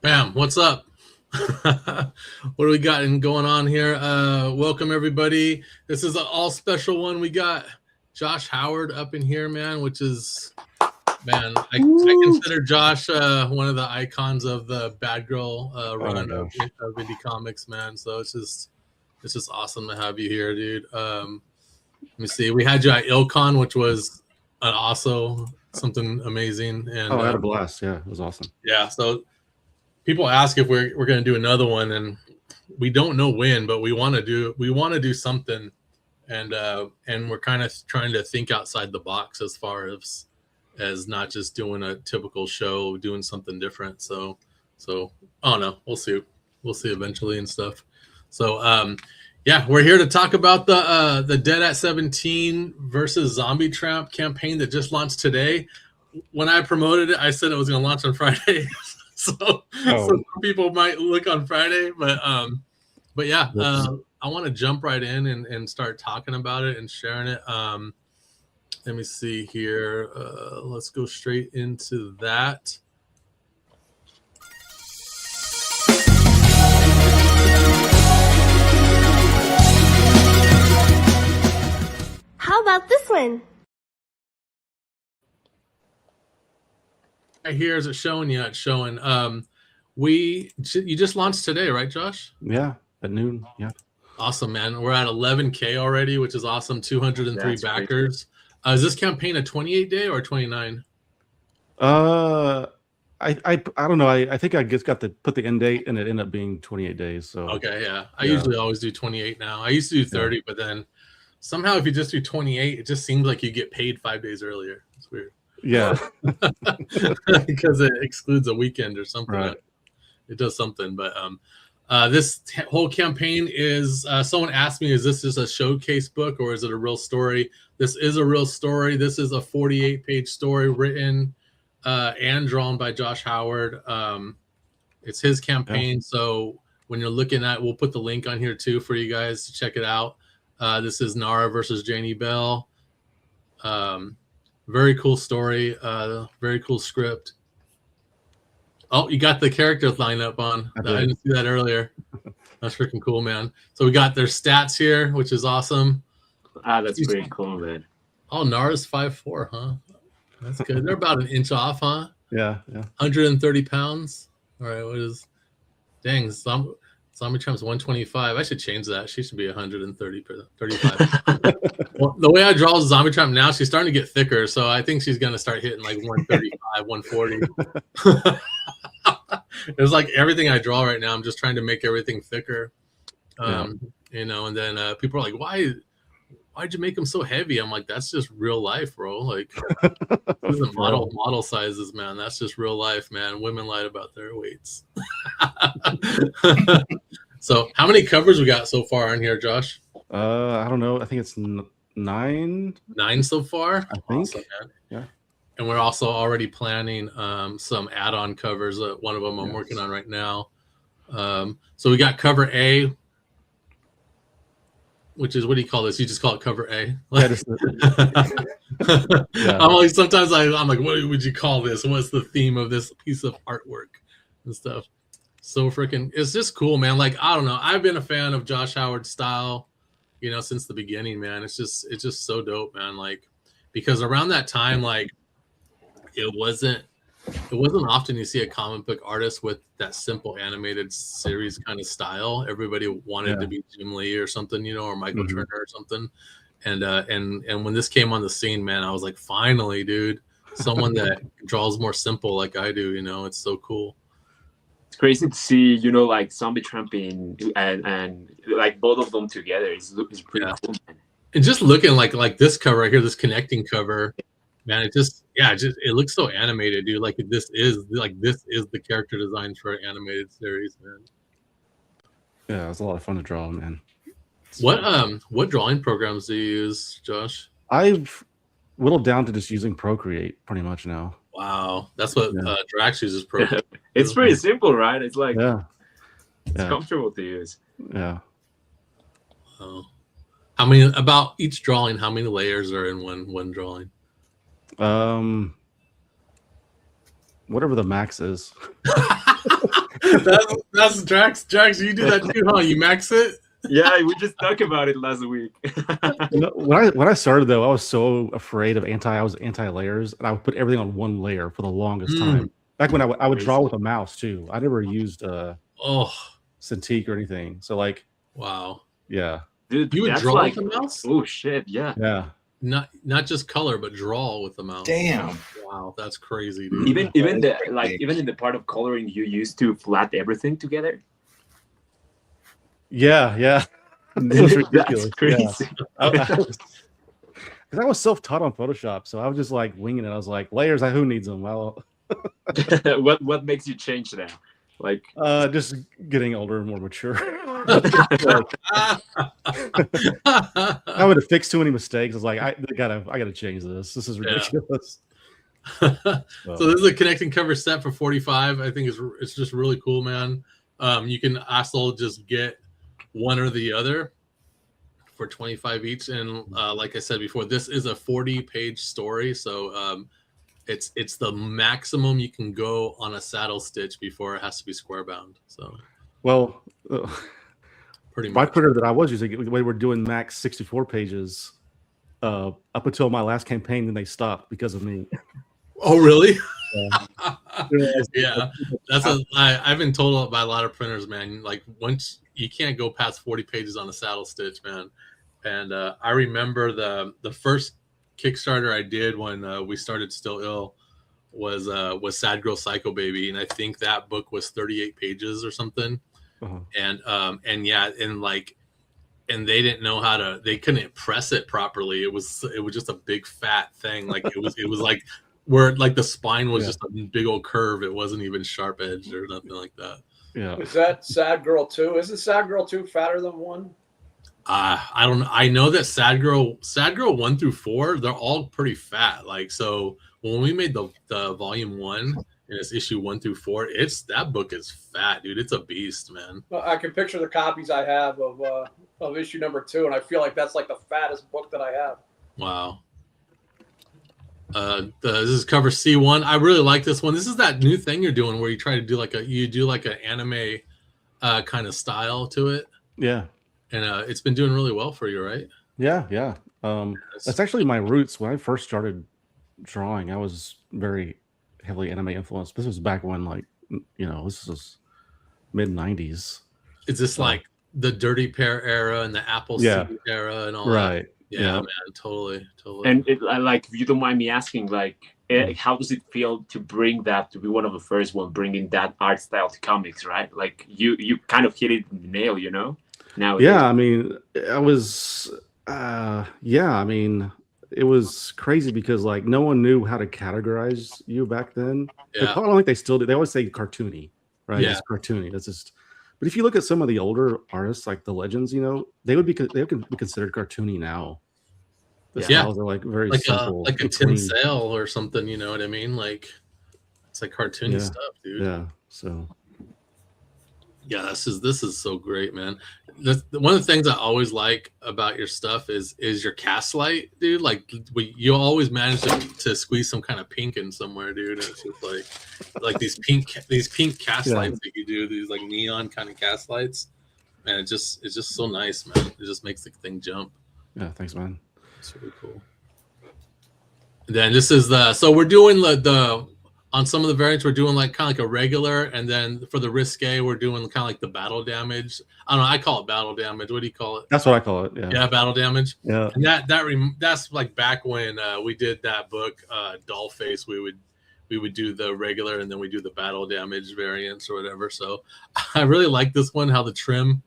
Bam, what's up? What do we got going on here? Welcome everybody. This is an all special one. We got Josh Howard up in here, man, which is I consider Josh one of the icons of the bad girl run of indie comics, man. So it's just awesome to have you here, dude. Let me see. We had you at IlCon, which was also something amazing. And I had a blast. Yeah, it was awesome. yeah, so people ask if we're going to do another one, and we don't know when, but we want to do something, and we're kind of trying to think outside the box as far as not just doing a typical show, doing something different. So I don't know. We'll see eventually and stuff. So yeah, we're here to talk about the Dead at 17 versus Zombie Tramp campaign that just launched today. When I promoted it, I said it was going to launch on Friday. So some people might look on Friday, but yeah, I want to jump right in and start talking about it and sharing it. Let me see here. Let's go straight into that. How about this one? Right here, is it showing? Yeah, it's showing. You just launched today, right, Josh? Yeah, at noon. Yeah. Awesome, man. We're at 11K already, which is awesome. 203 backers. Is this campaign a 28-day or 29? I don't know. I think I just got to put the end date, and it ended up being 28 days. So okay, yeah. I usually always do 28 now. I used to do 30, but then somehow if you just do 28, it just seems like you get paid 5 days earlier. It's weird. Yeah, because it excludes a weekend or something. Right. It does something, but this whole campaign is. Someone asked me, "Is this just a showcase book or is it a real story?" This is a real story. This is a 48-page story written and drawn by Josh Howard. It's his campaign, so when you're looking at, we'll put the link on here too for you guys to check it out. This is Nara versus Janie Bell. Very cool story. Very cool script. Oh, you got the characters lined up on. I didn't see that earlier. That's freaking cool, man. So we got their stats here, which is awesome. That's pretty cool, man. Oh, Nara's 5'4", huh? That's good. They're about an inch off, huh? Yeah. 130 pounds. All right, what is... Dang, Zombie Tramp's 125. I should change that. She should be 135. Well, the way I draw Zombie Tramp now, she's starting to get thicker, so I think she's going to start hitting like 135, 140. It's like everything I draw right now, I'm just trying to make everything thicker. You know, and then people are like, why'd you make them so heavy? I'm like, that's just real life, bro. Like, this isn't model sizes, man. That's just real life, man. Women lied about their weights. So how many covers we got so far on here, Josh? I don't know. I think it's 9. 9 so far. I think. Awesome, man. Yeah. And we're also already planning some add-on covers. One of them I'm working on right now. So we got cover A, which is, what do you call this? You just call it cover A. I'm like, sometimes I'm like, what would you call this? What's the theme of this piece of artwork and stuff? So freaking, it's just cool, man. Like, I don't know. I've been a fan of Josh Howard's style, you know, since the beginning, man. It's just so dope, man. Like, because around that time, like, it wasn't often you see a comic book artist with that simple animated series kind of style. Everybody wanted to be Jim Lee or something, you know, or Michael Turner or something. And when this came on the scene, man, I was like, finally, dude, someone that draws more simple like I do, you know. It's so cool. It's crazy to see, you know, like Zombie Tramp and like both of them together. It's pretty cool, man. And just looking like this cover right here, this connecting cover, man, it looks so animated, dude. Like this is the character design for an animated series, man. Yeah, it was a lot of fun to draw, man. What drawing programs do you use, Josh? I've whittled down to just using Procreate pretty much now. Wow, that's what Drax uses. Procreate. It's pretty simple, right? It's like it's comfortable to use. Yeah. Oh. How many, about each drawing, how many layers are in one drawing? Whatever the max is. That's Drax. Drax, you do that too, huh? You max it? Yeah, we just talked about it last week. When I started though, I was so afraid of I was anti layers, and I would put everything on one layer for the longest time. Back when I would draw with a mouse too. I never used Oh, Cintiq or anything. So like, wow. yeah, Dude, You would that's draw like, with the mouse? oh shit, yeah. yeah. Not just color, but draw with the mouse. Damn. Wow, that's crazy, dude. Even in the part of coloring, you used to flat everything together. Yeah. It was ridiculous. That's crazy. Because I was self-taught on Photoshop, so I was just like winging it. I was like, layers, who needs them? Well, What makes you change now? Like, just getting older and more mature. I would have fixed too many mistakes. I was like, I gotta change this. This is ridiculous. So this is a connecting cover set for 45. I think it's just really cool, man. You can also just get one or the other for 25 each, and like I said before, this is a 40-page story, so it's the maximum you can go on a saddle stitch before it has to be square bound. So, well, pretty much. my printer that I was using, we were doing max 64 pages up until my last campaign, then they stopped because of me. Oh, really? Yeah, I've been told by a lot of printers, man. Like, once you can't go past 40 pages on a saddle stitch, man. And I remember the first Kickstarter I did when we started Still Ill was Sad Girl Psycho Baby, and I think that book was 38 pages or something. Uh-huh. And yeah, and they didn't know how to, they couldn't press it properly. It was just a big fat thing. Like it was like where like the spine was just a big old curve. It wasn't even sharp edged or nothing like that. Yeah. Is that Sad Girl 2? Isn't Sad Girl 2 fatter than 1? I don't know. I know that Sad Girl 1 through 4, they're all pretty fat. Like, so when we made the volume 1 and it's issue 1 through 4, that book is fat, dude. It's a beast, man. Well, I can picture the copies I have of issue number 2, and I feel like that's like the fattest book that I have. Wow. This is cover C1. I really like this one. This is that new thing you're doing where you try to do like an anime kind of style to it. Yeah. And it's been doing really well for you, right? Yeah. That's actually my roots. When I first started drawing, I was very heavily anime influenced. This was back when, like, this was mid 90s. Is this like the Dirty Pair era and the Appleseed era and all that? Right. Yeah, man, totally. And like, if you don't mind me asking, like, how does it feel to bring that, to be one of the first one bringing that art style to comics, right? Like, you kind of hit it in the nail, Now, I mean, I was, I mean, it was crazy because like no one knew how to categorize you back then. Yeah. I don't think they still do. They always say cartoony, right? Yeah. It's cartoony. That's just. But if you look at some of the older artists, like the legends, they would be considered cartoony now. The styles are like very simple, like a Tim Sale or something. You know what I mean? Like it's like cartoony stuff, dude. Yeah. So. Yeah, this is so great, man. One of the things I always like about your stuff is your cast light, dude. Like you always manage to squeeze some kind of pink in somewhere, dude. And it's just like these pink cast lights that you do, these like neon kind of cast lights, and it's just so nice, man. It just makes the thing jump. Yeah, thanks, man. It's really cool. And then this is so we're doing the on some of the variants, we're doing like kind of like a regular, and then for the risque, we're doing kind of like the battle damage. I don't know. I call it battle damage. What do you call it? That's what I call it. Yeah. Yeah, battle damage. Yeah. And that's like back when we did that book, Dollface. We would do the regular, and then we do the battle damage variants or whatever. So I really like this one. How the trim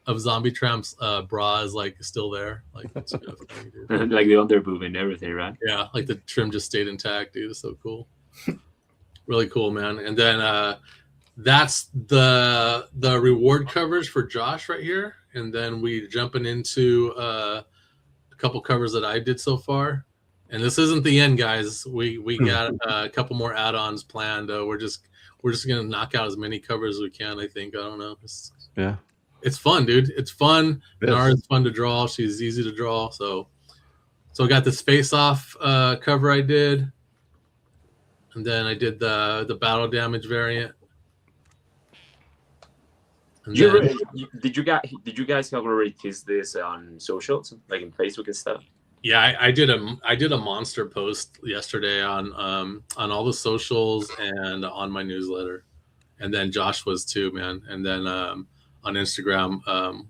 of Zombie Tramp's bra is like still there, like it's kind of funny, dude. Like the underboob and everything, right? Yeah, like the trim just stayed intact, dude. It's so cool. Really cool, man. And then that's the reward covers for Josh right here. And then we jumping into a couple covers that I did so far. And this isn't the end, guys. We got a couple more add-ons planned. We're just gonna knock out as many covers as we can. I think. I don't know. It's fun, dude. It's fun. Nara's fun to draw. She's easy to draw. So I got this face-off cover I did. And then I did the battle damage variant. And You then, re- did you guys have already teased this on socials, like in Facebook and stuff? yeah, I did a monster post yesterday on all the socials and on my newsletter, and then Josh was too, man. And then on Instagram,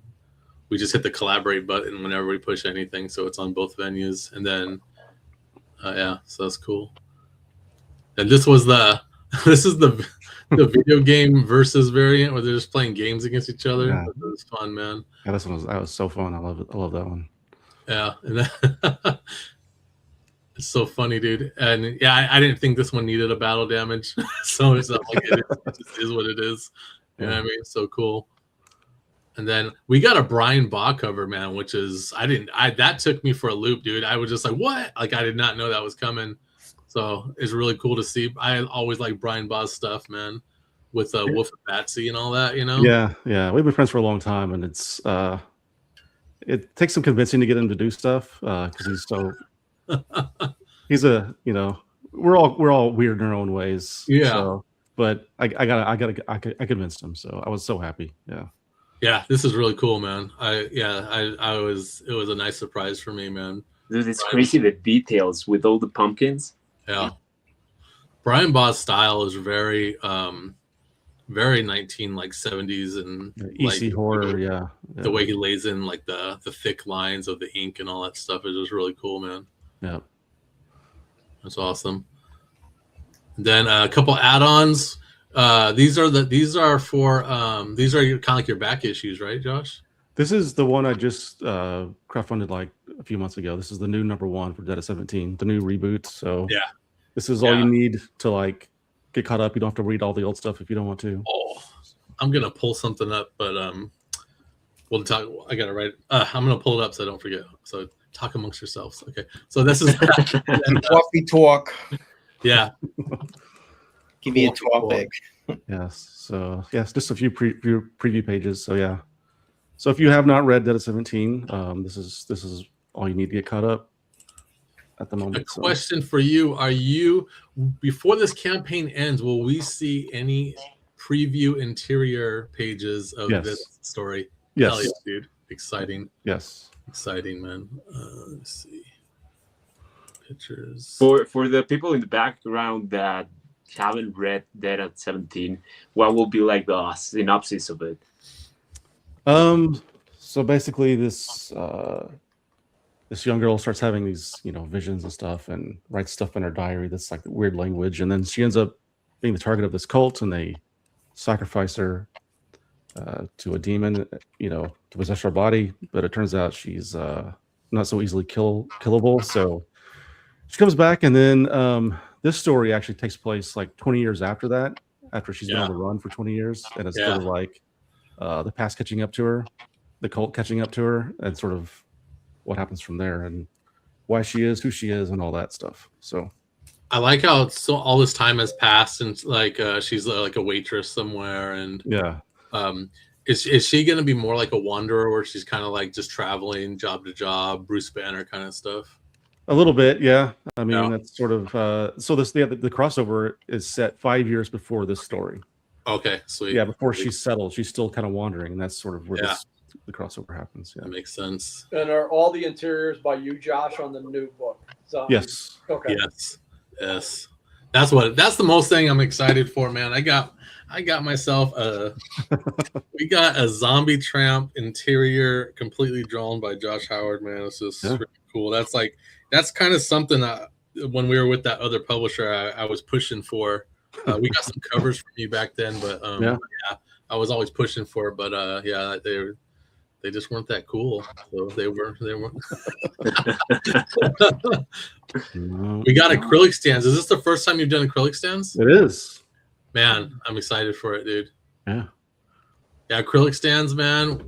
we just hit the collaborate button whenever we push anything, so it's on both venues. And then yeah, so that's cool. And this is the video game versus variant where they're just playing games against each other. Yeah. It was fun, man. Yeah, that was so fun. I love it. I love that one. Yeah, and then, it's so funny, dude. And yeah, I didn't think this one needed a battle damage, so it's not like it just is what it is. You know what I mean? So cool. And then we got a Brian Baugh cover, man, which is that took me for a loop, dude. I was just like, what? Like I did not know that was coming. So it's really cool to see. I always like Brian Baugh's stuff, man, with Wolf and Batsy and all that, you know? Yeah. We've been friends for a long time, and it's it takes some convincing to get him to do stuff because he's a we're all weird in our own ways. Yeah. So, but I convinced him, so I was so happy. Yeah. Yeah, this is really cool, man. It was a nice surprise for me, man. Dude, it's crazy the details with all the pumpkins. Yeah. Brian Baugh's style is very very 70s and EC horror, yeah. The way he lays in like the thick lines of the ink and all that stuff is just really cool, man. Yeah. That's awesome. And then a couple add-ons. These are kind of like your back issues, right, Josh? This is the one I just crowdfunded like a few months ago. This is the new #1 for Dead of 17, the new reboot. So yeah, this is all you need to like get caught up. You don't have to read all the old stuff if you don't want to. Oh, I'm gonna pull something up, but we'll talk. I gotta write. I'm gonna pull it up so I don't forget. So talk amongst yourselves. Okay. So this is coffee talk. Yeah. Give me a topic. Yes. So yes, just a few preview pages. So yeah. So if you have not read Dead of 17, this is all you need to get caught up at the moment. A question for you: are you, before this campaign ends, will we see any preview interior pages of this story? Yes. Hell yeah, dude. Exciting. Yes. Exciting, man. Let's see. Pictures. For the people in the background that haven't read Dead at 17, what will be like the synopsis of it? So basically this young girl starts having these, visions and stuff and writes stuff in her diary that's like weird language, and then she ends up being the target of this cult, and they sacrifice her to a demon, to possess her body, but it turns out she's not so easily killable. So she comes back, and then this story actually takes place like 20 years after that, after she's been on the run for 20 years, and it's sort of like the past catching up to her, the cult catching up to her, and sort of what happens from there, and why she is who she is, and all that stuff. So I like how all this time has passed, and like she's like a waitress somewhere, and is she going to be more like a wanderer, where she's kind of like just traveling job to job, Bruce Banner kind of stuff? A little bit, yeah. I mean, that's sort of so the crossover is set 5 years before this story. Okay, sweet. Yeah, before she's settled, she's still kind of wandering, and that's sort of where the crossover happens. Yeah, that makes sense. And are all the interiors by you, Josh, on the new book? Yes. Okay. Yes. That's the most thing I'm excited for, man. I got myself we got a Zombie Tramp interior completely drawn by Josh Howard, man. It's just really cool. That's kind of something that when we were with that other publisher, I was pushing for. We got some covers from you back then, but I was always pushing for it, but they just weren't that cool. So they were. We got acrylic stands. Is this the first time you've done acrylic stands? It is. Man, I'm excited for it, dude. Yeah, acrylic stands, man.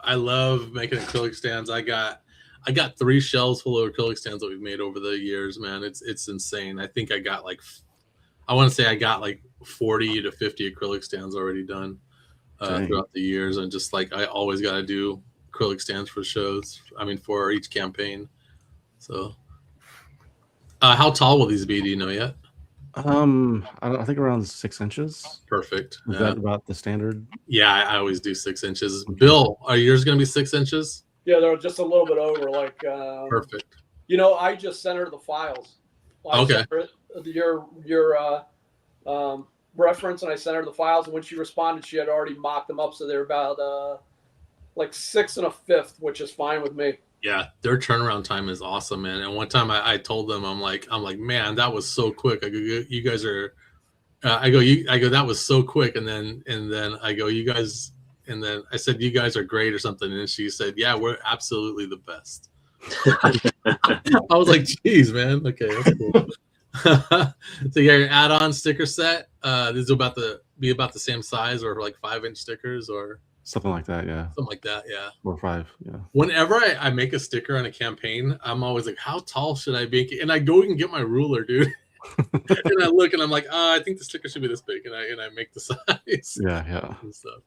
I love making acrylic stands. I got 3 shelves full of acrylic stands that we've made over the years, man. It's insane. I think I got like 40 to 50 acrylic stands already done throughout the years, and just like I always got to do acrylic stands for shows. I mean, for each campaign. So, how tall will these be? Do you know yet? I think around 6 inches. Perfect. Is that about the standard? Yeah, I always do 6 inches. Bill, are yours going to be 6 inches? Yeah, they're just a little bit over. Like, Perfect. you know, I just sent her the files. Okay. Sent her your reference, and I sent her the files. And when she responded, she had already mocked them up, so they're about like 6 1/5, which is fine with me. Yeah, their turnaround time is awesome, man. And one time I told them, I'm like, man, that was so quick. I go, you guys are. I go, that was so quick. And then I go, you guys. And then I said, you guys are great or something. And she said, yeah, we're absolutely the best. I was like, geez, man. Okay, that's cool. So yeah, your add-on sticker set. This is be about the same size, or like 5-inch stickers, or Something like that, yeah. something like that. Yeah. 4 or 5, yeah. Whenever I make a sticker on a campaign, I'm always like, how tall should I make it? And I go and get my ruler, dude. And I look and I'm like, I think the sticker should be this big, and I make the size. Yeah. And stuff.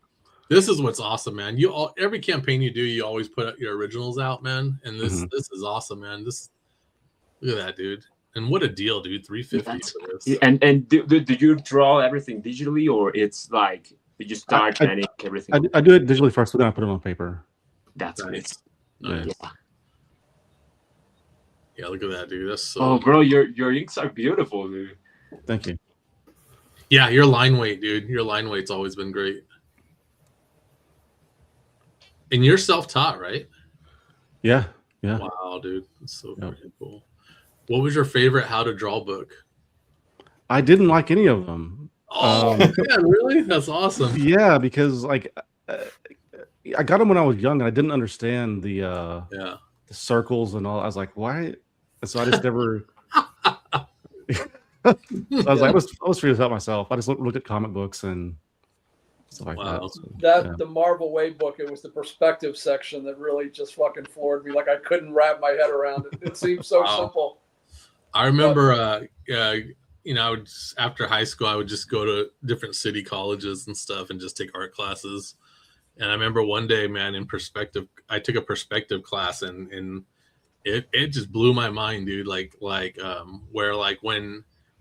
This is what's awesome, man. Every campaign you do, you always put your originals out, man. And this is awesome, man. Look at that, dude. And what a deal, dude. $350 for this. And do you draw everything digitally, or it's like you just start and ink everything? I do it digitally first, but then I put them on paper. That's Nice. nice. Nice. Yeah, look at that, dude. That's so. Oh, bro, your inks are beautiful, dude. Thank you. Yeah, your line weight, dude. Your line weight's always been great. And you're self-taught, right? Yeah. Wow, dude. That's so freaking cool. What was your favorite how to draw book? I didn't like any of them. Oh, yeah, really? That's awesome. Yeah, because like I got them when I was young, and I didn't understand the circles and all. I was like, why? And so I just never. I was like, I was figuring this out myself. I just looked at comic books and stuff like that. So, The Marvel Way book, it was the perspective section that really just fucking floored me. Like, I couldn't wrap my head around it. It seemed so simple. I remember, after high school, I would just go to different city colleges and stuff and just take art classes. And I remember one day, man, in perspective, I took a perspective class, and it just blew my mind, dude. Where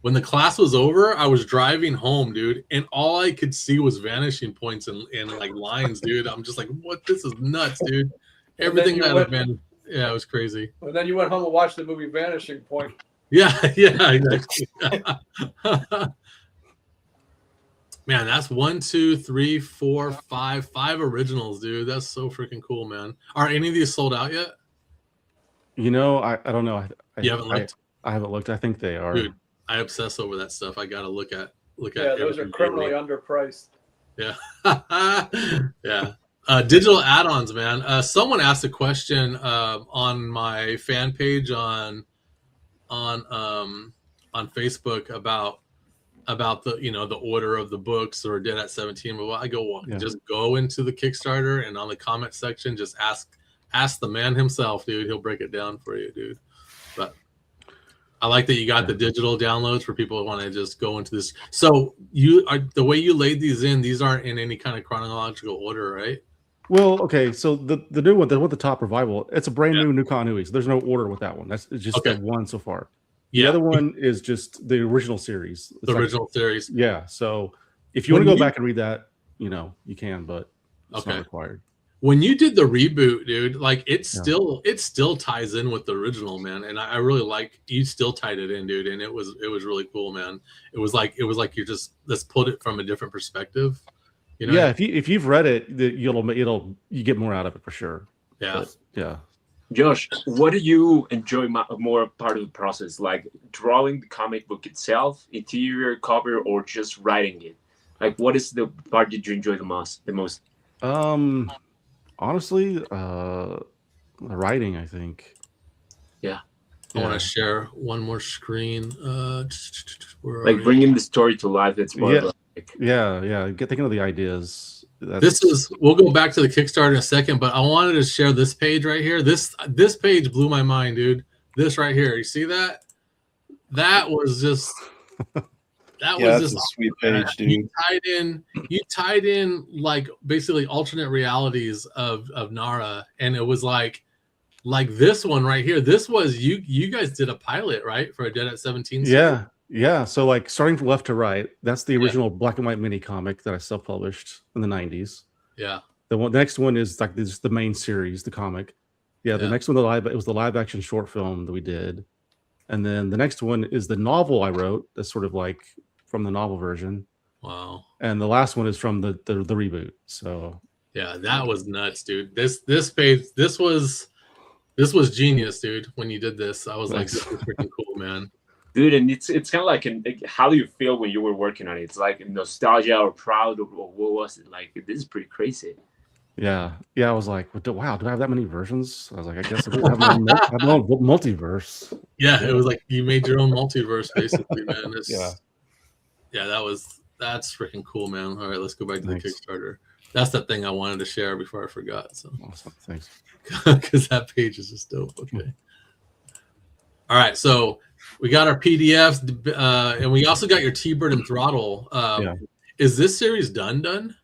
when the class was over, I was driving home, dude, and all I could see was vanishing points and like lines, dude. I'm just like, what? This is nuts, dude. Everything it was crazy. And then you went home and watched the movie Vanishing Point. Yeah, exactly. Man, that's 1, 2, 3, 4, 5 originals, dude. That's so freaking cool, man. Are any of these sold out yet? You know, I don't know. You haven't looked? I haven't looked. I think they are. Dude, I obsess over that stuff. I gotta look at. Yeah, those are criminally underpriced. Yeah, yeah. Digital add-ons, man. Someone asked a question on my fan page on Facebook about the the order of the books or Dead at 17. But I go, just go into the Kickstarter, and on the comment section, just ask the man himself, dude. He'll break it down for you, dude. But I like that you got the digital downloads for people who want to just go into this. So the way you laid these in, these aren't in any kind of chronological order, right? Well, okay. So the new one, the top revival, it's a brand new continuity. So there's no order with that one. It's just that one so far. The other one is just the original series. It's original series. Yeah. So if you want to go back and read that, you can, but it's not required. When you did the reboot, dude, like it still ties in with the original, man. And I really like you still tied it in, dude. And it was really cool, man. It was like you're just, let's put it from a different perspective. Yeah, if you've read it, you get more out of it for sure. Yeah. But, yeah. Josh, what do you enjoy more part of the process? Like drawing the comic book itself, interior cover, or just writing it? Like, what is the part that you enjoy the most? Honestly, the writing, I think. Yeah. I want to share one more screen. Bringing the story to life. It's more Get thinking of the ideas. We'll go back to the Kickstarter in a second, but I wanted to share this page right here. This page blew my mind, dude. This right here. You see that? That was just that's a sweet page, dude. You tied in like basically alternate realities of Nara, and it was like this one right here. This was you guys did a pilot, right, for a Dead at 17 series? Yeah, so like starting from left to right, that's the original black and white mini comic that I self-published in the 90s. Yeah. The next one is like this the main series, the comic. Yeah, the next one it was the live action short film that we did. And then the next one is the novel I wrote, that's sort of like from the novel version. Wow. And the last one is from the reboot. So yeah, that was nuts, dude. This page, this was genius, dude. When you did this, I was like, this is freaking cool, man. Dude, and it's kind of like, how do you feel when you were working on it? It's like nostalgia or proud, or what was it like? This is pretty crazy. Yeah, I was like, wow, do I have that many versions? I was like, I guess I have my own multiverse. Yeah, it was like you made your own multiverse, basically, man. That's freaking cool, man. All right, let's go back to the Kickstarter. That's the thing I wanted to share before I forgot. So awesome, thanks. Because that page is just dope. Okay. All right, so we got our PDFs, and we also got your T-Bird and Throttle. Is this series done?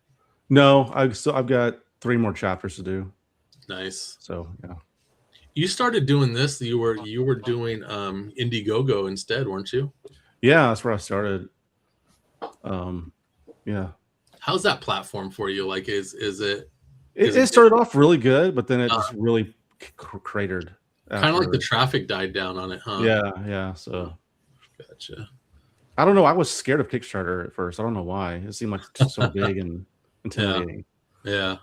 No, I've got 3 more chapters to do. Nice. So yeah. You started doing this. You were doing Indiegogo instead, weren't you? Yeah, that's where I started. Yeah. How's that platform for you? Like, is it? It started off really good, but then it just really cratered. Kind of like the traffic died down on it, huh? Yeah. So, gotcha. I don't know. I was scared of Kickstarter at first. I don't know why. It seemed like so big and intimidating. Yeah.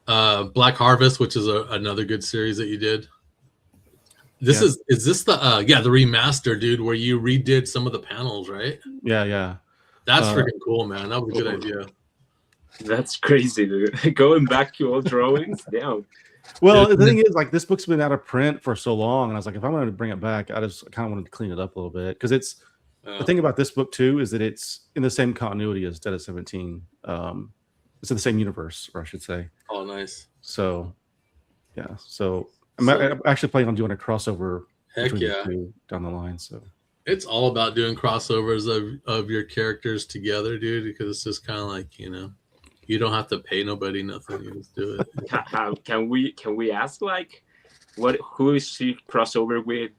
Black Harvest, which is another good series that you did. Is this the remaster, dude, where you redid some of the panels, right? Yeah. That's freaking cool, man. That was a good idea. That's crazy, dude. Going back to old drawings, down. Well, the thing is, like, this book's been out of print for so long, and I was like, if I'm going to bring it back, I just kind of wanted to clean it up a little bit, because it's the thing about this book too is that it's in the same continuity as Dead at 17. It's in the same universe, or I should say. Oh, nice. So, yeah. So I'm actually planning on doing a crossover between the two down the line. So it's all about doing crossovers of your characters together, dude, because it's just kind of like, you don't have to pay nobody nothing. You just do it. How can we ask, like, who is she crossover with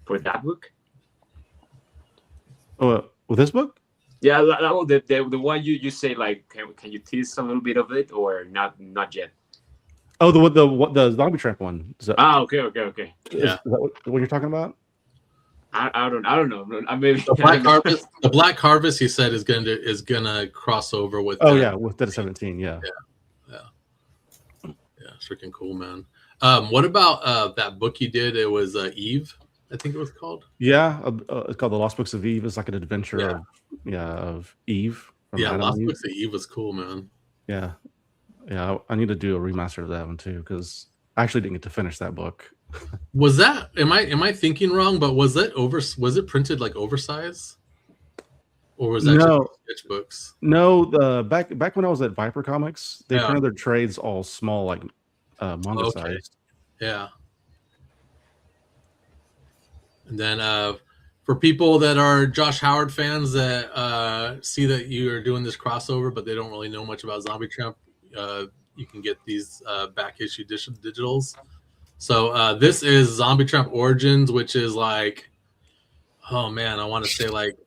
for that book? Oh, with this book? Yeah, the one you say, like, can you tease a little bit of it, or not yet? Oh, the Zombie Tramp one. Okay. Yeah, is that what you're talking about? I don't know. Maybe the Black Harvest, he said, is gonna cross over with. With Dead 17. Yeah, it's freaking cool, man. What about that book you did? It was Eve, I think it was called. Yeah, it's called The Lost Books of Eve. It's like an adventure of Eve. Lost Books of Eve was cool, man. Yeah, I need to do a remaster of that one too, because I actually didn't get to finish that book. Was that? Am I thinking wrong? But was it printed like oversized, or was that just sketchbooks? No, back when I was at Viper Comics, they printed their trades all small, like manga sized. Yeah. And then for people that are Josh Howard fans that see that you are doing this crossover, but they don't really know much about Zombie Tramp, you can get these back issue digitals. So this is Zombie Tramp Origins, which is like, oh man, I want to say like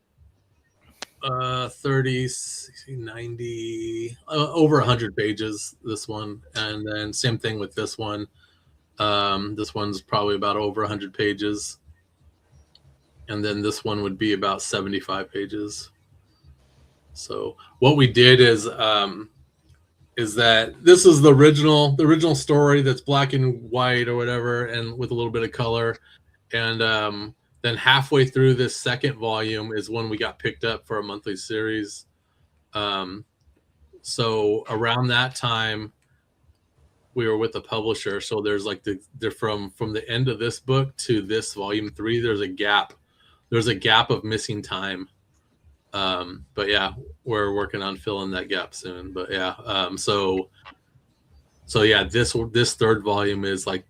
30, 60, 90, over 100 pages, this one. And then same thing with this one. This one's probably about over 100 pages. And then this one would be about 75 pages. So what we did is that this is the original story that's black and white or whatever, and with a little bit of color. And then halfway through this second volume is when we got picked up for a monthly series. So around that time, we were with the publisher. So there's like from the end of this book to this volume 3, there's a gap. There's a gap of missing time. But yeah, we're working on filling that gap soon. But yeah, so yeah, this third volume is like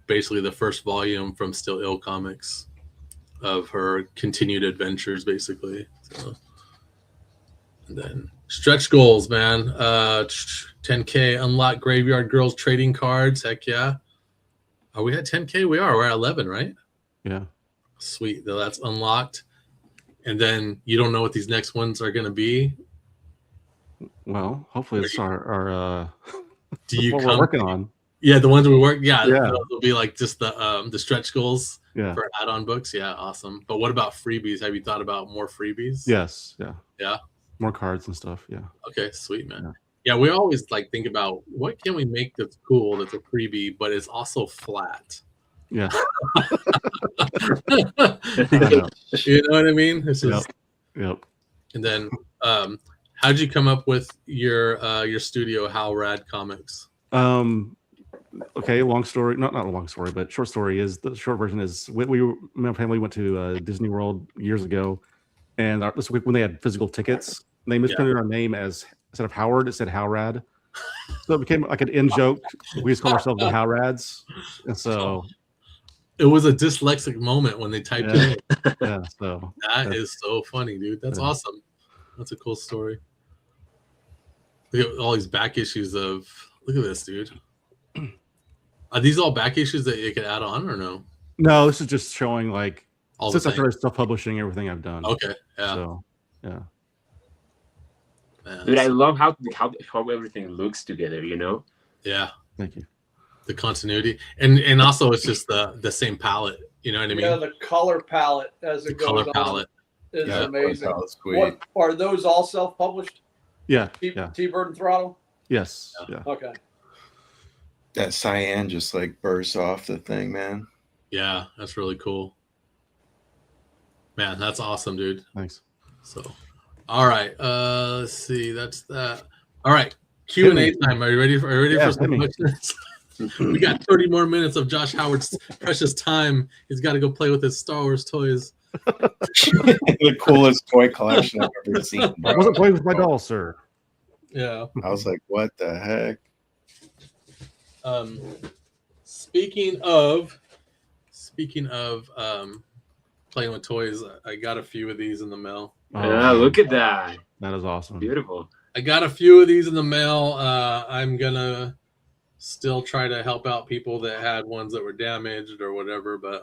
basically the first volume from Still Ill Comics of her continued adventures, basically. So, and then stretch goals, man. 10K unlock Graveyard Girls trading cards. Heck yeah. Are we at 10K? We are. We're at 11, right? Yeah. Sweet. That's unlocked. and then you don't know what these next ones are going to be. Well, hopefully it's our Do you what come? we're working on. Yeah, the ones we work. Yeah, Yeah. they'll be like just the stretch goals Yeah. for add-on books. Yeah, awesome. But what about freebies? Have you thought about more freebies? Yes. Yeah. Yeah. More cards and stuff. Yeah. Okay, sweet, man. Yeah, we always like think about what can we make that's cool, that's a freebie, but it's also flat. Yeah. You know what I mean? It's just, Yep. And then, how'd you come up with your studio, How Rad Comics? Okay, long story. Not a long story, but short story is the short version is my family went to Disney World years ago, and this week when they had physical tickets, they misprinted our name as instead of Howard, it said How Rad. So it became like an in joke. We just call ourselves the How Rads, and so it was a dyslexic moment when they typed it in. Yeah, so that is so funny, dude. That's awesome. That's a cool story. Look at all these back issues of. Look at this, dude. Are these all back issues that you could add on or no? No, this is just showing like all since I started self-publishing everything I've done. Okay, yeah. So, yeah. Dude, I love how everything looks together. You know. Yeah. Thank you. The continuity, and also it's just the same palette. You know what I mean? Yeah, the color palette as it goes on. Color palette is amazing. Sweet. What are those all self-published? Yeah. T-Bird and Throttle. Yes. Yeah. Okay. That cyan just like bursts off the thing, man. Yeah, that's really cool. Man, that's awesome, dude. Thanks. So, all right. Let's see. That's that. All right. Q&A time. Are you ready for some questions? We got 30 more minutes of Josh Howard's precious time. He's got to go play with his Star Wars toys. The coolest toy collection I've ever seen. Bro. I wasn't playing with my doll, sir. Yeah. I was like, what the heck? Speaking of playing with toys, I got a few of these in the mail. Yeah, look at that. That is awesome. Beautiful. I got a few of these in the mail. I'm gonna still try to help out people that had ones that were damaged or whatever, but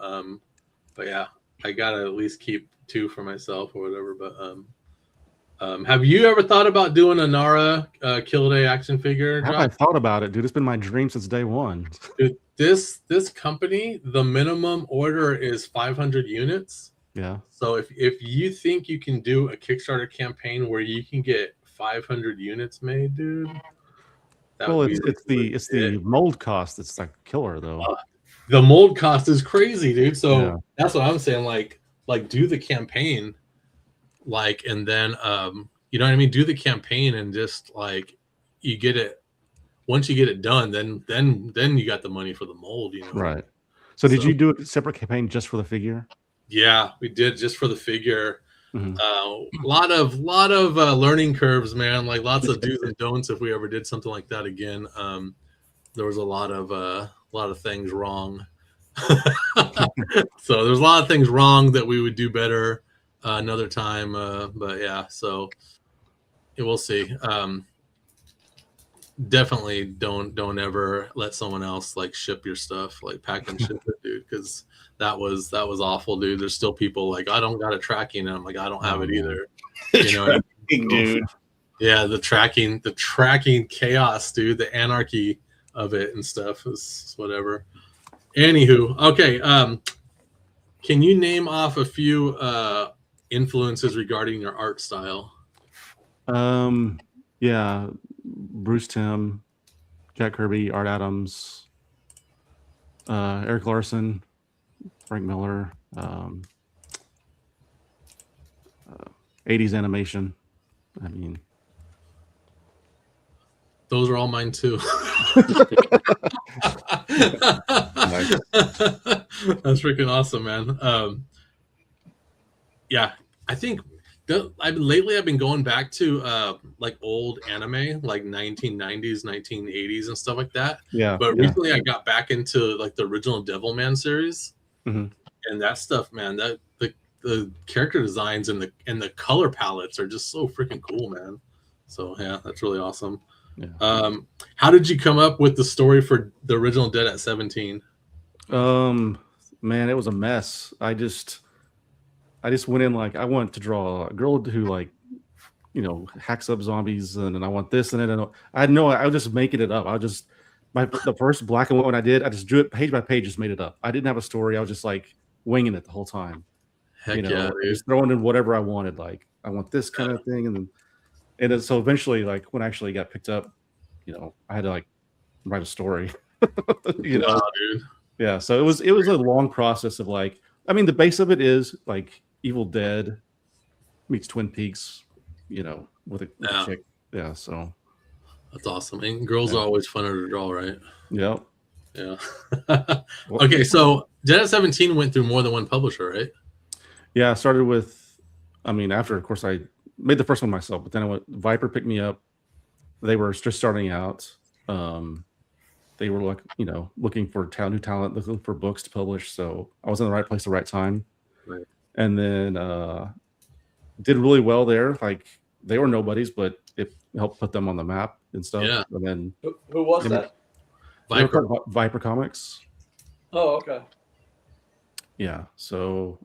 yeah, I gotta at least keep 2 for myself or whatever. But have you ever thought about doing a Nara Kill Day action figure? Have I thought about it, dude? It's been my dream since day one. Dude, this company, the minimum order is 500 units. Yeah. So if you think you can do a Kickstarter campaign where you can get 500 units made, dude. Well, it's the mold cost that's like killer though. The mold cost is crazy, dude. So that's what I'm saying. Like do the campaign, and then you know what I mean. Do the campaign and just like you get it. Once you get it done, then you got the money for the mold. You know. Right. So did you do a separate campaign just for the figure? Yeah, we did just for the figure. Mm-hmm. Lot of learning curves, man. Like lots of do's and don'ts. If we ever did something like that again, there was a lot of things wrong. So there's a lot of things wrong that we would do better another time. But yeah, so we'll see. Definitely don't ever let someone else like ship your stuff, like pack and ship it, dude, because that was awful, dude. There's still people like, I don't got a tracking, and I'm like, I don't have it either. You know, dude. Yeah, the tracking chaos, dude, the anarchy of it and stuff is whatever. Anywho, okay. Can you name off a few influences regarding your art style? Yeah, Bruce Timm, Jack Kirby, Art Adams, Eric Larson, Frank Miller, 80s animation. I mean, those are all mine too. That's freaking awesome, man. Yeah, I think lately I've been going back to like old anime, like 1990s, 1980s, and stuff like that. Yeah. But recently I got back into like the original Devilman series, and that stuff, man. That the character designs and the color palettes are just so freaking cool, man. So yeah, that's really awesome. Yeah. How did you come up with the story for the original Dead at 17? Man, it was a mess. I just I just went in like I want to draw a girl who like, hacks up zombies, and I want this and it. I know I was just making it up. The first black and white one I did, I just drew it page by page, just made it up. I didn't have a story. I was just like winging it the whole time. Heck yeah, dude. Just throwing in whatever I wanted. Like I want this kind of thing, and then so eventually, like when I actually got picked up, I had to like write a story. Wow, dude. Yeah, so it was a long process of like, I mean, the base of it is like Evil Dead meets Twin Peaks, with a chick. Yeah, so that's awesome. And girls are always funner to draw, right? Yeah. Yeah. Okay, so Dead at 17 went through more than one publisher, right? Yeah, I started with, after, of course, I made the first one myself, but then Viper picked me up. They were just starting out. They were like, looking for new talent, looking for books to publish. So I was in the right place at the right time. Right. And then did really well there. Like they were nobodies, but it helped put them on the map and stuff. Yeah. And then Who was that? Viper Comics. Oh, okay. Yeah. So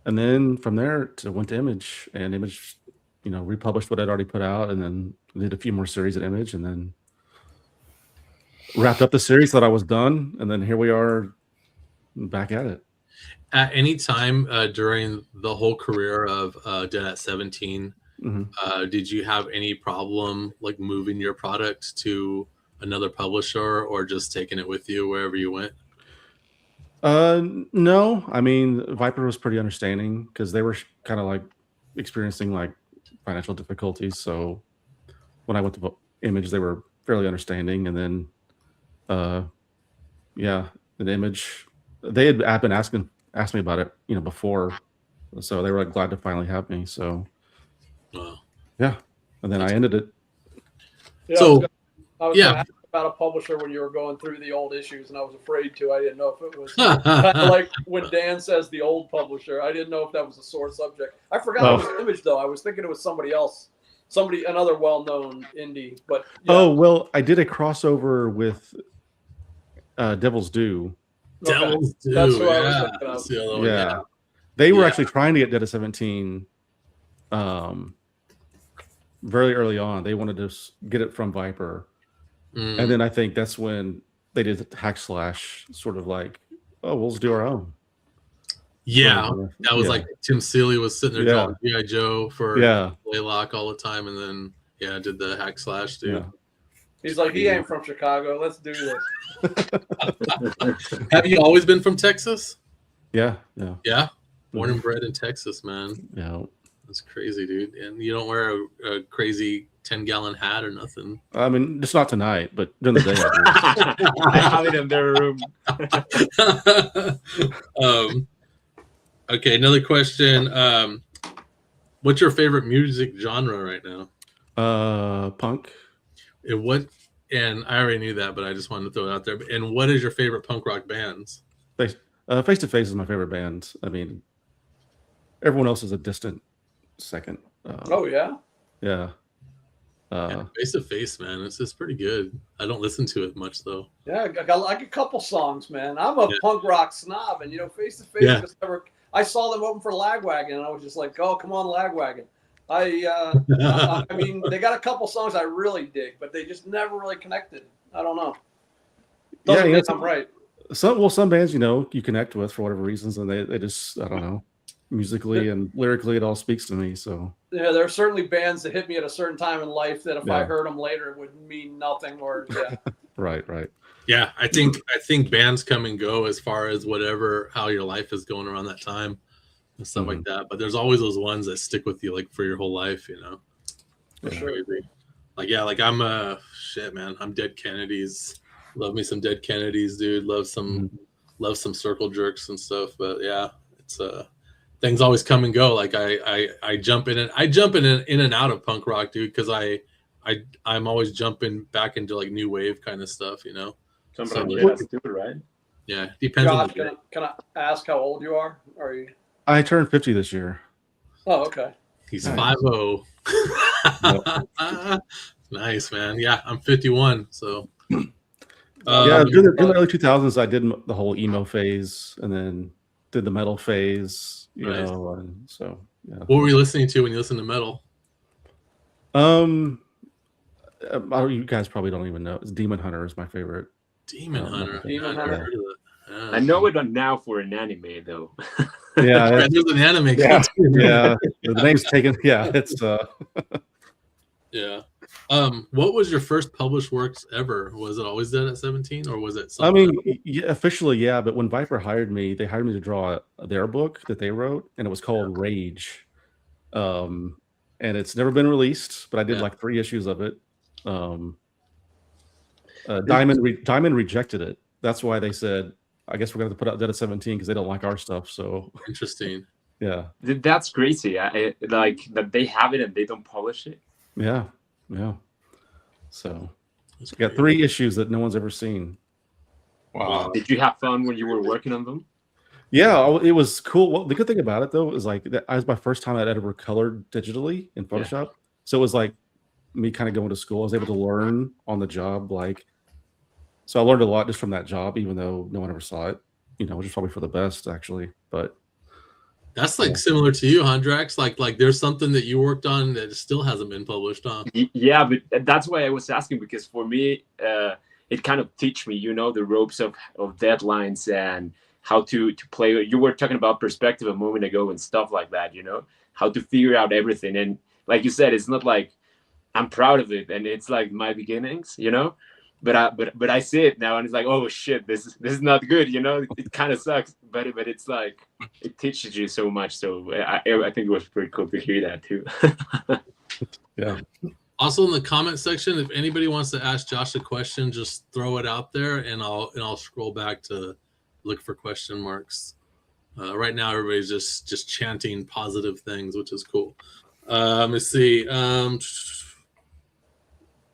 and then from there went to Image, and Image, republished what I'd already put out, and then did a few more series at Image, and then wrapped up the series. Thought I was done, and then here we are back at it. At any time during the whole career of Dead at 17, did you have any problem like moving your product to another publisher or just taking it with you wherever you went? No, Viper was pretty understanding because they were kind of like experiencing like financial difficulties. So when I went to Image, they were fairly understanding, and then an Image, they had been asked me about it, before, so they were like glad to finally have me. So, wow. Yeah, and then I ended it. Yeah, so, I was gonna ask about a publisher when you were going through the old issues, and I was afraid to. I didn't know if it was kind of like when Dan says the old publisher. I didn't know if that was a sore subject. I forgot it was Image though. I was thinking it was somebody else. Another well-known indie, but yeah. Oh well, I did a crossover with Devil's Due. Devil's Due, That's who I was thinking of. That's the other one, yeah. They were actually trying to get Dead at 17 very early on. They wanted to get it from Viper, and then I think that's when they did Hack Slash, sort of like, oh, we'll just do our own. Yeah, that was like Tim Seeley was sitting there drawing G.I. Joe for Laylock all the time, and then did the Hack Slash dude. Yeah. He's like, he ain't from Chicago. Let's do this. Have you always been from Texas? Yeah. Yeah, born and bred in Texas, man. Yeah, that's crazy, dude. And you don't wear a crazy 10-gallon hat or nothing. Just not tonight, but during the day. I have it in their room. Okay, another question. What's your favorite music genre right now? Punk. And I already knew that, but I just wanted to throw it out there. And what is your favorite punk rock bands? Face to Face is my favorite band. Everyone else is a distant second. Oh yeah. Yeah. Face to Face, man, it's just pretty good. I don't listen to it much though. Yeah, I got like a couple songs, man. I'm a punk rock snob, and Face to Face just never. I saw them open for Lagwagon, and I was just like, "Oh, come on, Lagwagon." They got a couple songs I really dig, but they just never really connected. I don't know. Doesn't mean I'm right. Some bands, you connect with for whatever reasons, and they just, I don't know, musically and lyrically, it all speaks to me. So yeah, there are certainly bands that hit me at a certain time in life that if I heard them later, it would mean nothing. Or right. Yeah, I think bands come and go as far as how your life is going around that time and stuff like that. But there's always those ones that stick with you like for your whole life, For sure. Like I'm shit, man. I'm Dead Kennedys. Love me some Dead Kennedys, dude. Love some Circle Jerks and stuff. But yeah, it's things always come and go. Like I jump in and out of punk rock, dude, because I'm always jumping back into like new wave kind of stuff, Sometimes you have to do it, right? Yeah, depends on the day. Can I ask how old you are? Are you? I turned 50 this year. Oh, okay. He's 5'0". Nice, man. Yeah, I'm 51. So during the early 2000s, I did the whole emo phase, and then did the metal phase, you Nice. know, and so yeah. What were you listening to when you listened to metal? You guys probably don't even know. It's Demon Hunter is my favorite. Demon Hunter. Demon I've never Hunter. heard of it. Yeah. I know it now for an anime though. Yeah, Right, there's an anime. yeah, cartoon. yeah. The name's taken. Yeah, it's Yeah. What was your first published works ever? Was it Always Dead at 17, or was it I something? mean, yeah, officially, yeah. But when Viper hired me, they hired me to draw their book that they wrote, and it was called Rage. And it's never been released, but I did Yeah. like 3 issues of it. Diamond rejected it. That's why they said, I guess we're going to put out Dead at 17 because they don't like our stuff. So Interesting. yeah, That's crazy. I like that they have it and they don't publish it. yeah. So That's we got great. 3 issues that no one's ever seen. Wow. Did you have fun when you were working on them? Yeah, it was cool. Well, the good thing about it though is like that was my first time I'd ever colored digitally in Photoshop. So it was like me kind of going to school. I was able to learn on the job. So I learned a lot just from that job, even though no one ever saw it. You know, which is probably for the best actually. But That's like similar to you, Hondrax. Like there's something that you worked on that still hasn't been published on. Yeah, but that's why I was asking, because for me, it kind of teach me, the ropes of deadlines and how to play. You were talking about perspective a moment ago and stuff like that, how to figure out everything. And like you said, it's not like I'm proud of it and it's like my beginnings, but I see it now and it's like, oh shit, this is not good, it kind of sucks, but it's like it teaches you so much. So I think it was pretty cool to hear that too. yeah. Also in the comment section, if anybody wants to ask Josh a question, just throw it out there and I'll scroll back to look for question marks. Right now everybody's just chanting positive things, which is cool. Let's see.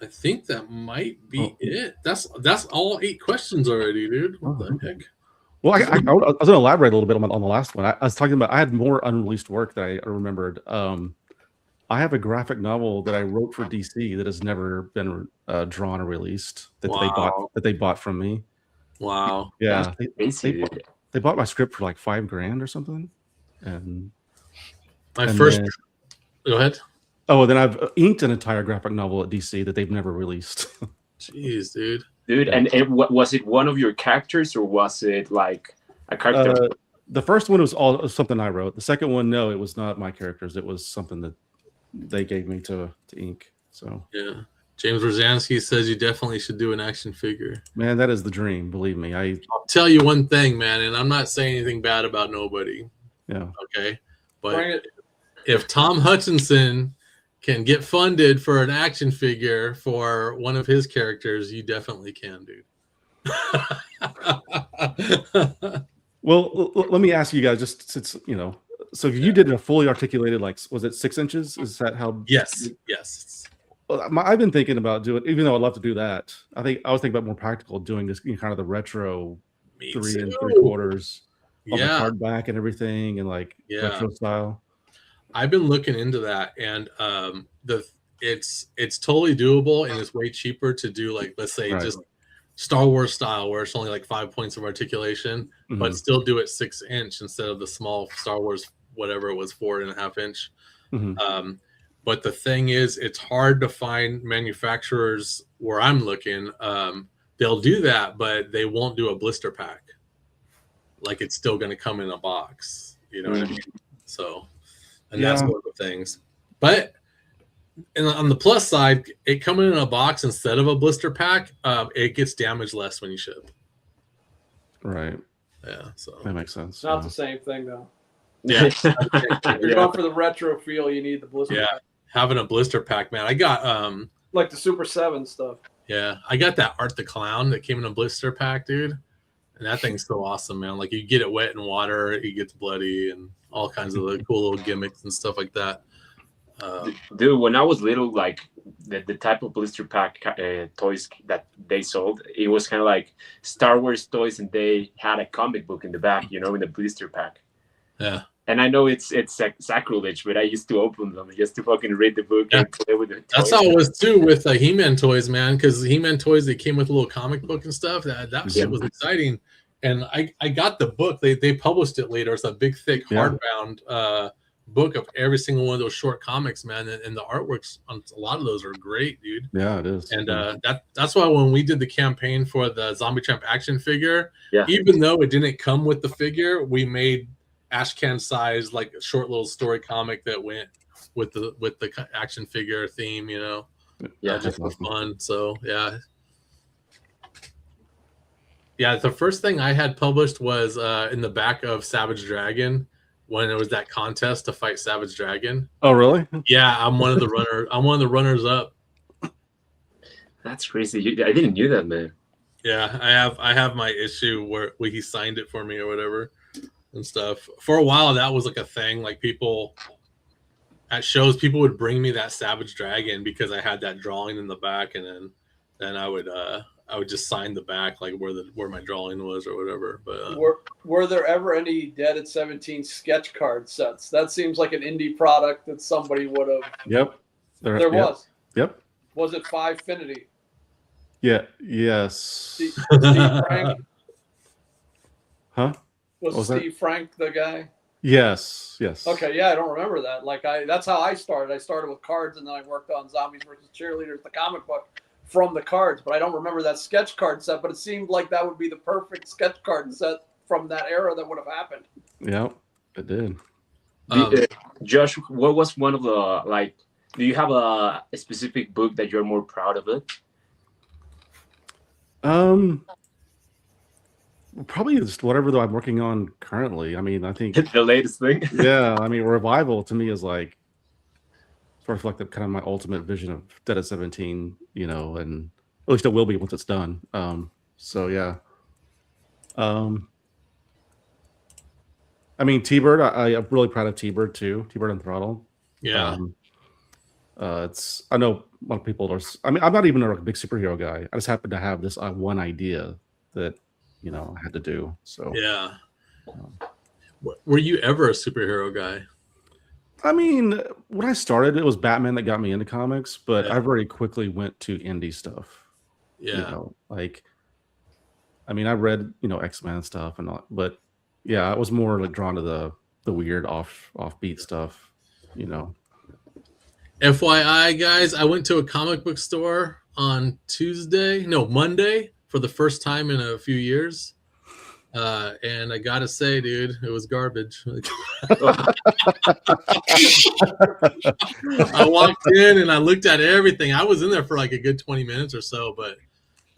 I think that might be it. That's all 8 questions already, dude. What the heck? Well, I was going to elaborate a little bit on the last one. I was talking about I had more unreleased work that I remembered. I have a graphic novel that I wrote for DC that has never been drawn or released that they bought from me. Wow. Yeah, They they bought my script for like $5,000 or something. And Go ahead. Oh, then I've inked an entire graphic novel at DC that they've never released. Jeez, dude. Dude, and was it one of your characters or was it like a character? The first one was something I wrote. The second one, no, it was not my characters. It was something that they gave me to ink. So yeah. James Rosansky says you definitely should do an action figure. Man, that is the dream. Believe me. I'll tell you one thing, man, and I'm not saying anything bad about nobody. Yeah. Okay. But if Tom Hutchinson can get funded for an action figure for one of his characters, you definitely can, dude. Well, let me ask you guys, just since so if you did a fully articulated, like, was it 6 inches? Is that how? Yes. Well, I've been thinking about doing, even though I'd love to do that. I was thinking about more practical, doing this kind of the retro 3 3/4 of the hardback and everything, and like retro style. I've been looking into that, and it's totally doable, and it's way cheaper to do, like, let's say just Star Wars style, where it's only like 5 points of articulation, but still do it 6 inch instead of the small Star Wars, whatever it was, 4.5 inch. But the thing is, it's hard to find manufacturers where I'm looking. They'll do that, but they won't do a blister pack. Like, it's still going to come in a box. You know what I mean? So, and that's one of the things. But on the plus side, it coming in a box instead of a blister pack, it gets damaged less when you ship. Right. Yeah. So that makes sense. It's not the same thing, though. Yeah. If you're going for the retro feel, you need the blister pack. Having a blister pack, man. I got like the Super 7 stuff. Yeah, I got that Art the Clown that came in a blister pack, dude. And that thing's so awesome, man. Like, you get it wet in water, it gets bloody, and all kinds of cool little gimmicks and stuff like that. Dude, when I was little, like the type of blister pack toys that they sold, it was kind of like Star Wars toys, and they had a comic book in the back, in the blister pack. Yeah. And I know it's sacrilege, but I used to open them just to fucking read the book and play with it. That's how it was too with He-Man toys, man. Because He-Man toys, they came with a little comic book and stuff. That shit was exciting. and I got the book. They published it later. It's a big, thick Yeah. hardbound book of every single one of those short comics, man. And the artworks on a lot of those are great, dude. Yeah, it is. And that's why when we did the campaign for the Zombie Tramp action figure, Yeah. even though it didn't come with the figure, we made ashcan size like a short little story comic that went with the action figure theme, you know. Yeah, just for awesome. fun. So yeah, the first thing I had published was in the back of Savage Dragon when it was that contest to fight Savage Dragon. Oh, really? Yeah, I'm one of the runners up. that's crazy. I didn't knew that, man. Yeah, I have my issue where he signed it for me or whatever and stuff. For a while, that was like a thing. Like people at shows, people would bring me that Savage Dragon because I had that drawing in the back, and then I would just sign the back like where my drawing was or whatever. But were there ever any Dead at 17 sketch card sets? That seems like an indie product that somebody would have. Yep. There was. Yep. Was it Fivefinity? Yeah. Yes. Steve Frank? Huh? Was Steve Frank the guy? Yes. Yes. Okay, yeah, I don't remember that. Like that's how I started. I started with cards, and then I worked on Zombies versus Cheerleaders, the comic book, from the cards. But I don't remember that sketch card set. But it seemed like that would be the perfect sketch card set from that era that would have happened. Yep, it did. Josh, what was one of the like? Do you have a specific book that you're more proud of it? Probably just whatever though I'm working on currently. I mean, I think The latest thing. yeah. I mean, Revival to me is like sort of like the kind of my ultimate vision of Dead at 17. You know, and at least it will be once it's done. So yeah. I mean, T-Bird. I'm really proud of T-Bird too. T-Bird and Throttle. yeah, It's I know a lot of people are. I mean, I'm not even a big superhero guy. I just happen to have this one idea that I had to do. So yeah. Were you ever a superhero guy? I mean, when I started, it was Batman that got me into comics, but Yeah. I very quickly went to indie stuff. Yeah, Like, I mean, I read X-Men stuff and all, but yeah, I was more like drawn to the weird offbeat stuff. FYI, guys, I went to a comic book store on Monday for the first time in a few years. And I gotta say, dude, it was garbage. I walked in and I looked at everything. I was in there for like a good 20 minutes or so, but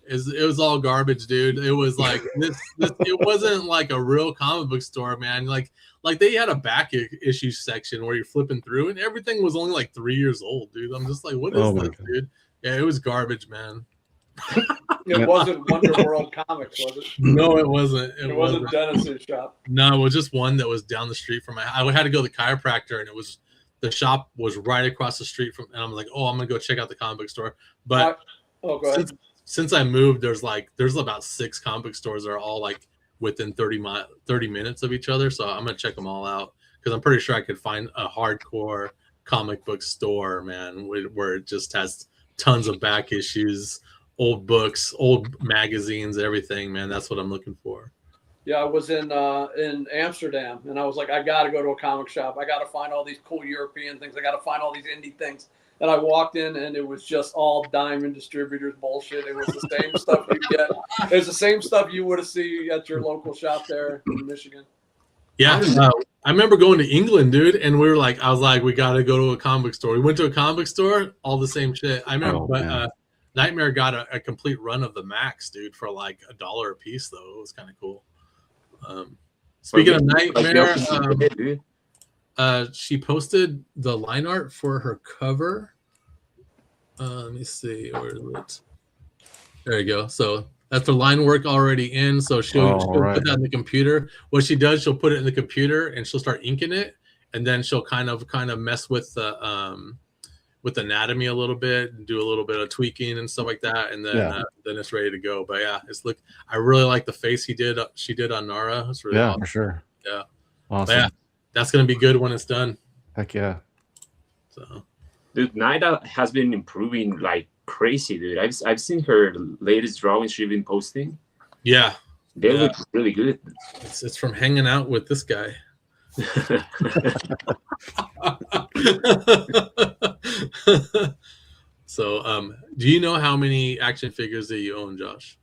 it was all garbage, dude. It was like this it wasn't like a real comic book store, man. Like they had a back issue section where you're flipping through and everything was only like 3 years old, dude. I'm just like, what is this, dude? Yeah, it was garbage, man. It wasn't Wonder World Comics, was it? No, it wasn't. It wasn't Dennis's shop. No, it was just one that was down the street from I had to go to the chiropractor, and the shop was right across the street from. And I'm like, oh, I'm gonna go check out the comic book store. But go ahead. Since I moved, there's about 6 comic book stores that are all like within 30 minutes of each other. So I'm gonna check them all out because I'm pretty sure I could find a hardcore comic book store, man, where it just has tons of back issues, old books, old magazines, everything, man. That's what I'm looking for. Yeah, I was in Amsterdam, and I was like, I got to go to a comic shop. I got to find all these cool European things. I got to find all these indie things. And I walked in, and it was just all Diamond Distributors bullshit. It was the same stuff you get. It was the same stuff you would have seen at your local shop there in Michigan. Yeah, I remember going to England, dude, and I was like, we got to go to a comic store. We went to a comic store, all the same shit. I remember, Nightmare got a complete run of the Max, dude, for like $1 a piece, though. It was kind of cool. Speaking of Nightmare, she posted the line art for her cover. Let me see, where is it? There you go. So that's the line work already in. So she'll put that in the computer. What she does, she'll put it in the computer and she'll start inking it, and then she'll kind of mess with the anatomy a little bit and do a little bit of tweaking and stuff like that, and then it's ready to go. But yeah, I really like the face she did on Nara. It's really awesome. For sure. Yeah, awesome. But yeah, that's gonna be good when it's done. Heck yeah. So, dude, Naida has been improving like crazy, dude. I've seen her latest drawings she's been posting. Yeah, They Yeah. look really good. It's from hanging out with this guy. So, do you know how many action figures that you own, Josh?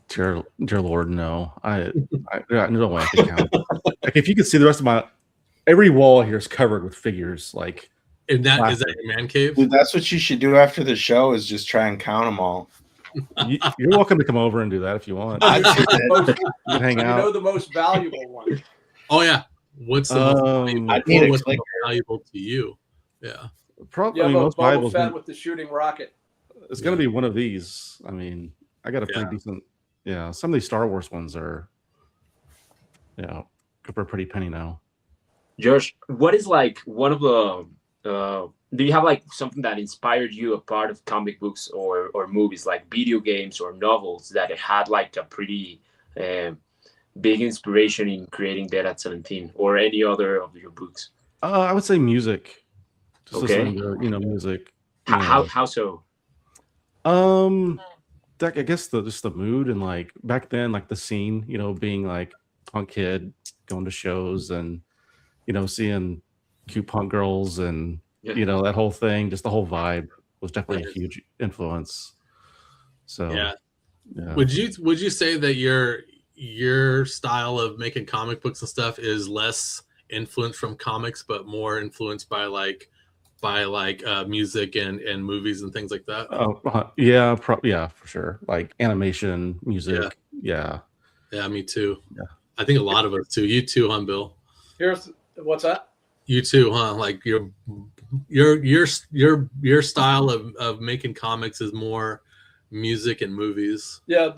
Dear Lord, no. No way I can count. Like if you could see the rest of my every wall here is covered with figures. Like And is that Classic. your man cave? Dude, that's what you should do after the show is just try and count them all. you're welcome to come over and do that if you want. I'd do that. You can hang You out. know the most valuable one. Oh yeah. What's the most valuable, I'd need or a what's the most clicker. valuable to you? Yeah. Probably Yeah, but most valuable Boba Fett with the shooting rocket. it's going to be one of these. I mean, I got a pretty Yeah. decent. Yeah, some of these Star Wars ones are, for a pretty penny now. Josh, what is like one of the do you have like something that inspired you a part of comic books or movies, like video games or novels that had like a pretty big inspiration in creating Dead at 17 or any other of your books? I would say music. Just Okay. listening to music. How so? I guess just the mood and like back then, like the scene, being like punk kid, going to shows and seeing cute punk girls and Yeah. that whole thing, just the whole vibe was definitely a huge influence. So Yeah. yeah. Would you say that your style of making comic books and stuff is less influenced from comics, but more influenced by music and movies and things like that? Yeah, for sure. Like animation, music. Yeah. Yeah, me too. Yeah. I think a lot of us too. You too, huh, Bill? What's that? You too, huh? Like your style of making comics is more music and movies. Yeah,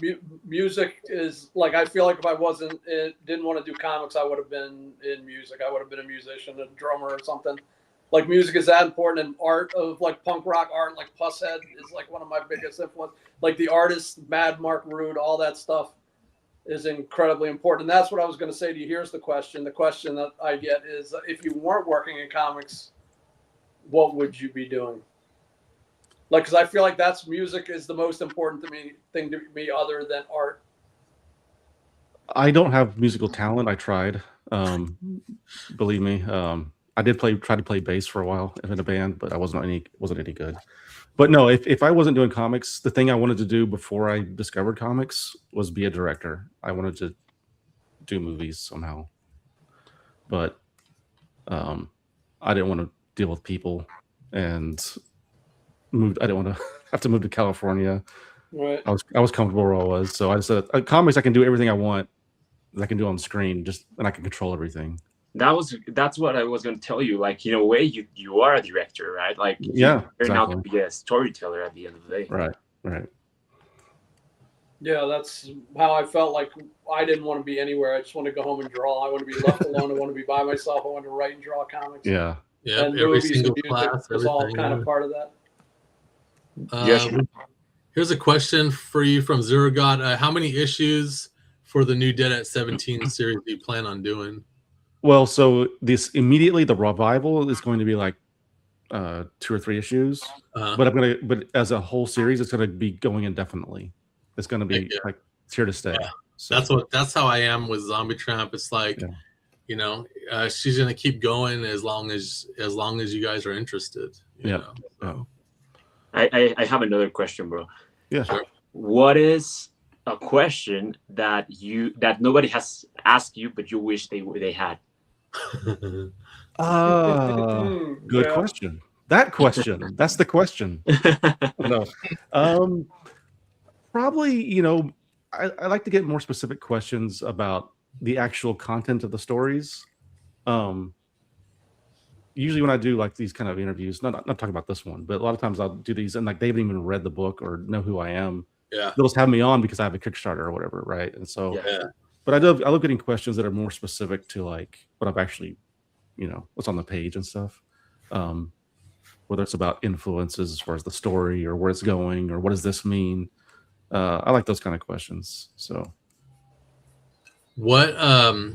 music is like, I feel like if I didn't want to do comics, I would have been in music. I would have been a musician, a drummer or something. Like music is that important, and art of like punk rock art, like Pusshead is like one of my biggest influence. Like the artists, Mad Mark Rude, all that stuff is incredibly important. And that's what I was going to say to you. Here's the question. The question that I get is, if you weren't working in comics, what would you be doing? Like, because I feel like music is the most important thing to me other than art. I don't have musical talent. I tried. Believe me. I did try to play bass for a while in a band, but I wasn't any good. But no, if I wasn't doing comics, the thing I wanted to do before I discovered comics was be a director. I wanted to do movies somehow, but I didn't want to deal with people and moved. I didn't want to have to move to California. Right. I was comfortable where I was, so I said, comics, I can do everything I want that I can do on screen, and I can control everything. That's what I was going to tell you. Like, in a way, you are a director, right? Like, yeah, you're not going to be a storyteller at the end of the day. Right. Yeah, that's how I felt. Like, I didn't want to be anywhere. I just want to go home and draw. I want to be left alone. I want to be by myself. I want to write and draw comics. Yeah. Yeah. And Every movies single and music class was all kind of part of that. Yes. Here's a question for you from Zero God. How many issues for the new Dead at 17 series do you plan on doing? Well, so the revival is going to be like 2 or 3 issues, but as a whole series, it's going to be going indefinitely. It's going to be like it's here to stay. Yeah. So, that's how I am with Zombie Tramp. It's like, she's going to keep going as long as you guys are interested. You know? So. I have another question, bro. Yeah. Sure. What is a question that nobody has asked you, but you wish they had? Good question. That question. That's the question. No. Probably, I like to get more specific questions about the actual content of the stories. Usually when I do like these kind of interviews, not talking about this one, but a lot of times I'll do these and like they haven't even read the book or know who I am. Yeah. They'll just have me on because I have a Kickstarter or whatever, right? And so, but I love getting questions that are more specific to like what I've actually, what's on the page and stuff. Whether it's about influences as far as the story or where it's going or what does this mean. I like those kind of questions. So, I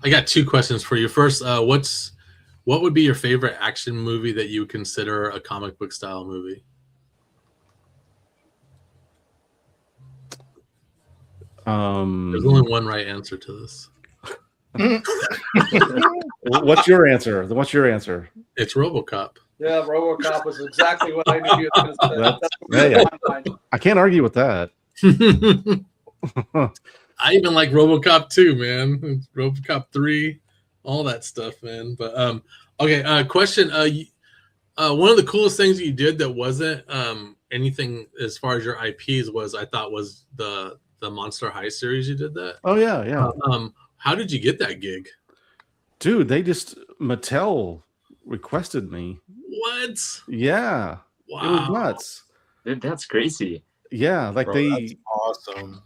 got 2 questions for you. First, what would be your favorite action movie that you would consider a comic book style movie? There's only one right answer to this. What's your answer? What's your answer? It's RoboCop. Yeah, RoboCop was exactly what I knew you were going to say. That's- That's hey, my mind. I can't argue with that. I even like RoboCop 2, man. RoboCop 3, all that stuff, man. But okay, question. One of the coolest things you did that wasn't anything as far as your IPs was the Monster High series. You did that. Oh yeah. How did you get that gig? Dude, Mattel requested me. What? Yeah. Wow. It was nuts. That's crazy. Yeah, like Bro, that's awesome.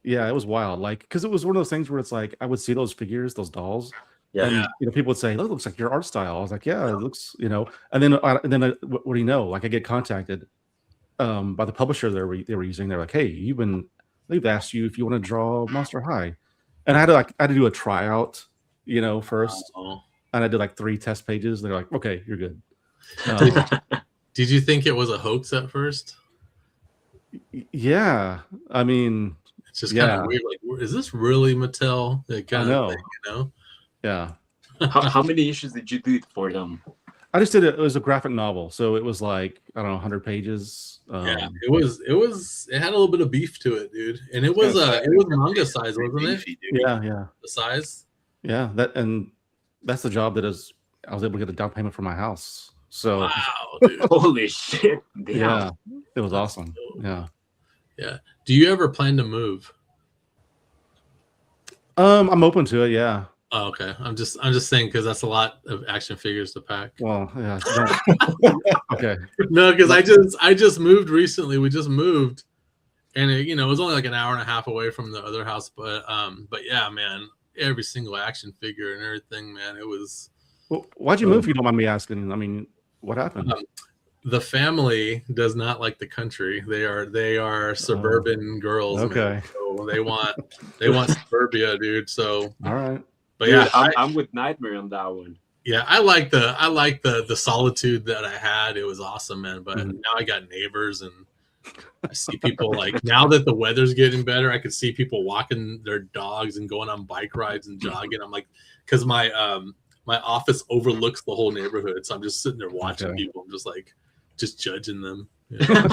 Yeah, it was wild. Like, because it was one of those things where it's like I would see those figures, those dolls, Yeah. and people would say, "Look, it looks like your art style." I was like, "Yeah, it looks," And then, what do you know? Like, I get contacted by the publisher they were using. They're like, "Hey, they've asked you if you want to draw Monster High," and I had to do a tryout, first, and I did like 3 test pages. They're like, "Okay, you're good." Did you think it was a hoax at first? Yeah, I mean, it's just kind of weird. Like, is this really Mattel? That kind of thing, Yeah. How many issues did you do for them? I just did it. It was a graphic novel, so it was like, I don't know, 100 pages. Yeah, it had a little bit of beef to it, dude, and it was manga size, wasn't it? Yeah. The size. Yeah, that's the job I was able to get a down payment for my house. So wow, dude. Holy shit! Damn. Yeah, it was awesome. Yeah. Do you ever plan to move? I'm open to it. Yeah. Oh, okay. I'm just saying because that's a lot of action figures to pack. Well, yeah. Okay. No, because I just moved recently. We just moved, and it was only like an hour and a half away from the other house. But yeah, man, every single action figure and everything, man, it was. Well, why'd you move? If you don't mind me asking. I mean, what happened? The family does not like the country. They are suburban girls. Okay. Man. So they want suburbia, dude. So all right. But dude, yeah, I'm with Nightmare on that one. Yeah, I like the solitude that I had. It was awesome, man. But now I got neighbors, and I see people like now that the weather's getting better, I could see people walking their dogs and going on bike rides and jogging. I'm like, because my office overlooks the whole neighborhood, so I'm just sitting there watching people. I'm just like, just judging them. You know?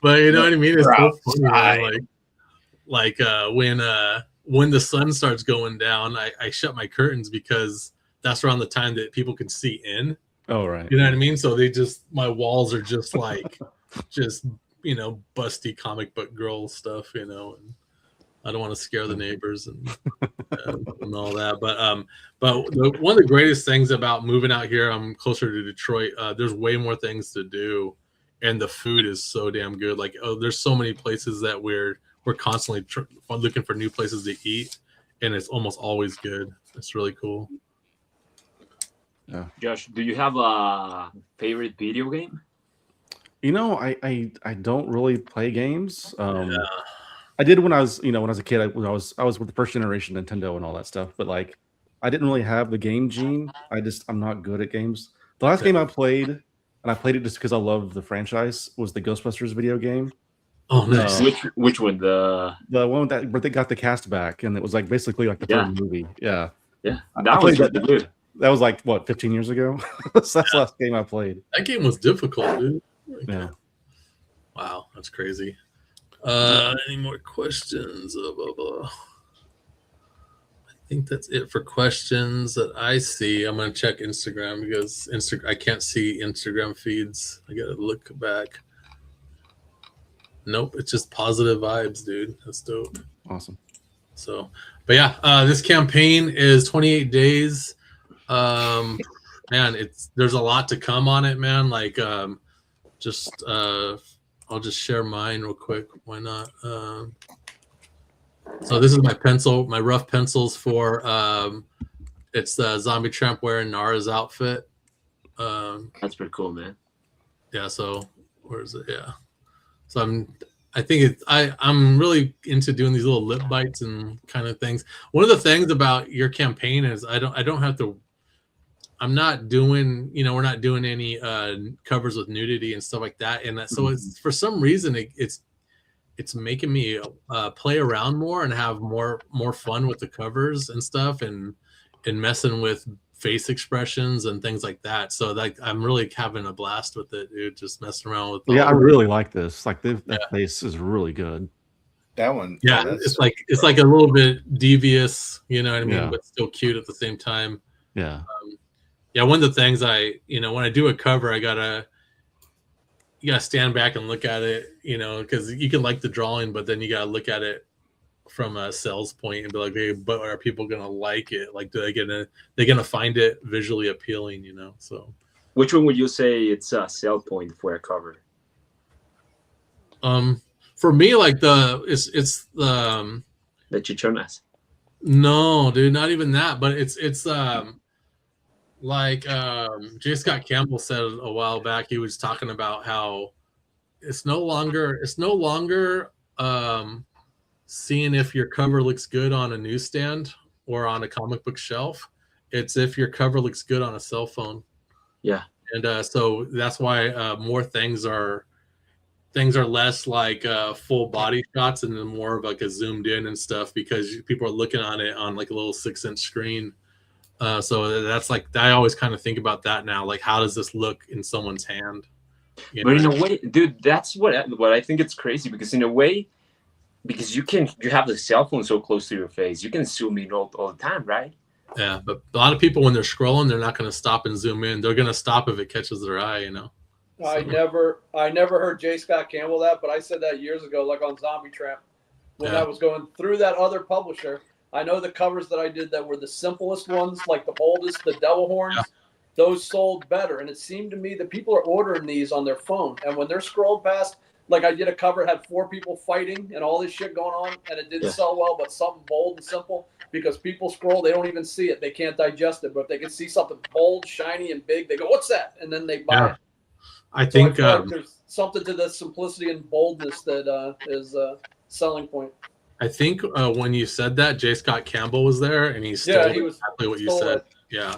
But you know what I mean? It's so funny, man. Like when the sun starts going down, I shut my curtains because that's around the time that people can see in. Oh, right. You know what I mean? So my walls are just like, busty comic book girl stuff, and I don't want to scare the neighbors and all that. But one of the greatest things about moving out here, I'm closer to Detroit. There's way more things to do, and the food is so damn good. Like, there's so many places that we're constantly looking for new places to eat, and it's almost always good. It's really cool. Yeah. Josh, do you have a favorite video game? I don't really play games. I did when I was a kid. I was with the first generation Nintendo and all that stuff, but like I didn't really have the game gene. I'm not good at games. The last game I played, and I played it just because I love the franchise, was the Ghostbusters video game. Oh, nice. Which one? The one where they got the cast back, and it was like basically like the third movie. Yeah. Yeah. That was really good. That was like what, 15 years ago? So that's the last game I played. That game was difficult, dude. Yeah. Wow, that's crazy. Any more questions? I think that's it for questions that I see. I'm gonna check Instagram because I can't see Instagram feeds. I gotta look back. Nope, it's just positive vibes, dude. That's dope. Awesome. So, but yeah, this campaign is 28 days. Man, there's a lot to come on it, man. Like, I'll just share mine real quick. Why not? So this is my rough pencils for it's the Zombie Tramp wearing Nara's outfit. That's pretty cool, man. Yeah. So where is it? Yeah. So I'm really into doing these little lip bites and kind of things. One of the things about your campaign is I'm not doing, we're not doing any covers with nudity and stuff like that. And so it's, for some reason, it's making me play around more and have more fun with the covers and stuff, and messing with face expressions and things like that. So like I'm really having a blast with it, dude. Just messing around with. Yeah, I really like this. Like that face is really good. That one. Yeah, that's it's like a little bit devious, you know what I mean, Yeah. but still cute at the same time. Yeah. Yeah, one of the things when I do a cover, you gotta stand back and look at it, because you can like the drawing, but then you gotta look at it from a sales point and be like, hey, but are people gonna like it? Like, they're gonna find it visually appealing, So, Which one would you say it's a sell point for a cover? for me, like it's the The Chichonas. no, dude, not even that, but it's like J. Scott Campbell said a while back. He was talking about how it's no longer seeing if your cover looks good on a newsstand or on a comic book shelf. It's if your cover looks good on a cell phone. Yeah. And so that's why more things are less like full body shots and then more of like a zoomed in and stuff, because people are looking on it on like a little 6-inch screen. So that's like, I always kind of think about that now. Like, how does this look in someone's hand? But in a way, dude, that's what I think it's crazy, because in a way, because you have the cell phone so close to your face, you can zoom in all the time, right? Yeah, but a lot of people, when they're scrolling, they're not going to stop and zoom in. They're going to stop if it catches their eye, I never heard J. Scott Campbell that, but I said that years ago, like on Zombie Tramp, when I was going through that other publisher. I know the covers that I did that were the simplest ones, like the boldest, the devil horns, those sold better. And it seemed to me that people are ordering these on their phone. And when they're scrolled past, like I did a cover, had 4 people fighting and all this shit going on, and it didn't sell well, but something bold and simple, because people scroll, they don't even see it. They can't digest it. But if they can see something bold, shiny, and big, they go, what's that? And then they buy it. I think like there's something to the simplicity and boldness that is a selling point. I think when you said that, J. Scott Campbell was there, and he stole exactly what you said. Yeah.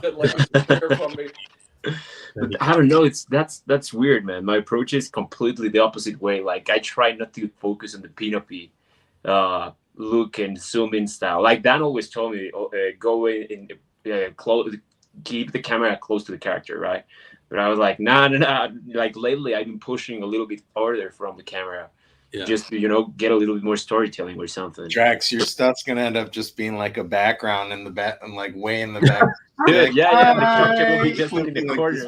I don't know. That's weird, man. My approach is completely the opposite way. Like, I try not to focus on the pinup-y look and zoom in style. Like Dan always told me, go in close, keep the camera close to the character, right? But I was like, nah. Like lately, I've been pushing a little bit farther from the camera. Just to, get a little bit more storytelling or something. Drax, your stuff's gonna end up just being like a background in the back, and like way in the back. Dude, yeah, the character will be just in the corner.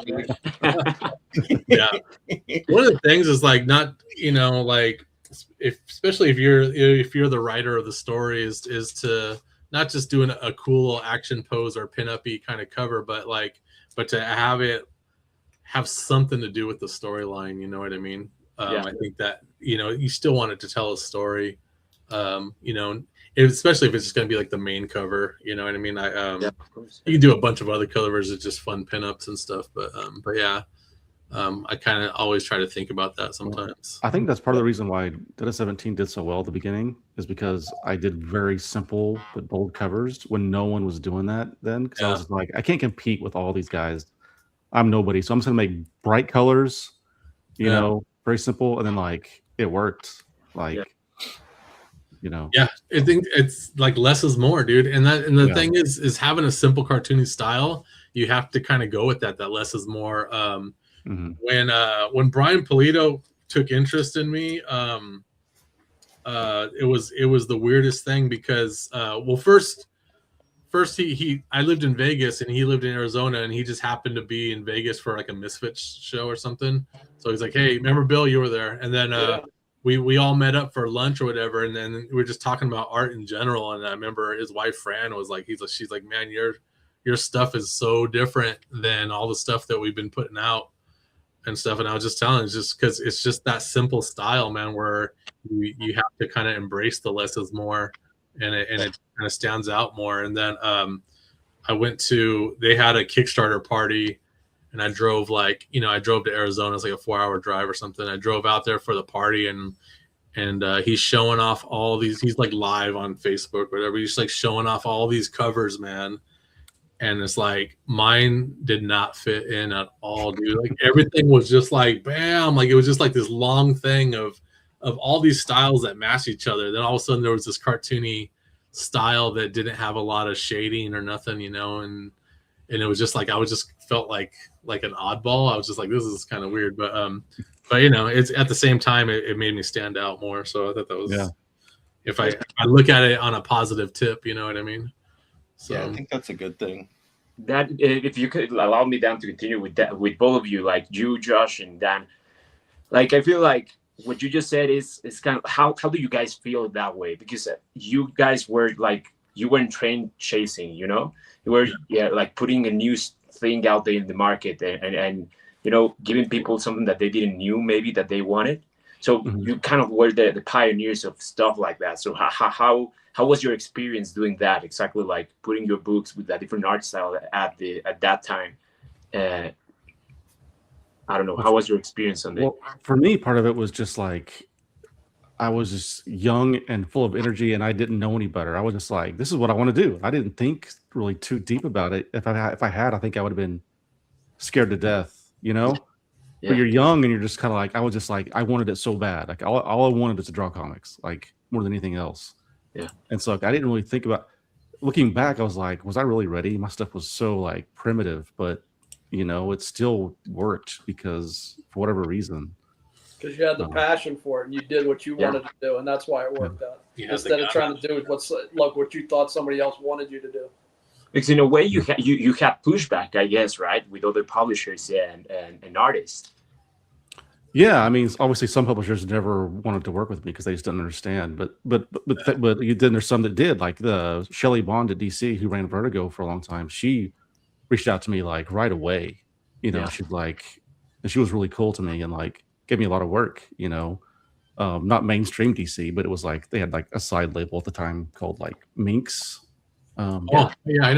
Yeah. One of the things is like not, like especially if you're the writer of the story is to not just doing a cool action pose or pin-up-y kind of cover, but to have something to do with the storyline. You know what I mean? I think that you still want it to tell a story, especially if it's just going to be like the main cover. You know what I mean? Of course. You can do a bunch of other covers. It's just fun pinups and stuff. But yeah, I kind of always try to think about that sometimes. I think that's part of the reason why Data 17 did so well at the beginning, is because I did very simple but bold covers when no one was doing that then. Because I was like, I can't compete with all these guys. I'm nobody, so I'm just gonna make bright colors. Very simple, and then like it worked. Like, Yeah, I think it's like less is more, dude. And the thing is having a simple cartoony style, you have to kind of go with that less is more. When Brian Pulido took interest in me, it was the weirdest thing because first I lived in Vegas and he lived in Arizona, and he just happened to be in Vegas for like a Misfits show or something. So he's like, hey, remember Bill, you were there. And then we all met up for lunch or whatever, and then we were just talking about art in general. And I remember his wife Fran was like, she's like, man, your stuff is so different than all the stuff that we've been putting out and stuff. And I was just telling him, just because it's just that simple style, man, where you have to kind of embrace the less is more, and it kind of stands out more. And then they had a Kickstarter party, and I drove to Arizona. It's like a 4-hour drive or something. I drove out there for the party, and he's showing off all these. He's like live on Facebook, whatever. He's like showing off all these covers, man. And it's like mine did not fit in at all, dude. Like everything was just like bam, like it was just like this long thing of of all these styles that match each other. Then all of a sudden there was this cartoony style that didn't have a lot of shading or nothing, you know, and it was just like I was just felt like an oddball. I was just like, this is kind of weird, but you know, it's at the same time it made me stand out more. So I thought that was if I look at it on a positive tip, you know what I mean? So yeah, I think that's a good thing. That if you could allow me, Dan, to continue with that, with both of you, like you, Josh, and Dan, like I feel like what you just said is kind of how do you guys feel that way? Because you guys were like, you weren't trained chasing, you know, you were like putting a new thing out there in the market and you know, giving people something that they didn't knew maybe that they wanted. So you kind of were the pioneers of stuff like that. So how was your experience doing that? Exactly, like putting your books with a different art style at that time. I don't know. How was your experience on that? Well, for me, part of it was just like I was just young and full of energy, and I didn't know any better. I was just like, "This is what I want to do." I didn't think really too deep about it. If I had, I think I would have been scared to death, you know. Yeah. But you're young, and you're just kind of like, I was just like, I wanted it so bad. Like all I wanted was to draw comics, like more than anything else. Yeah. And so like, I didn't really think about. Looking back, I was like, was I really ready? My stuff was so like primitive, but you know, it still worked because for whatever reason. Because you had the passion for it and you did what you wanted to do, and that's why it worked out. Instead of trying to do what you thought somebody else wanted you to do. Because in a way, you had pushback, I guess, right, with other publishers and artists. Yeah, I mean, obviously, some publishers never wanted to work with me because they just didn't understand. But you did. There's some that did, like the Shelley Bond at DC, who ran Vertigo for a long time. She reached out to me like right away. You know, she's like, and she was really cool to me and like gave me a lot of work. You know, not mainstream DC, but it was like they had like a side label at the time called like Minx. I know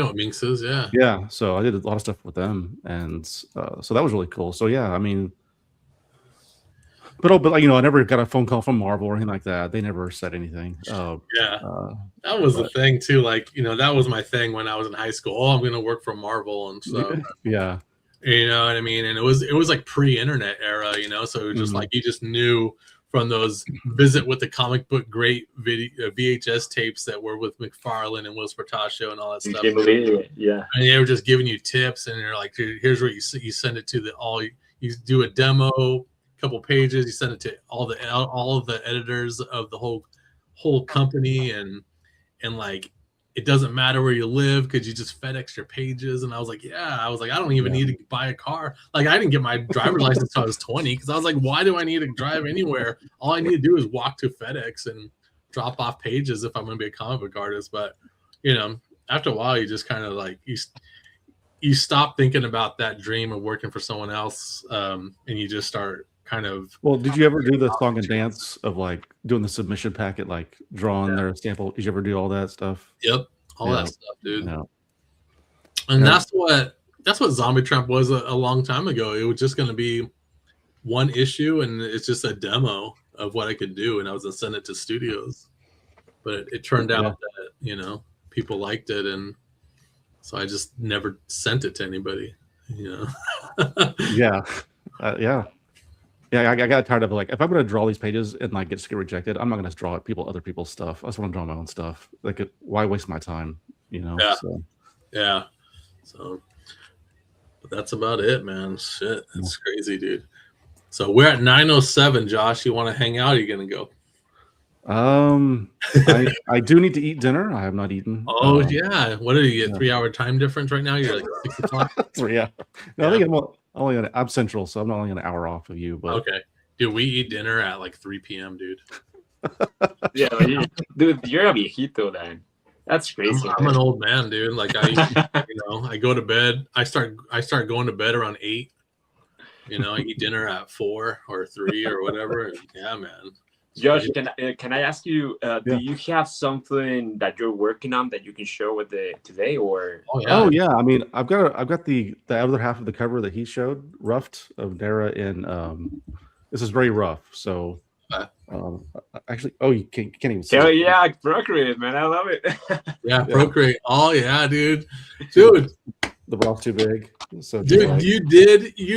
what Minx is. Yeah. So I did a lot of stuff with them, and so that was really cool. So yeah, I mean. But you know, I never got a phone call from Marvel or anything like that. They never said anything. That was the thing too. Like, you know, that was my thing when I was in high school. Oh, I'm going to work for Marvel and stuff. Yeah, you know what I mean. And it was like pre-internet era, you know. So it was just like you just knew from those Visit with the Comic Book Great VHS tapes that were with McFarlane and Will Spartacio and all that stuff. Yeah, and they were just giving you tips, and they're like, here's where you send it to you do a demo. Couple pages, you send it to all of the editors of the whole company, and like it doesn't matter where you live because you just FedEx your pages. And I was like, I don't even need to buy a car. Like I didn't get my driver's license until I was 20 because I was like, why do I need to drive anywhere? All I need to do is walk to FedEx and drop off pages if I'm going to be a comic book artist. But you know, after a while, you just kind of like you stop thinking about that dream of working for someone else, and you just start. Kind of. Well, did you ever do the song and dance of like doing the submission packet, like drawing their sample? Did you ever do all that stuff? Yep, all that stuff, dude. Yeah. And that's what Zombie Tramp was a long time ago. It was just going to be one issue, and it's just a demo of what I could do, and I was going to send it to studios. But it turned out that, you know, people liked it, and so I just never sent it to anybody. You know. Yeah. Yeah, I got tired of it. Like, if I'm going to draw these pages and like get rejected, I'm not going to draw other people's stuff. I just want to draw my own stuff. Like, why waste my time? You know? Yeah. So, but that's about it, man. Shit, that's crazy, dude. So we're at 9:07. Josh, you want to hang out? Or are you going to go? I do need to eat dinner. I have not eaten. Oh yeah. What do you get? 3-hour time difference right now? You're like 6 o'clock. 3 hours. No, I think I'm central, so I'm only an hour off of you. But okay, dude, we eat dinner at like 3 p.m., dude. Yeah, dude, you're a viejito then. That's crazy. I'm an old man, dude. Like I go to bed. I start going to bed around 8. You know, I eat dinner at 4 or 3 or whatever. And yeah, man. Josh, can I ask you? Do you have something that you're working on that you can share with today, or? Oh yeah, I mean, I've got the other half of the cover that he showed, roughed of Dara in. This is very rough. So, actually, you can't even see. Oh yeah, Procreate, man, I love it. Yeah, Procreate. Oh yeah, dude. The rough's too big. So Dude, you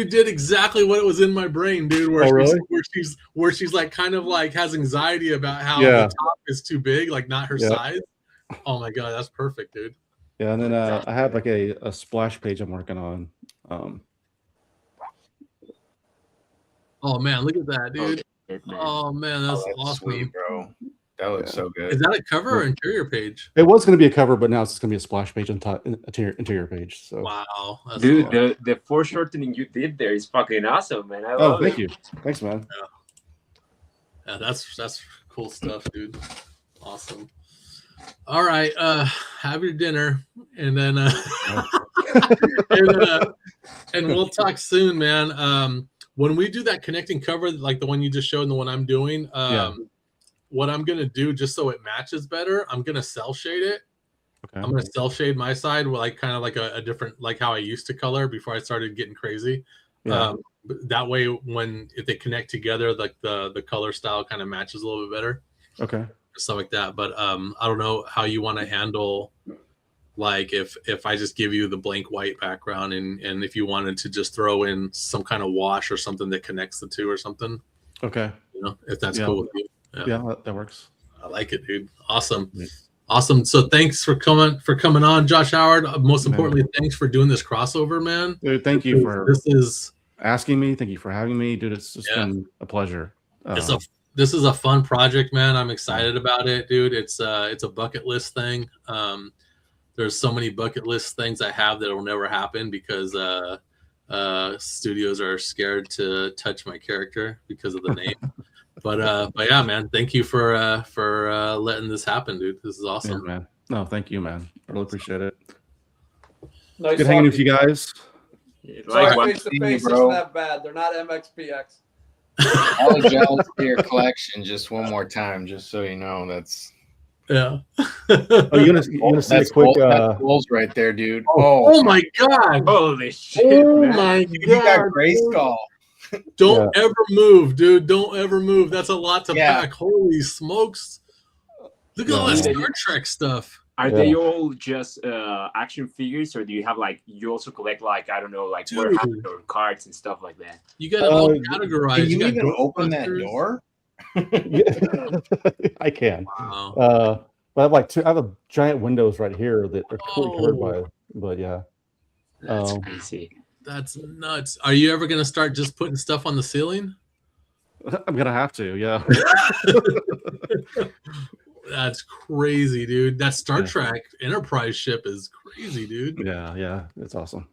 did exactly what was in my brain, dude. Where Oh, really? where she's like kind of like has anxiety about how Yeah. the top is too big, like not her Yeah. size. Oh my god, that's perfect, dude. Yeah, and then I have like a splash page I'm working on. Oh man, look at that, dude. Shit, man. Oh man, that's That's awesome. sweet, bro. That looks so good. Is that a cover or interior page? It was going to be a cover, but now it's just going to be a splash page on top, interior page. So, Wow, that's Dude, awesome. the foreshortening you did there is fucking awesome, man. I oh, love thank it. you, thanks, man. Yeah, that's cool stuff, dude. Awesome. All right, have your dinner, and then and we'll talk soon, man. When we do that connecting cover, like the one you just showed and the one I'm doing, what I'm gonna do just so it matches better, I'm gonna cell shade it. Okay. I'm gonna cell shade my side, like kind of like a different, like how I used to color before I started getting crazy. Yeah. That way, if they connect together, like the color style kind of matches a little bit better. Okay. Stuff like that. But I don't know how you want to handle, like if I just give you the blank white background and if you wanted to just throw in some kind of wash or something that connects the two or something. Okay. You know, if that's cool with you. Yeah, that works. I like it, dude. Awesome. Awesome. So thanks for coming on, Josh Howard. Most importantly, thanks for doing this crossover, man. Dude, thank you for this asking me. Thank you for having me, dude. It's just been a pleasure. This is a fun project, man. I'm excited about it, dude. It's a bucket list thing. There's so many bucket list things I have that will never happen because studios are scared to touch my character because of the name. But yeah, man, thank you for letting this happen, dude. This is awesome, man. No, thank you, man. I really appreciate it. Nice Good hanging with you guys. Sorry, face to face isn't that bad. They're not MXPX. Apologize to your collection just one more time, just so you know. That's oh, you gonna see a quick goals right there, dude. Oh my god! Holy shit! Oh man. my Dude, you got god! gray skull. Don't ever move, dude. Don't ever move. That's a lot to pack. Holy smokes! Look at all that Star Trek stuff. Are they all just action figures, or do you have like you also collect like I don't know like warehouse or cards and stuff like that? You got it all categorized. Can you even open that door? I can. Wow. But I have like I have giant windows right here that are completely covered by. But yeah, that's crazy. That's nuts. Are you ever gonna start just putting stuff on the ceiling? I'm gonna have to. Yeah. That's crazy, dude. That Star Trek Enterprise ship is crazy, dude. Yeah, it's awesome.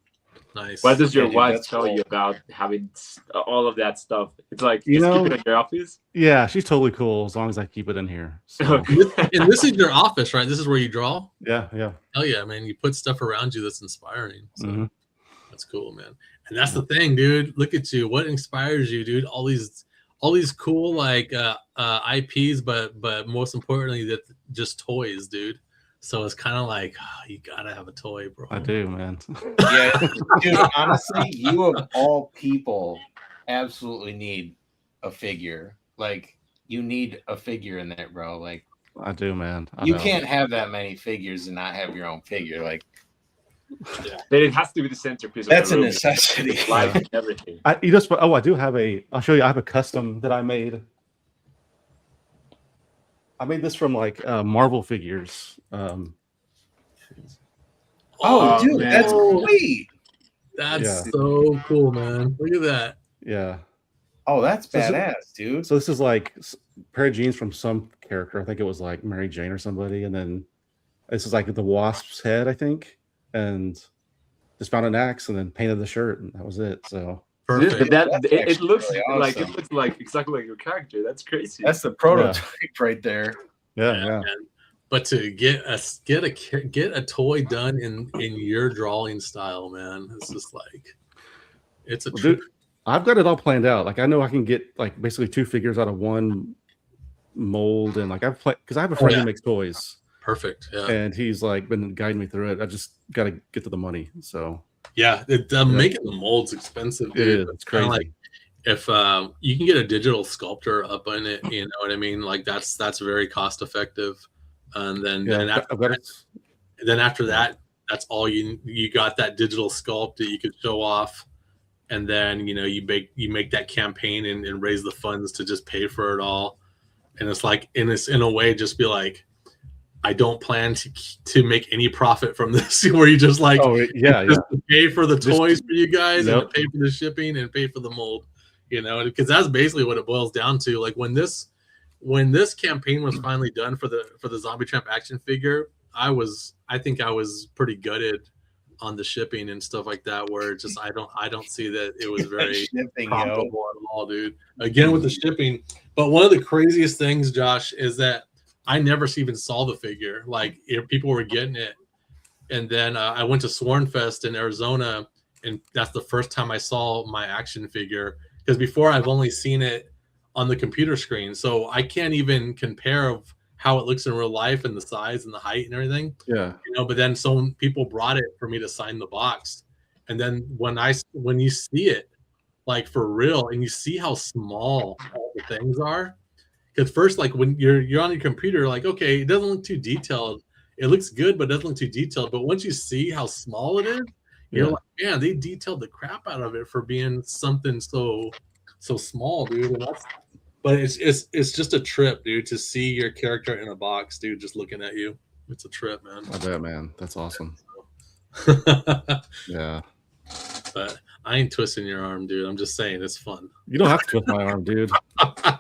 Nice. What does your wife tell you about having all of that stuff? It's like keep it in your office. Yeah, she's totally cool as long as I keep it in here. So. And this is your office, right? This is where you draw. Yeah. Hell yeah, man! You put stuff around you that's inspiring. So that's cool, man. And that's the thing, dude. Look at you. What inspires you, dude? All these cool like IPs, but most importantly, that just toys, dude. So it's kind of like you gotta have a toy, bro. I do, man. Yeah, dude. Honestly, you of all people absolutely need a figure. Like you need a figure in there, bro. Like I do, man. You can't have that many figures and not have your own figure. Like. But it has to be the centerpiece. That's a necessity. Life and everything. I do have I'll show you. I have a custom that I made. I made this from like Marvel figures. Dude, that's sweet. That's so cool, man. Look at that. Yeah. Oh, that's badass, dude. So this is like a pair of jeans from some character. I think it was like Mary Jane or somebody. And then this is like the Wasp's head, I think. And just found an axe and then painted the shirt, and that was it. So perfect. It looks really like awesome. it looks like exactly like your character. That's crazy. That's the prototype right there. Yeah. But to get a toy done in your drawing style, man, it's just like it's a dude, I've got it all planned out. Like I know I can get like basically 2 figures out of one mold, and like because I have a friend who makes toys. Perfect. Yeah. And he's like been guiding me through it. I just got to get to the money. So yeah, making the mold's expensive. Dude. It is. It's crazy. Like if you can get a digital sculptor up on it, you know what I mean? Like that's very cost effective. And then after that, that's all you got, that digital sculpt that you could show off, and then you make that campaign and raise the funds to just pay for it all. And it's like, in a way, just be like, I don't plan to make any profit from this. Where you just like, just to pay for the toys for you guys, and to pay for the shipping and pay for the mold, because that's basically what it boils down to. Like when this campaign was finally done for the Zombie Tramp action figure, I think I was pretty gutted on the shipping and stuff like that, where it's just I don't see that it was very profitable at all, dude. Again with the shipping. But one of the craziest things, Josh, is that I never even saw the figure. Like, people were getting it, and then I went to Swornfest in Arizona, and that's the first time I saw my action figure, because before I've only seen it on the computer screen, so I can't even compare of how it looks in real life and the size and the height and everything. Yeah. But then some people brought it for me to sign the box, and then when you see it, like for real, and you see how small all the things are. Because first, like when you're on your computer, like, okay, it doesn't look too detailed. It looks good, but it doesn't look too detailed. But once you see how small it is, you're like, man, they detailed the crap out of it for being something so small, dude. But it's just a trip, dude, to see your character in a box, dude, just looking at you. It's a trip, man. I bet, man. That's awesome. Yeah. But I ain't twisting your arm, dude. I'm just saying it's fun. You don't have to twist my arm, dude. I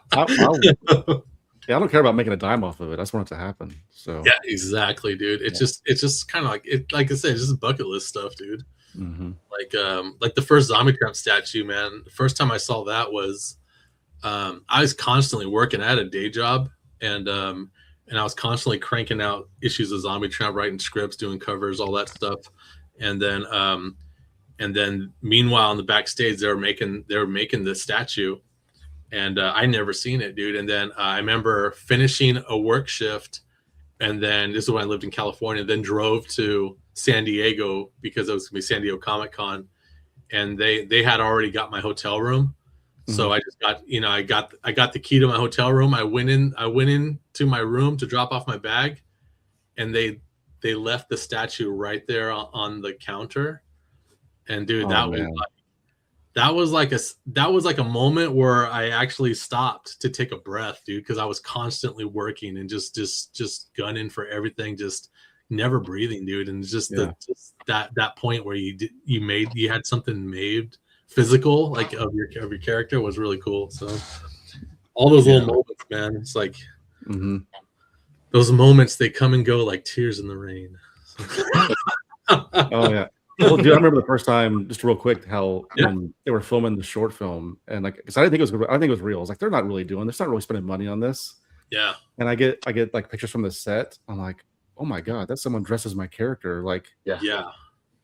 don't care about making a dime off of it. I just want it to happen. So yeah, exactly, dude. It's just kind of like it. Like I said, it's just bucket list stuff, dude. Mm-hmm. Like the first Zombie Tramp statue, man. The first time I saw that was, I was constantly working. I had a day job, and I was constantly cranking out issues of Zombie Tramp, writing scripts, doing covers, all that stuff, and then meanwhile in the backstage they were making the statue, and I never seen it, dude. And then I remember finishing a work shift, and then this is when I lived in California, then drove to San Diego because it was gonna be San Diego Comic-Con, and they had already got my hotel room. So I just got, I got the key to my hotel room. I went in to my room to drop off my bag, and they left the statue right there on the counter. And dude, that was like a moment where I actually stopped to take a breath, dude, because I was constantly working and just gunning for everything, just never breathing, dude. And just that point where you had something made physical, like of your character, was really cool. So all those little moments, man, it's like those moments, they come and go like tears in the rain. Oh yeah. Well, dude, I remember the first time, just real quick, how when they were filming the short film, and like, because I didn't think it was, I think it was real. I was like, they're not really spending money on this. Yeah. And I get like pictures from the set. I'm like, oh my god, that's someone dressed as my character. Like, yeah.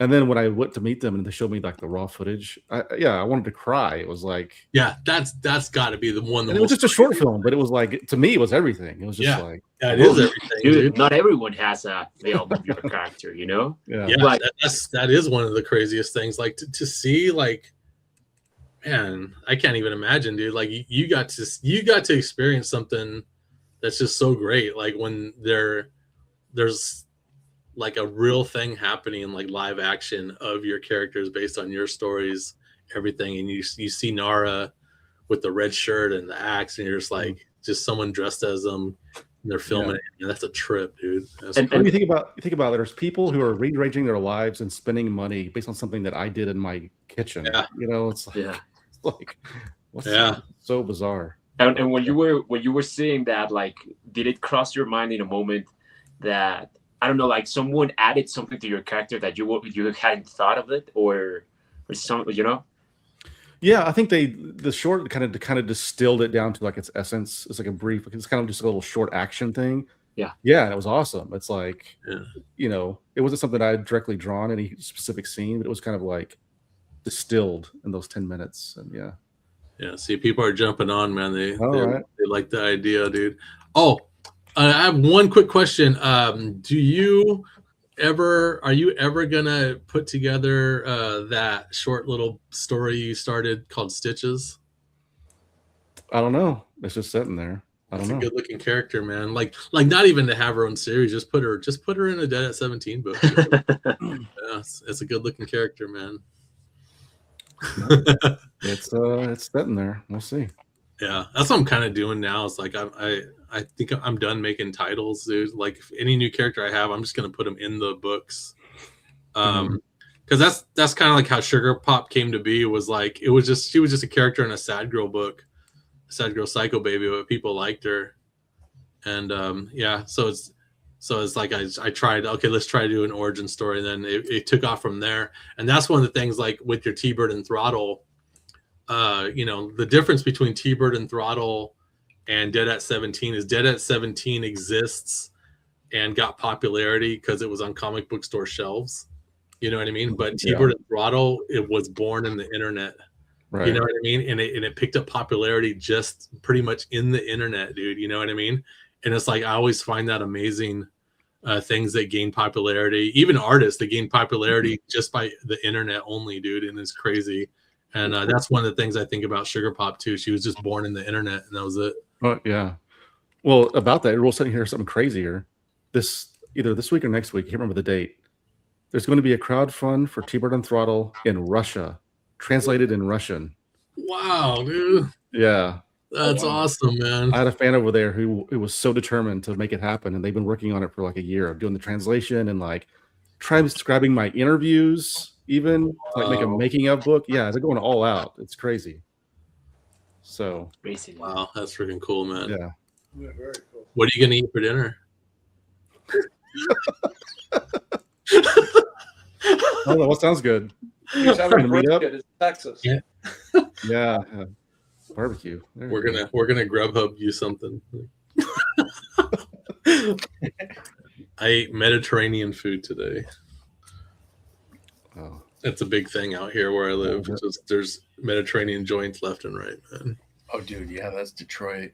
And then when I went to meet them and they showed me like the raw footage, I wanted to cry. It was like, that's got to be the one. It was just a short film, but it was like, to me, it was everything. It was just like, it is everything, dude. Not everyone has a male character, you know. Like, that is one of the craziest things. Like to see, like, man, I can't even imagine, dude. Like you got to experience something that's just so great. Like when there's like a real thing happening in like live action of your characters based on your stories, everything. And you see Nara with the red shirt and the axe, and you're just like, just someone dressed as them, and they're filming it. And that's a trip, dude. And you think about it, there's people who are rearranging their lives and spending money based on something that I did in my kitchen. You know, it's like, so bizarre. And when you were seeing that, like, did it cross your mind in a moment that, I don't know, like someone added something to your character that you hadn't thought of it, or something, you know? Yeah, I think the short kind of distilled it down to like its essence. It's like a brief, it's kind of just a little short action thing. Yeah, and it was awesome. It's like, you know, it wasn't something I had directly drawn any specific scene, but it was kind of like distilled in those 10 minutes. And yeah. See, people are jumping on, man. They like the idea, dude. Oh. I have one quick question. Are you ever gonna put together that short little story you started called Stitches? I don't know. It's just sitting there. I That's don't a know. good looking character, man. Like not even to have her own series. Just put her in a Dead at 17 book. Yeah, it's a good looking character, man. It's sitting there. We'll see. Yeah, that's what I'm kind of doing now. It's like I think I'm done making titles, dude. Like if any new character I have, I'm just gonna put them in the books. Because that's kind of like how Sugar Pop came to be. Was like she was just a character in a Sad Girl book, Sad Girl Psycho Baby, but people liked her, and so it's like I tried. Okay, let's try to do an origin story. And then it took off from there, and that's one of the things like with your T-Bird and Throttle. The difference between T-Bird and Throttle and Dead at 17 is Dead at 17 exists and got popularity because it was on comic book store shelves. You know what I mean? But T-Bird and Throttle, it was born in the internet. Right. You know what I mean? And it picked up popularity just pretty much in the internet, dude. You know what I mean? And it's like I always find that amazing. Things that gain popularity, even artists that gain popularity just by the internet only, dude. And it's crazy. And that's one of the things I think about Sugar Pop too. She was just born in the internet, and that was it. Oh yeah. Well, about that, we're sitting here something crazier. Either this week or next week, I can't remember the date. There's going to be a crowdfund for T-Bird and Throttle in Russia, translated in Russian. Wow, dude. Yeah. That's awesome, man. I had a fan over there who was so determined to make it happen, and they've been working on it for like a year, doing the translation and like transcribing my interviews, even like make a making of book. Yeah, they're going all out. It's crazy. So Crazy. Wow, that's freaking cool, man. yeah. Yeah, very cool. What are you gonna eat for dinner? Oh, what sounds good? He's having a Gonna meet up? brisket. It's Texas. Yeah. Yeah. Barbecue. There We're you go. gonna Grubhub you something. I ate Mediterranean food today. Oh. That's a big thing out here where I live. There's Mediterranean joints left and right, man. Oh, dude, yeah, that's Detroit.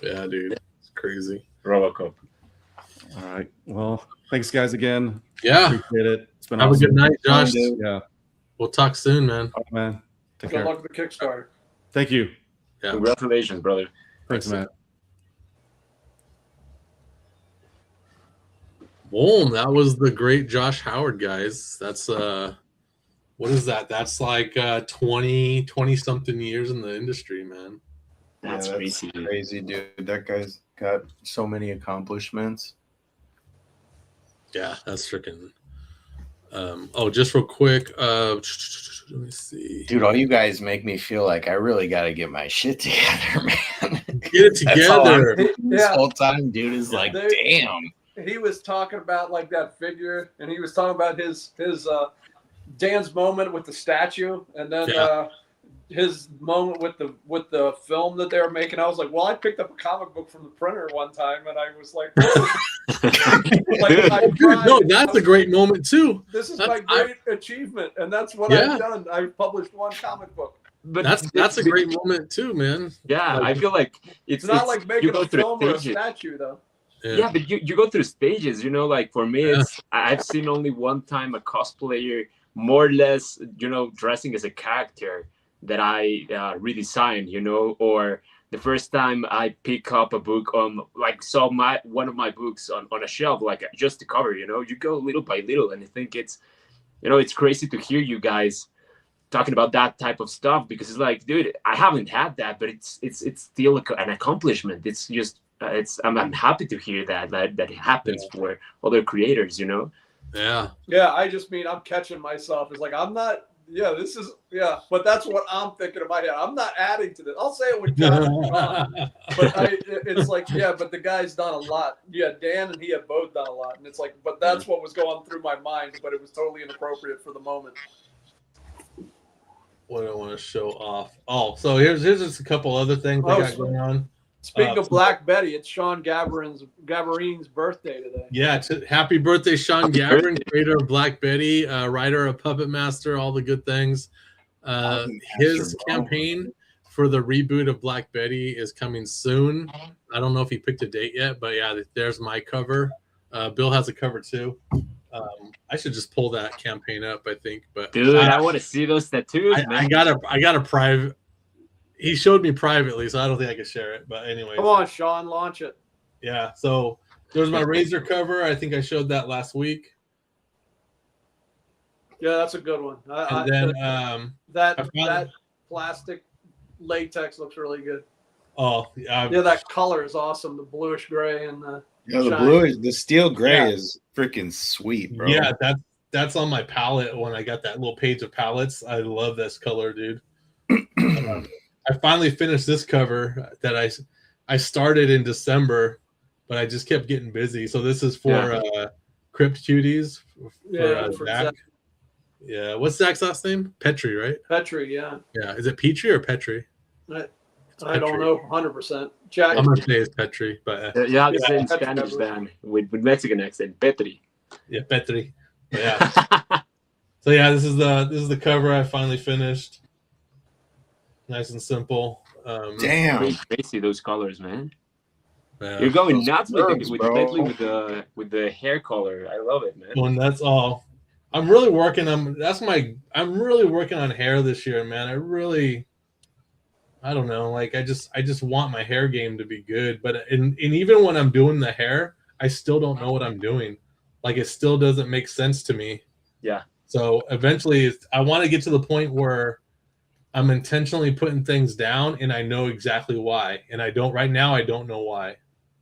Yeah, dude, it's crazy. Robocop. All right. Well, thanks guys again. Yeah, Appreciate it. It's been have awesome. a good night, Josh. Yeah. We'll talk soon, man. All right, man. Take Good care. luck with the Kickstarter. Thank you. Yeah. Congratulations, brother. Thanks, Matt. Boom, that was the great Josh Howard, guys. That's what is that? That's like 20 something years in the industry, man. That's crazy. Crazy, dude. That guy's got so many accomplishments. Yeah, that's freaking just real quick, let me see. Dude, all you guys make me feel like I really got to get my shit together, man. Get it That's all I'm together. thinking this Yeah. whole time, dude, is like, They- damn. He was talking about like that figure, and he was talking about his Dan's moment with the statue, and then Yeah. his moment with the film that they were making. I was like, well, I picked up a comic book from the printer one time, and I was like, I cried. No, that's a great moment too. This is That's- my great achievement, and that's what Yeah. I've done. I've published one comic book. But That's a great moment too, man. Yeah, I feel like It's not like you making go a through film or a stages. statue, though. Yeah, but you go through stages, like for me, Yeah. I've seen only one time a cosplayer more or less, dressing as a character that I redesigned, or the first time I pick up a book saw one of my books on a shelf, like just the cover, you go little by little, and I think it's crazy to hear you guys talking about that type of stuff, because it's like, dude, I haven't had that, but it's still an accomplishment. It's just I'm happy to hear that it happens for other creators, Yeah. Yeah, I just mean I'm catching myself. It's like I'm not. Yeah, this is but that's what I'm thinking in my head. I'm not adding to this. I'll say it when Josh is gone. But it's like, but the guy's done a lot. Yeah, Dan and he have both done a lot, and it's like, but that's what was going through my mind. But it was totally inappropriate for the moment. What do I want to show off? Oh, so here's just a couple other things I got going on. Speaking of Black Betty, it's Sean Gaverine's birthday today. Yeah, happy birthday, Sean Happy Gaverin, birthday. creator of Black Betty, writer of Puppet Master, all the good things. His campaign for the reboot of Black Betty is coming soon. I don't know if he picked a date yet, but yeah, there's my cover. Bill has a cover too. I should just pull that campaign up, I think. But Dude, I want to see those tattoos, man. I got a private. he showed me privately, so I don't think I can share it. But anyway, Come on, Sean, launch it. yeah. So there's my Razor cover. I think I showed that last week. Yeah, that's a good one. And then that plastic latex looks really good. oh yeah, Yeah, that color is awesome. The bluish gray and the The shiny. blue, the steel gray Yeah. is freaking sweet, bro. yeah, that's on my palette when I got that little page of palettes. I love this color, dude. I finally finished this cover that I started in December, but I just kept getting busy. So this is for Crypt Cuties for Zach. Zach. Yeah, what's Zach's last name? Petrie, right? Petrie, yeah. Yeah, is it Petrie or Petrie? I don't know 100%. Jack, I'm gonna say it's Petrie, but Yeah, the same Petri. Spanish band with Mexican accent, Petri. yeah, Petrie. But yeah. So yeah, this is the cover I finally finished. Nice and simple. Damn. Crazy those colors, man. Yeah. You're going Those nuts curves, with bro. especially with the hair color. I love it, man. When that's all. I'm really working on I'm really working on hair this year, man. I don't know, like I just want my hair game to be good, but and even when I'm doing the hair, I still don't know what I'm doing. Like it still doesn't make sense to me. Yeah. So eventually I want to get to the point where I'm intentionally putting things down and I know exactly why. And right now I don't know why.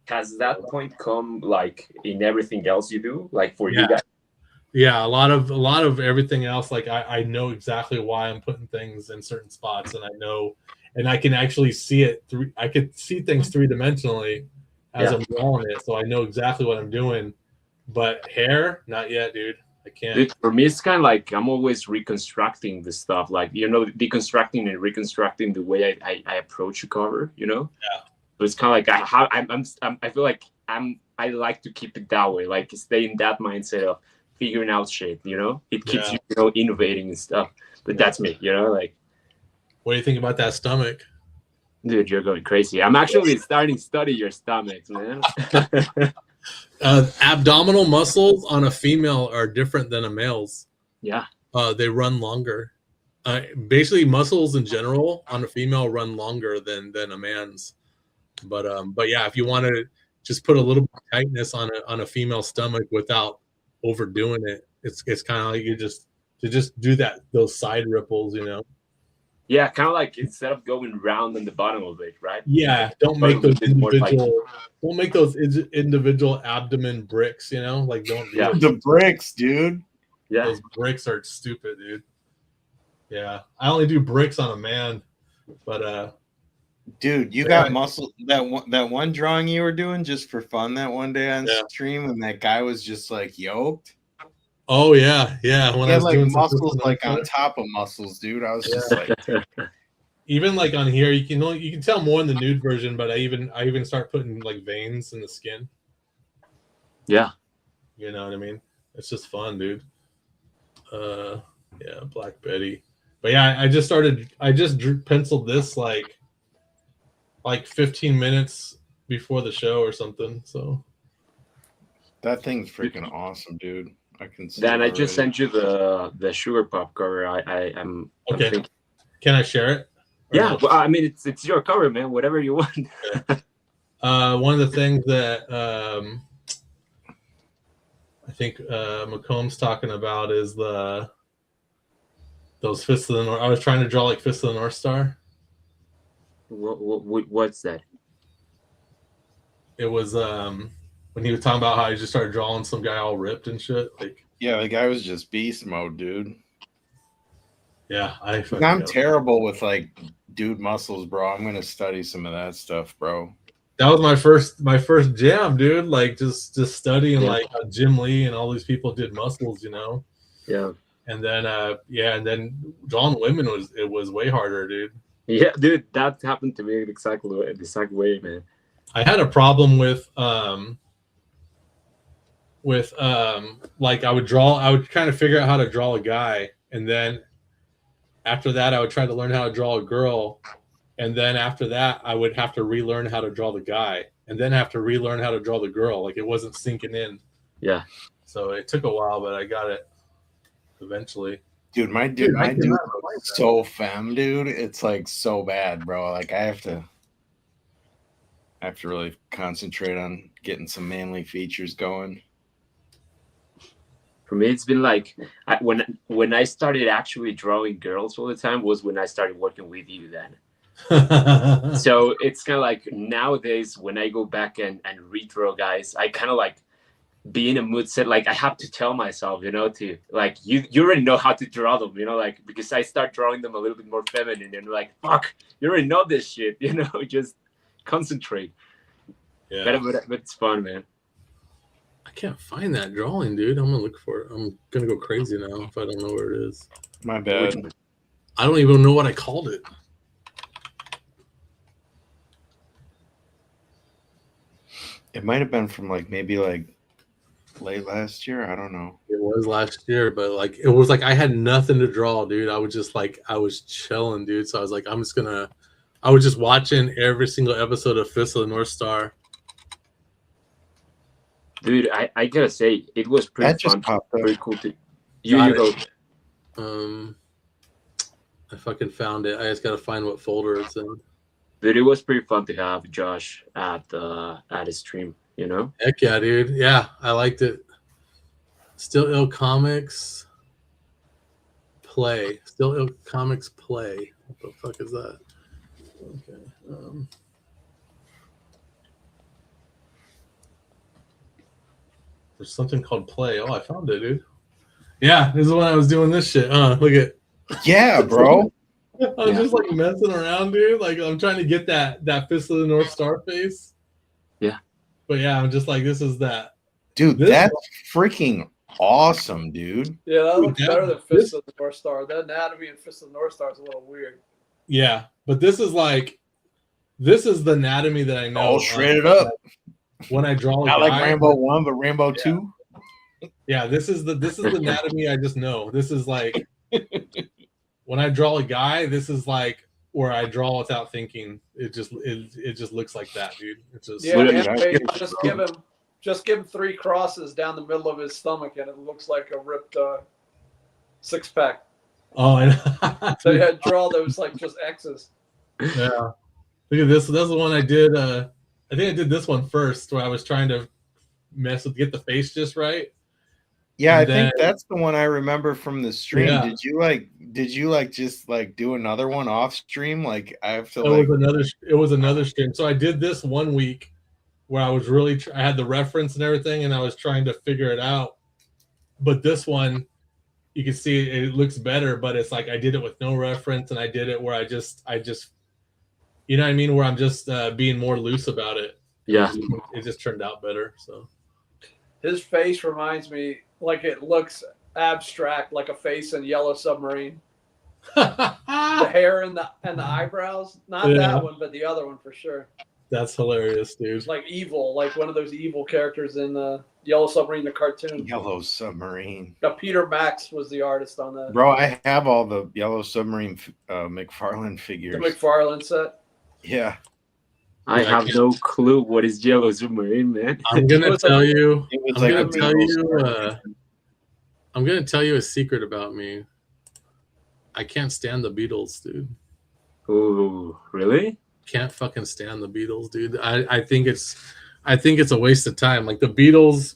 Has that point come like in everything else you do? Like for Yeah. you guys? Yeah, a lot of everything else, like I know exactly why I'm putting things in certain spots, and I know, and I can actually see it through. I could see things 3-dimensionally as I'm drawing it, so I know exactly what I'm doing. But hair, not yet, dude. I can't. Dude, for me, it's kind of like I'm always reconstructing the stuff, like deconstructing and reconstructing the way I approach a cover. Yeah. So it's kind of like I feel like I like to keep it that way, like stay in that mindset of figuring out shape. It keeps you innovating and stuff. But that's me. Like. What do you think about that stomach? Dude, you're going crazy. I'm actually starting to study your stomachs, man. Abdominal muscles on a female are different than a male's. Yeah. They run longer. Basically, muscles in general on a female run longer than a man's. But yeah, if you want to just put a little bit of tightness on a female stomach without overdoing it, it's kind of like you just do those side ripples, Yeah, kind of like instead of going round on the bottom of it, right? Yeah, don't make those individual abdomen bricks, like don't. Yeah. The bricks, dude. Yeah, those bricks are stupid, dude. Yeah, I only do bricks on a man, but dude, you got muscle. That one drawing you were doing just for fun that one day on stream, and that guy was just like yoked. Oh yeah. When he I had was like doing muscles like on top of muscles, dude. I was just like, even like on here, you can tell more in the nude version, but I even start putting like veins in the skin. Yeah, you know what I mean. It's just fun, dude. Yeah, Black Betty. But yeah, I just penciled this like 15 minutes before the show or something. So that thing's freaking awesome, dude. I can see. Dan, I just sent you the Sugar Pop cover. I'm okay. I'm Can I share it? Yeah, well, I mean it's your cover, man. Whatever you want. One of the things that I think Macomb's talking about is those Fists of the North. I was trying to draw like Fists of the North Star. What's that? It was when he was talking about how he just started drawing some guy all ripped and shit. Like, yeah, the guy was just beast mode, dude. Yeah, I'm terrible with like dude muscles, bro. I'm gonna study some of that stuff, bro. That was my first jam, dude. Like just studying like how Jim Lee and all these people did muscles, Yeah. And then and then drawing women was way harder, dude. Yeah, dude, that happened to me exactly the exact way, man. I had a problem with like I would kind of figure out how to draw a guy, and then after that I would try to learn how to draw a girl, and then after that I would have to relearn how to draw the guy, and then have to relearn how to draw the girl. Like it wasn't sinking in. Yeah. So it took a while, but I got it eventually. Dude, my dude looks so femme, dude. It's like so bad, bro. Like I have to really concentrate on getting some manly features going. For me, it's been like when I started actually drawing girls all the time was when I started working with you then. So it's kind of like nowadays when I go back and redraw guys, I kind of like be in a mood set, like I have to tell myself, to like you already know how to draw them, like because I start drawing them a little bit more feminine and like fuck, you already know this shit, just concentrate. Yeah, but it's fun, man. I can't find that drawing, dude. I'm gonna look for it. I'm gonna go crazy now if I don't know where it is. My bad. I don't even know what I called it. It might have been from like maybe like late last year. I don't know. It was last year, but like it was like I had nothing to draw, dude. I was just like I was chilling, dude. So I was like, I was just watching every single episode of Fist of the North Star. Dude, I gotta say it was pretty fun, pretty cool. I fucking found it. I just gotta find what folder it's in. Dude, it was pretty fun to have Josh at his stream. Heck yeah, dude. Yeah, I liked it. Still Ill Comics Play. Still Ill Comics Play. What the fuck is that? Okay. There's something called Play. Oh, I found it, dude. Yeah, this is when I was doing this shit. Look at. Yeah, bro. I'm just like messing around, dude. Like I'm trying to get that Fist of the North Star face. Yeah. But yeah, I'm just like, this is that. Dude, that's freaking awesome, dude. Yeah, that looks better than Fist of the North Star. The anatomy in Fist of the North Star is a little weird. Yeah, but this is the anatomy that I know. All shredded up. When I draw, not like Rambo 1, but Rambo 2. Yeah, this is the anatomy I just know. This is like when I draw a guy, this is like where I draw without thinking. It just looks like that, dude. It's just just give him 3 crosses down the middle of his stomach, and it looks like a ripped 6-pack. Oh, I know. So yeah, draw those like just X's. Yeah, look at this. That's the one I did. I think I did this one first, where I was trying to get the face just right. Yeah, I think that's the one I remember from the stream. Yeah. Did you just do another one off stream? Like I have to. It was another stream. So I did this one week where I was really I had the reference and everything, and I was trying to figure it out. But this one, you can see it looks better, but it's like I did it with no reference, and I did it where I just you know what I mean, where I'm just being more loose about it. Yeah, it just turned out better. So his face reminds me, like it looks abstract, like a face in Yellow Submarine. The hair and the eyebrows, not that one, but the other one for sure. That's hilarious, dude. It's like evil, like one of those evil characters in the Yellow Submarine, the cartoon. Yellow Submarine. Now, Peter Max was the artist on that. Bro, I have all the Yellow Submarine McFarlane figures. The McFarlane set. Yeah. I have no clue what is Yellow Submarine, man. I'm gonna tell you. I'm gonna tell you a secret about me. I can't stand the Beatles, dude. Oh, really? Can't fucking stand the Beatles, dude. I think it's a waste of time. Like the Beatles,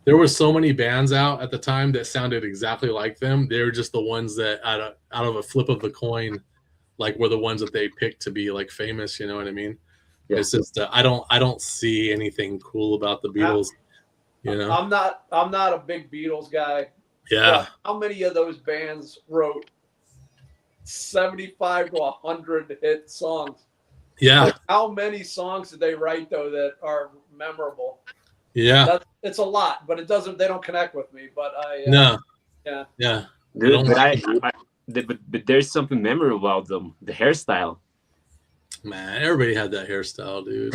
there were so many bands out at the time that sounded exactly like them. They were just the ones that out of a flip of the coin, like were the ones that they picked to be like famous. You know what I mean? Yeah. It's just I don't see anything cool about the Beatles. I'm not a big Beatles guy. Yeah. How many of those bands wrote 75 to 100 hit songs? Yeah. Like, how many songs did they write though that are memorable? Yeah. It's a lot, but they don't connect with me. But Yeah. Dude, but there's something memorable about them. The hairstyle. Man, everybody had that hairstyle, dude.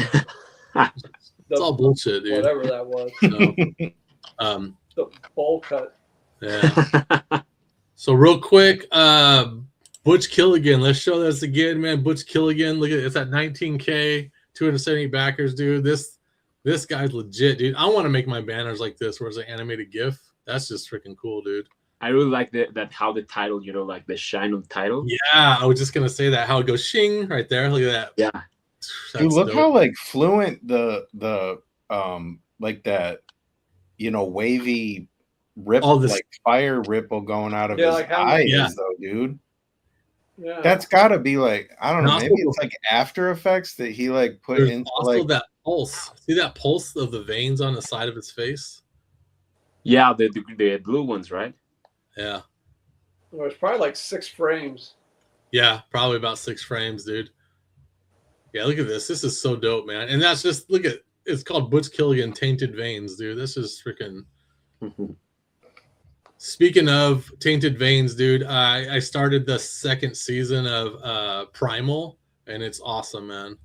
It's all bullshit, dude. Whatever that was. The bowl cut. Yeah. So real quick, Butch Killigan. Let's show this again, man. Butch Killigan. Look at it. It's at 19K, 270 backers, dude. This guy's legit, dude. I want to make my banners like this, where it's an animated GIF. That's just freaking cool, dude. I really like that how the title, like the shine on title. Yeah, I was just gonna say that how it goes shing right there. Look at that. Yeah. Dude, That's look dope. how like fluent the like that, wavy rip, All this- like fire ripple going out of Yeah, his like how- eye Yeah. is though, dude. Yeah. That's gotta be like, I don't And know, also- maybe it's like After Effects that he like put There's into also like that pulse. See that pulse of the veins on the side of his face? Yeah, the blue ones, right? Yeah. Well, it's probably like 6 frames. Yeah, probably about 6 frames, dude. Yeah, look at this. This is so dope, man. And that's just look at it's called Butch Killigan Tainted Veins, dude. This is freaking Speaking of Tainted Veins, dude, I started the 2nd season of Primal, and it's awesome, man.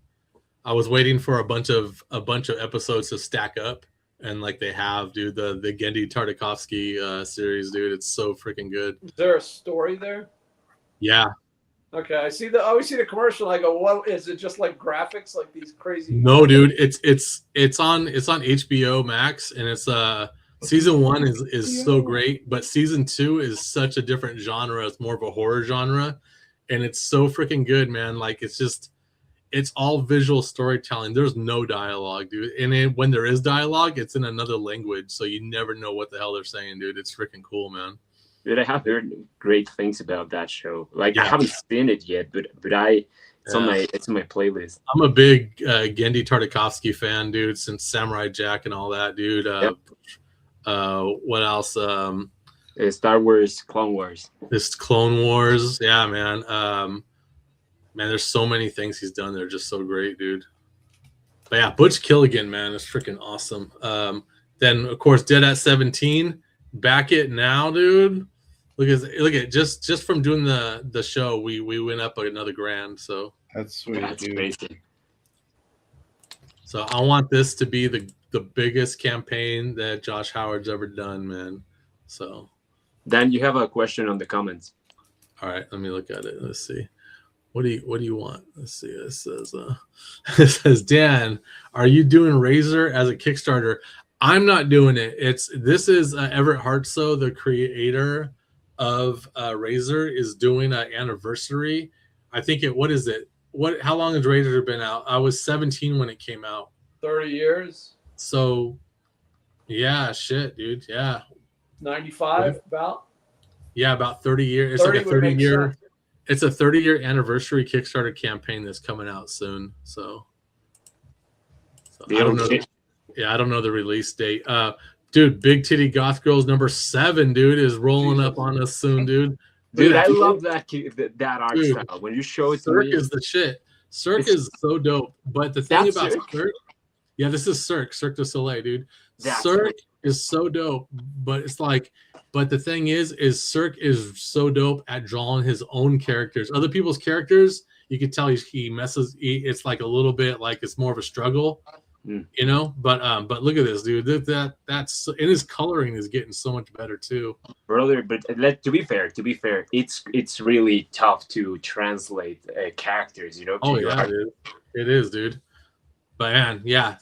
I was waiting for a bunch of episodes to stack up, and like they have, dude. The Gendy Tartakovsky series, dude. It's so freaking good. Is there a story there? Yeah. Okay, I always see the commercial. I go, what is it? Just like graphics, like these crazy? No, dude. It's on HBO Max, and it's season 1 is so great, but season 2 is such a different genre. It's more of a horror genre, and it's so freaking good, man. Like it's all visual storytelling. There's no dialogue, dude. And when there is dialogue, it's in another language, so you never know what the hell they're saying, dude. It's freaking cool, man. Dude, I have heard great things about that show. Like Yeah. I haven't seen it yet, but it's on my playlist. I'm a big Gendy Tartakovsky fan, dude, since Samurai Jack and all that, dude. What else? Star Wars, Clone Wars. This Clone Wars, yeah, man. Man, there's so many things he's done. They're just so great, dude. But yeah, Butch Killigan, man, is freaking awesome. Then of course, Dead at 17. Back it now, dude. Look at just from doing the show, we went up another $1,000. So that's sweet, That's dude. crazy. So I want this to be the biggest campaign that Josh Howard's ever done, man. So Dan, you have a question on the comments. all right, let me look at it. Let's see. What do you want? Let's see. It says it says, Dan, are you doing Razor as a Kickstarter? I'm not doing it. This is Everett Hartsoe, the creator of Razor, is doing an anniversary. I think what is it? How long has Razor been out? I was 17 when it came out. 30 years. So yeah, shit, dude. Yeah. 95 about. Yeah, about 30 years. It's 30 like a would make 30-year. sense. It's a 30-year anniversary Kickstarter campaign that's coming out soon. So I don't know. Yeah, I don't know the release date. Dude, Big Titty Goth Girls #7, dude, is rolling up on us soon, dude. Dude, Look I at love that art Dude, style. When you show it to Cirque me, is the shit. Cirque It's- is so dope. But the thing That's about Cirque? Cirque, yeah, this is Cirque du Soleil, dude. That's Cirque is so dope, but it's like, but the thing is Cirque is so dope at drawing his own characters. Other people's characters, you can tell he messes. It's like a little bit like it's more of a struggle, you know. But look at this, dude. That's and his coloring is getting so much better too, brother. But to be fair, it's really tough to translate characters, you know. Oh yeah, dude. It is, dude. But man, yeah,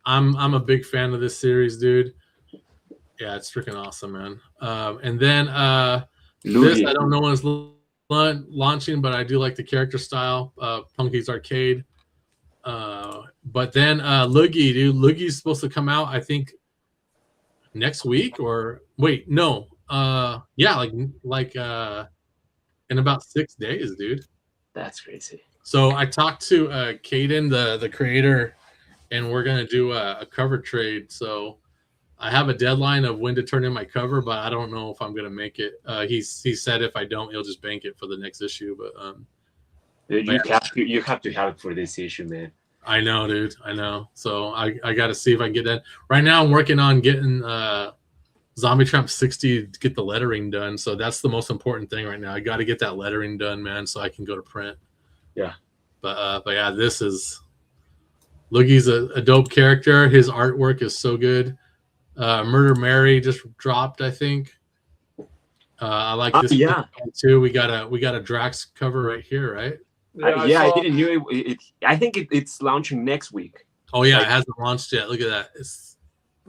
I'm a big fan of this series, dude. Yeah, it's freaking awesome, man. And then this I don't know when it's launching, but I do like the character style. Punky's Arcade. But then Loogie, dude. Loogie's supposed to come out, I think, next week or wait, no. Yeah, like in about 6 days, dude. That's crazy. So I talked to Caden, the creator, and we're gonna do a cover trade. So I have a deadline of when to turn in my cover, but I don't know if I'm gonna make it. He said if I don't, he'll just bank it for the next issue. But Dude, you have to have it for this issue, man. I know, dude. I know. So I got to see if I can get that. Right now, I'm working on getting Zombie Tramp 60 to get the lettering done. So that's the most important thing right now. I got to get that lettering done, man, so I can go to print. Yeah. But yeah, this is Loogie's a dope character. His artwork is so good. Murder Mary just dropped, I think. I like this yeah too. We got a Drax cover right here, right? I didn't know it. I think it's launching next week. Oh yeah, it hasn't launched yet. Look at that.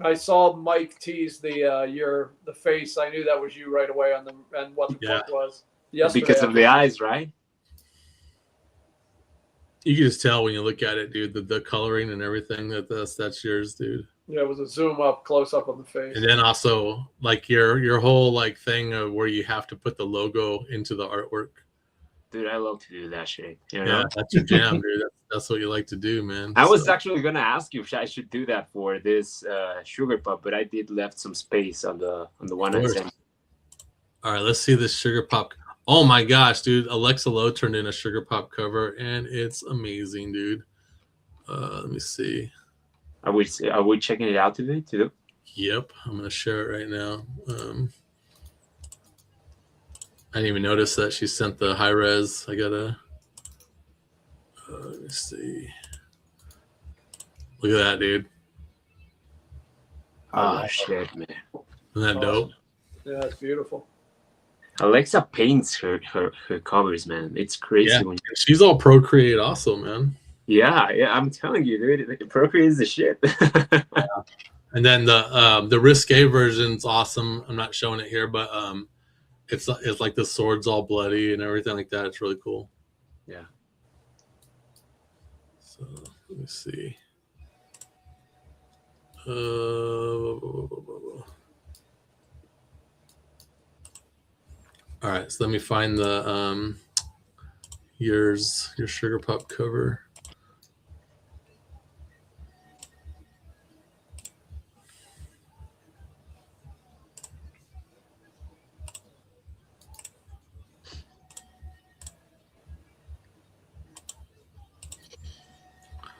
I saw Mike tease the face. I knew that was you right away on the and what the book was. Yesterday, because of the eyes, right? You can just tell when you look at it, dude. The coloring and everything that's yours, dude. Yeah, it was a zoom up, close up on the face. And then also like your whole like thing of where you have to put the logo into the artwork. Dude, I love to do that shit. You know? Yeah, that's your jam, dude. That's what you like to do, man. I was actually gonna ask you if I should do that for this sugar pop, but I did left some space on the one I sent. All right, let's see this sugar pop. Oh my gosh, dude! Alexa Lowe turned in a sugar pop cover, and it's amazing, dude. Let me see. Are we checking it out today too? Yep, I'm gonna share it right now. I didn't even notice that she sent the high res. I gotta. Let me see. Look at that, dude. Oh shit, man! Isn't that dope? Yeah, it's beautiful. Alexa paints her covers, man. It's crazy. Yeah, she's all Procreate also, man. Yeah, I'm telling you, dude. Procreate is the shit. Yeah. And then the risque version's awesome. I'm not showing it here, but it's like the sword's all bloody and everything like that. It's really cool. Yeah. So let me see. All right, so let me find the your sugar pop cover.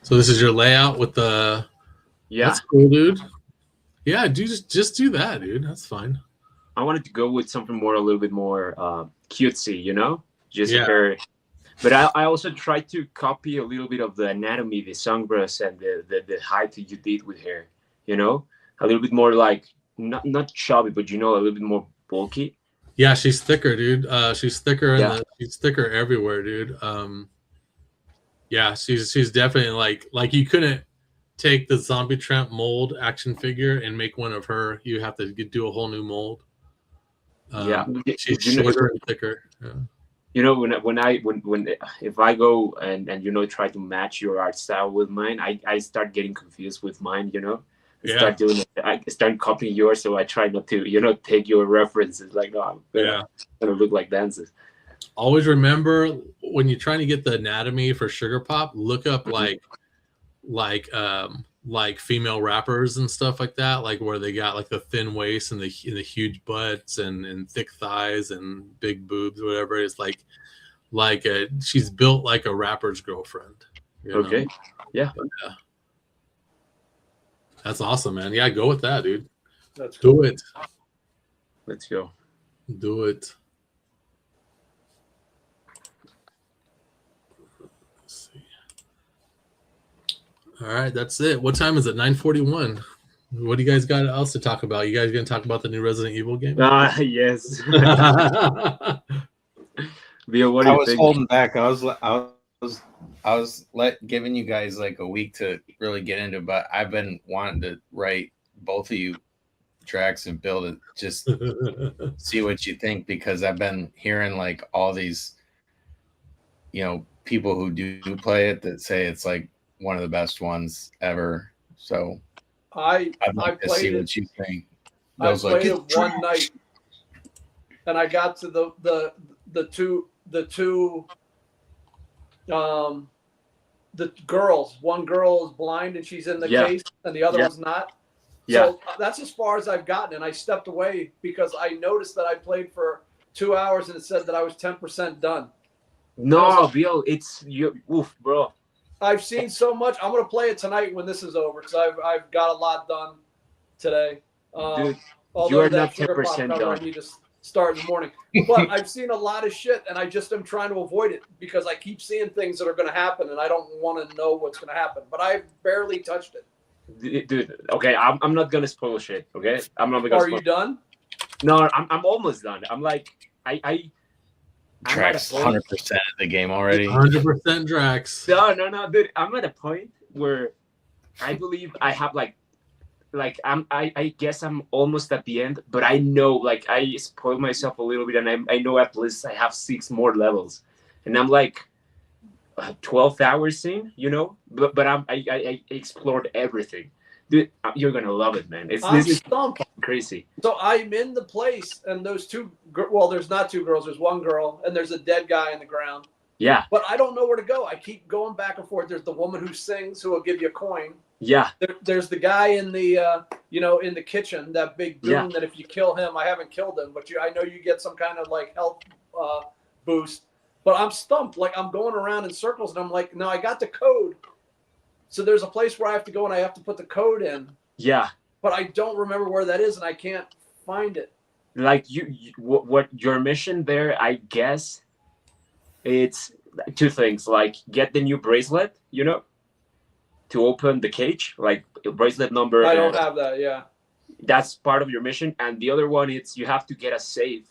So this is your layout with the. Yeah, that's cool, dude. Yeah, just do that, dude. That's fine. I wanted to go with something a little bit more cutesy, you know, just her. But I also tried to copy a little bit of the anatomy, the sunglass, and the height that you did with her. You know, a little bit more like not chubby, but a little bit more bulky. Yeah, she's thicker, dude. She's thicker, she's thicker everywhere, dude. Yeah, she's definitely like you couldn't take the Zombie Tramp mold action figure and make one of her. You have to do a whole new mold. She's shorter and thicker. Yeah. You know, when if I go and try to match your art style with mine, I start getting confused with mine. You know, I start copying yours, so I try not to take your references. Like, no, I'm gonna look like dances. Always remember when you're trying to get the anatomy for sugar pop, look up like female rappers and stuff like that, like where they got like the thin waist and the huge butts and thick thighs and big boobs, whatever. It's like she's built like a rapper's girlfriend. Okay. Yeah. That's awesome, man. Yeah, go with that, dude. That's cool. Do it. Let's go. Do it. Let's see. All right, that's it. What time is it? 9:41. What do you guys got else to talk about? You guys gonna talk about the new Resident Evil game? Yes. Vio, what do you think? Holding back. I was giving you guys like a week to really get into it, but I've been wanting to write both of you tracks and build it, just see what you think, because I've been hearing like all these, people who do play it that say it's like one of the best ones ever. So I'd like to see what you think. I played it one night, and I got to the girls. One girl is blind and she's in the case, and the other one's not. So that's as far as I've gotten, and I stepped away because I noticed that I played for 2 hours and it said that I was 10% done. No, Bill, it's you, bro. I've seen so much. I'm gonna play it tonight when this is over because I've got a lot done today. Dude, you are not 10% done. I need to start in the morning, but I've seen a lot of shit, and I just am trying to avoid it because I keep seeing things that are going to happen, and I don't want to know what's going to happen. But I've barely touched it. Dude, okay, I'm not gonna spoil shit. Okay, I'm not gonna. Are you done? No, I'm almost done. I'm like Drax 100% of the game already. 100% Drax. No, dude. I'm at a point where I believe I have like like I guess I'm almost at the end, but I know like I spoiled myself a little bit, and I know at least I have 6 more levels, and I'm like 12 hours in, you know, but I explored everything. Dude, you're gonna love it, man. I'm This is stumped. crazy. So I'm in the place, and those well, there's not 2 girls. There's 1 girl, and there's a dead guy in the ground. Yeah, But I don't know where to go. I keep going back and forth. There's the woman who sings, who will give you a coin. yeah, There's the guy in the in the kitchen, that big goon. Yeah. That if you kill him, I haven't killed him, but I know you get some kind of like health boost. But I'm stumped. Like I'm going around in circles, and I'm like, no, I got the code. So there's a place where I have to go, and I have to put the code in. yeah. But I don't remember where that is, and I can't find it. Like what your mission there? I guess it's 2 things. Like get the new bracelet, you know, to open the cage. Like bracelet number. I don't have that. Yeah. That's part of your mission, and the other one is you have to get a safe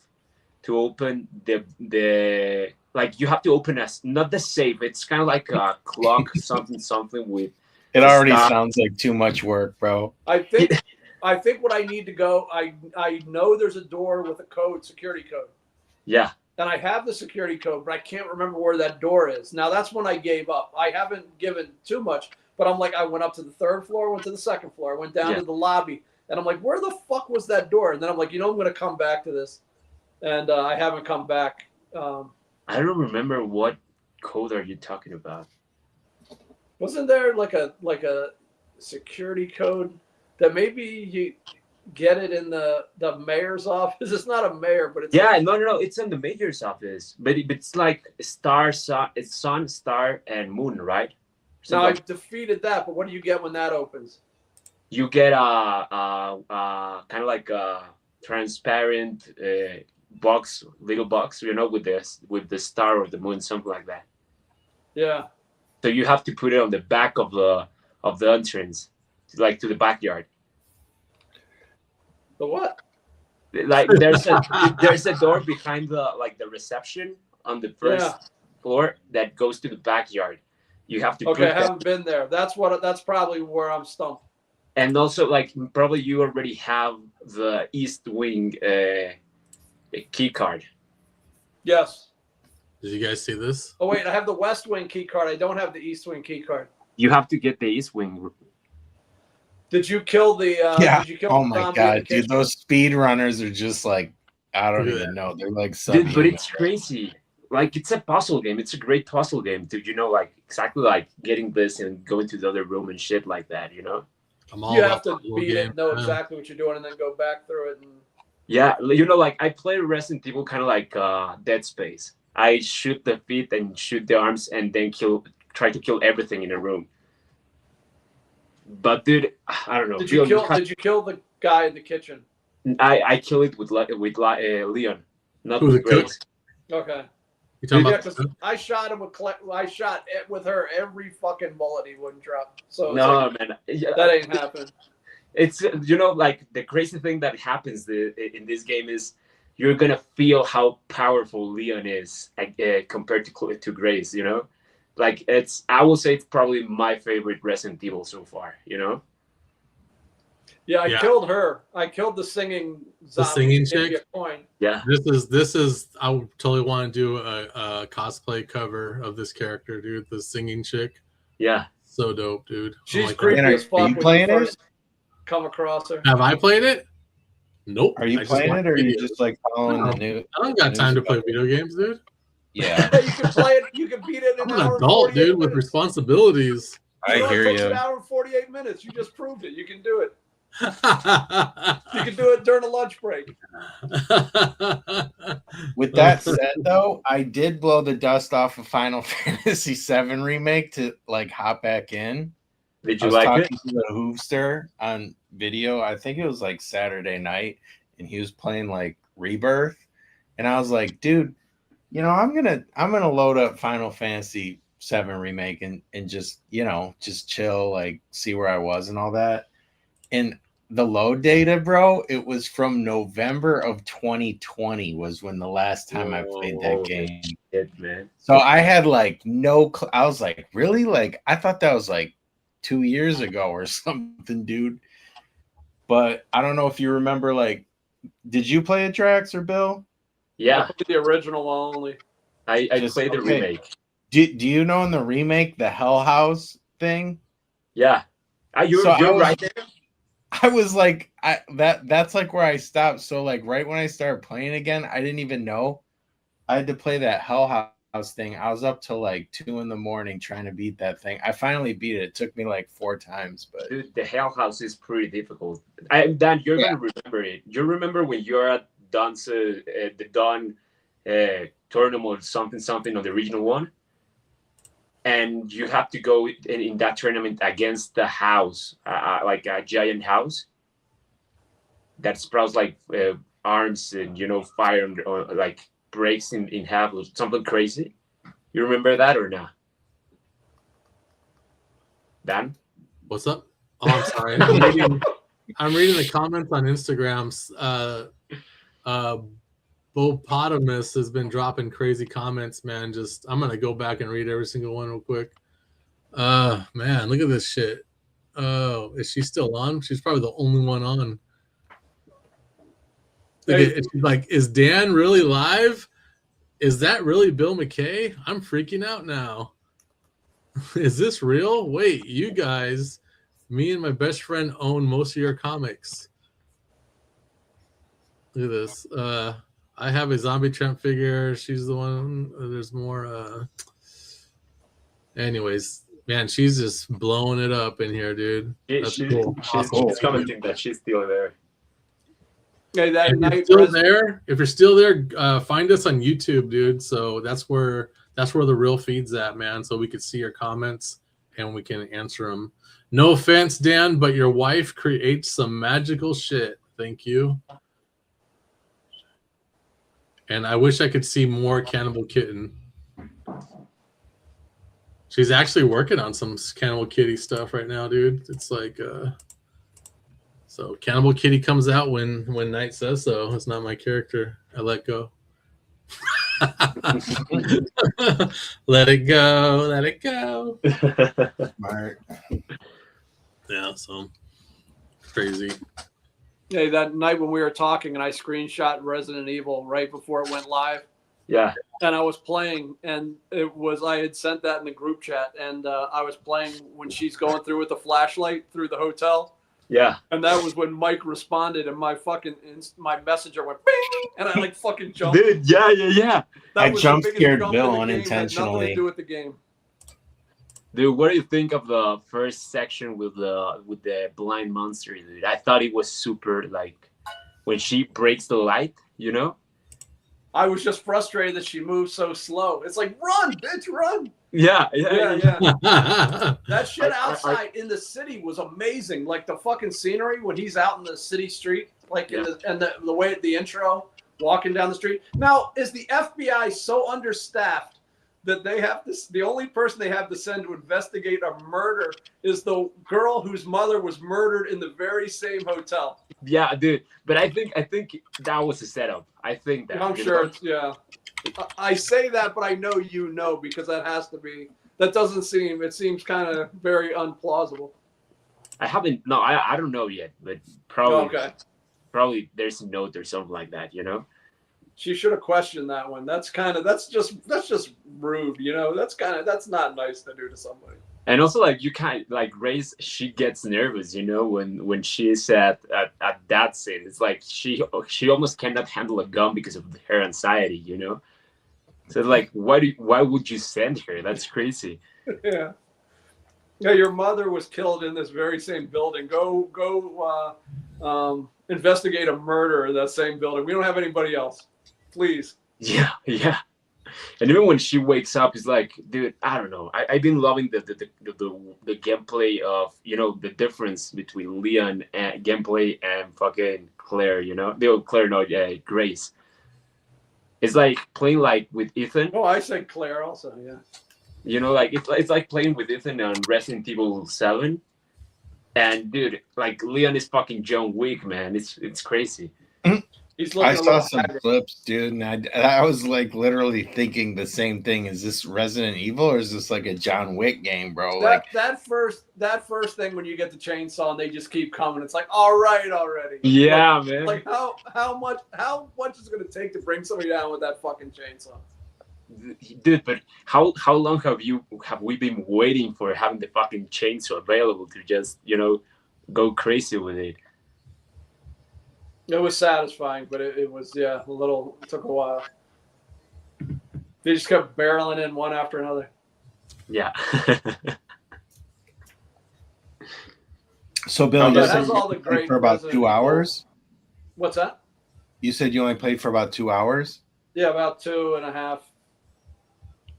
to open the like you have to open not the safe. It's kind of like a clock something with. It already Stop. sounds like too much work, bro. I think what I need to go. I know there's a door with a code, security code. Yeah. And I have the security code, but I can't remember where that door is. Now that's when I gave up. I haven't given too much, but I'm like, I went up to the 3rd floor, went to the 2nd floor, went down to the lobby, and I'm like, where the fuck was that door? And then I'm like, I'm going to come back to this, and I haven't come back. I don't remember what code are you talking about. Wasn't there like a security code that maybe you get it in the mayor's office? It's not a mayor, but it's No, it's in the mayor's office, but it's like star, sun, it's sun, star, and moon, right? No, I defeated that, but what do you get when that opens? You get a kind of like a transparent box, little box, you know, with the star or the moon, something like that. Yeah. So you have to put it on the back of the entrance, like to the backyard. The what? Like there's a door behind the reception on the first floor that goes to the backyard. You have to. Okay, I haven't been there. That's probably where I'm stumped. And also, like probably you already have the East Wing key card. Yes. Did you guys see this? Oh wait, I have the West Wing key card. I don't have the East Wing key card. You have to get the East Wing. Did you kill the? Yeah. Did you kill Oh the my zombie in the god, dude, kitchen? those speed runners are just like I don't even know. They're like Dude, but it's crazy. Like it's a puzzle game. It's a great puzzle game. Dude, you know, like exactly like getting this and going to the other room and shit like that. You know. You have to beat it, know exactly what you're doing, and then go back through it. And... Yeah, you know, like I play Resident Evil kind of like Dead Space. I shoot the feet and shoot the arms and then try to kill everything in a room. But dude, I don't know. Did you kill the guy in the kitchen? I kill it with Leon, not Who's with the cook? Grace. Okay. You talking Yeah, about? 'cause I shot him with her every fucking bullet he wouldn't drop. So it's No, like, man, that ain't happening. It's you know, like the crazy thing that happens in this game is you're gonna feel how powerful Leon is compared to Grace. You know, like I will say it's probably my favorite Resident Evil so far. You know. Yeah, I killed her. I killed the singing zombie. The singing Gave me chick? a coin. Yeah. This is. I would totally want to do a cosplay cover of this character, dude. The singing chick. Yeah. So dope, dude. She's like creepy that. as fuck. Are you when playing it? first come across her. Have I played it? Nope. Are you I just playing watch it, or are you videos. just like following No. the new? I don't got time to play video games, dude. Yeah, Yeah, you can play it. You can beat it in I'm an an hour and adult, 48 dude, with minutes. responsibilities. I know, it hear takes you. an hour and 48 minutes. You just proved it. You can do it. You With can do it during a lunch break. With that said, though, I did blow the dust off of Final Fantasy VII Remake to like hop back in. Did I you was like it? talking to the Hoovster on video. I think it was like Saturday night, and he was playing like Rebirth, and I was like, dude, you know, I'm gonna load up Final Fantasy VII Remake and just just chill, like see where I was and all that. And the load data, bro, it was from November of 2020 was when the last time I played that game. Shit, man. So I had like I was like, really? Like I thought that was like 2 years ago or something, dude. but I don't know if you remember. Like, did you play it, Drax or Bill? Yeah, I played the original only. I Just- played the okay. remake. Do you know in the remake the Hell House thing? Yeah, you're So I was- right there. I was like, that's like where I stopped. So like right when I started playing again, I didn't even know I had to play that Hell House thing. I was up till like 2 a.m. trying to beat that thing. I finally beat it. It took me like 4 times, but Dude, the Hell House is pretty difficult. Dan, you're gonna remember it. You remember when you're at the Dawn tournament, something on the regional one, and you have to go in that tournament against the house, like a giant house that sprouts like arms and fire or like breaks in half or something crazy. You remember that or not, Dan? What's up? Oh, I'm sorry. I'm reading the comments on Instagrams. Bopotamus has been dropping crazy comments, man. I'm gonna go back and read every single one real quick. Man, look at this shit. Oh, is she still on? She's probably the only one on. It's like, is Dan really live? Is that really Bill McKay? I'm freaking out now. Is this real? Wait, you guys, me and my best friend own most of your comics. Look at this. I have a Zombie Tramp figure. She's the one. There's more. Anyways, man, she's just blowing it up in here, dude. That's cool. She's commenting that she's still there. Okay, that If night you're still there, find us on YouTube, dude. So that's where the real feed's at, man. So we could see your comments and we can answer them. No offense, Dan, but your wife creates some magical shit. Thank you. And I wish I could see more Cannibal Kitten. She's actually working on some Cannibal Kitty stuff right now, dude. It's like so Cannibal Kitty comes out when Knight says so. It's not my character. I let go. Let it go. Let it go. smart. Yeah, so crazy. Hey, that night when we were talking and I screenshot Resident Evil right before it went live, Yeah. and I was playing, and I had sent that in the group chat, and I was playing when she's going through with the flashlight through the hotel, Yeah. and that was when Mike responded, and my messenger went bing, and I like fucking jumped. Dude, yeah. That I was the jump biggest scared jump Bill in the game, had nothing unintentionally. to do with the game. Dude, what do you think of the first section with the blind monster, dude? I thought it was super, like, when she breaks the light, I was just frustrated that she moved so slow. It's like, run, bitch, run. Yeah. That shit outside in the city was amazing. Like the fucking scenery when he's out in the city street, like the way the intro, walking down the street. Now, is the FBI so understaffed that they have this? The only person they have to send to investigate a murder is the girl whose mother was murdered in the very same hotel. Yeah, dude. But I think that was a setup. I think that. I'm sure it's I say that, but I know because that has to be. That doesn't seem. It seems kind of very unplausible. I haven't. No, I don't know yet, but probably. Okay. Probably there's a note or something like that. She should have questioned that one. That's just rude. That's not nice to do to somebody. And also, like, you can't, like, Grace, she gets nervous, when she's at that scene. It's like she almost cannot handle a gun because of her anxiety, So, like, why would you send her? That's crazy. Yeah. Yeah, your mother was killed in this very same building. Go investigate a murder in that same building. We don't have anybody else. Please. Yeah. And even when she wakes up, it's like, dude, I don't know. I've been loving the gameplay of, the difference between Leon and gameplay and fucking Claire, Claire, no, Grace. It's like playing like with Ethan. Oh, I said Claire also, yeah. Like it's like playing with Ethan on Resident Evil 7. And dude, like Leon is fucking John Wick, man. It's crazy. He's I looking a saw little some haggard. clips, dude, and I was like literally thinking the same thing. Is this Resident Evil or is this like a John Wick game, bro? Like, That first thing when you get the chainsaw and they just keep coming, it's like, all right, already. Yeah, man. Like how much is it gonna take to bring somebody down with that fucking chainsaw? Dude, but how long have we been waiting for having the fucking chainsaw available to just go crazy with it? It was satisfying, but it was a little. It took a while. They just kept barreling in one after another. Yeah. so Bill, you That said has you all the played great for about Resident 2 Evil. hours. What's that? You said you only played for about 2 hours. Yeah, about 2.5.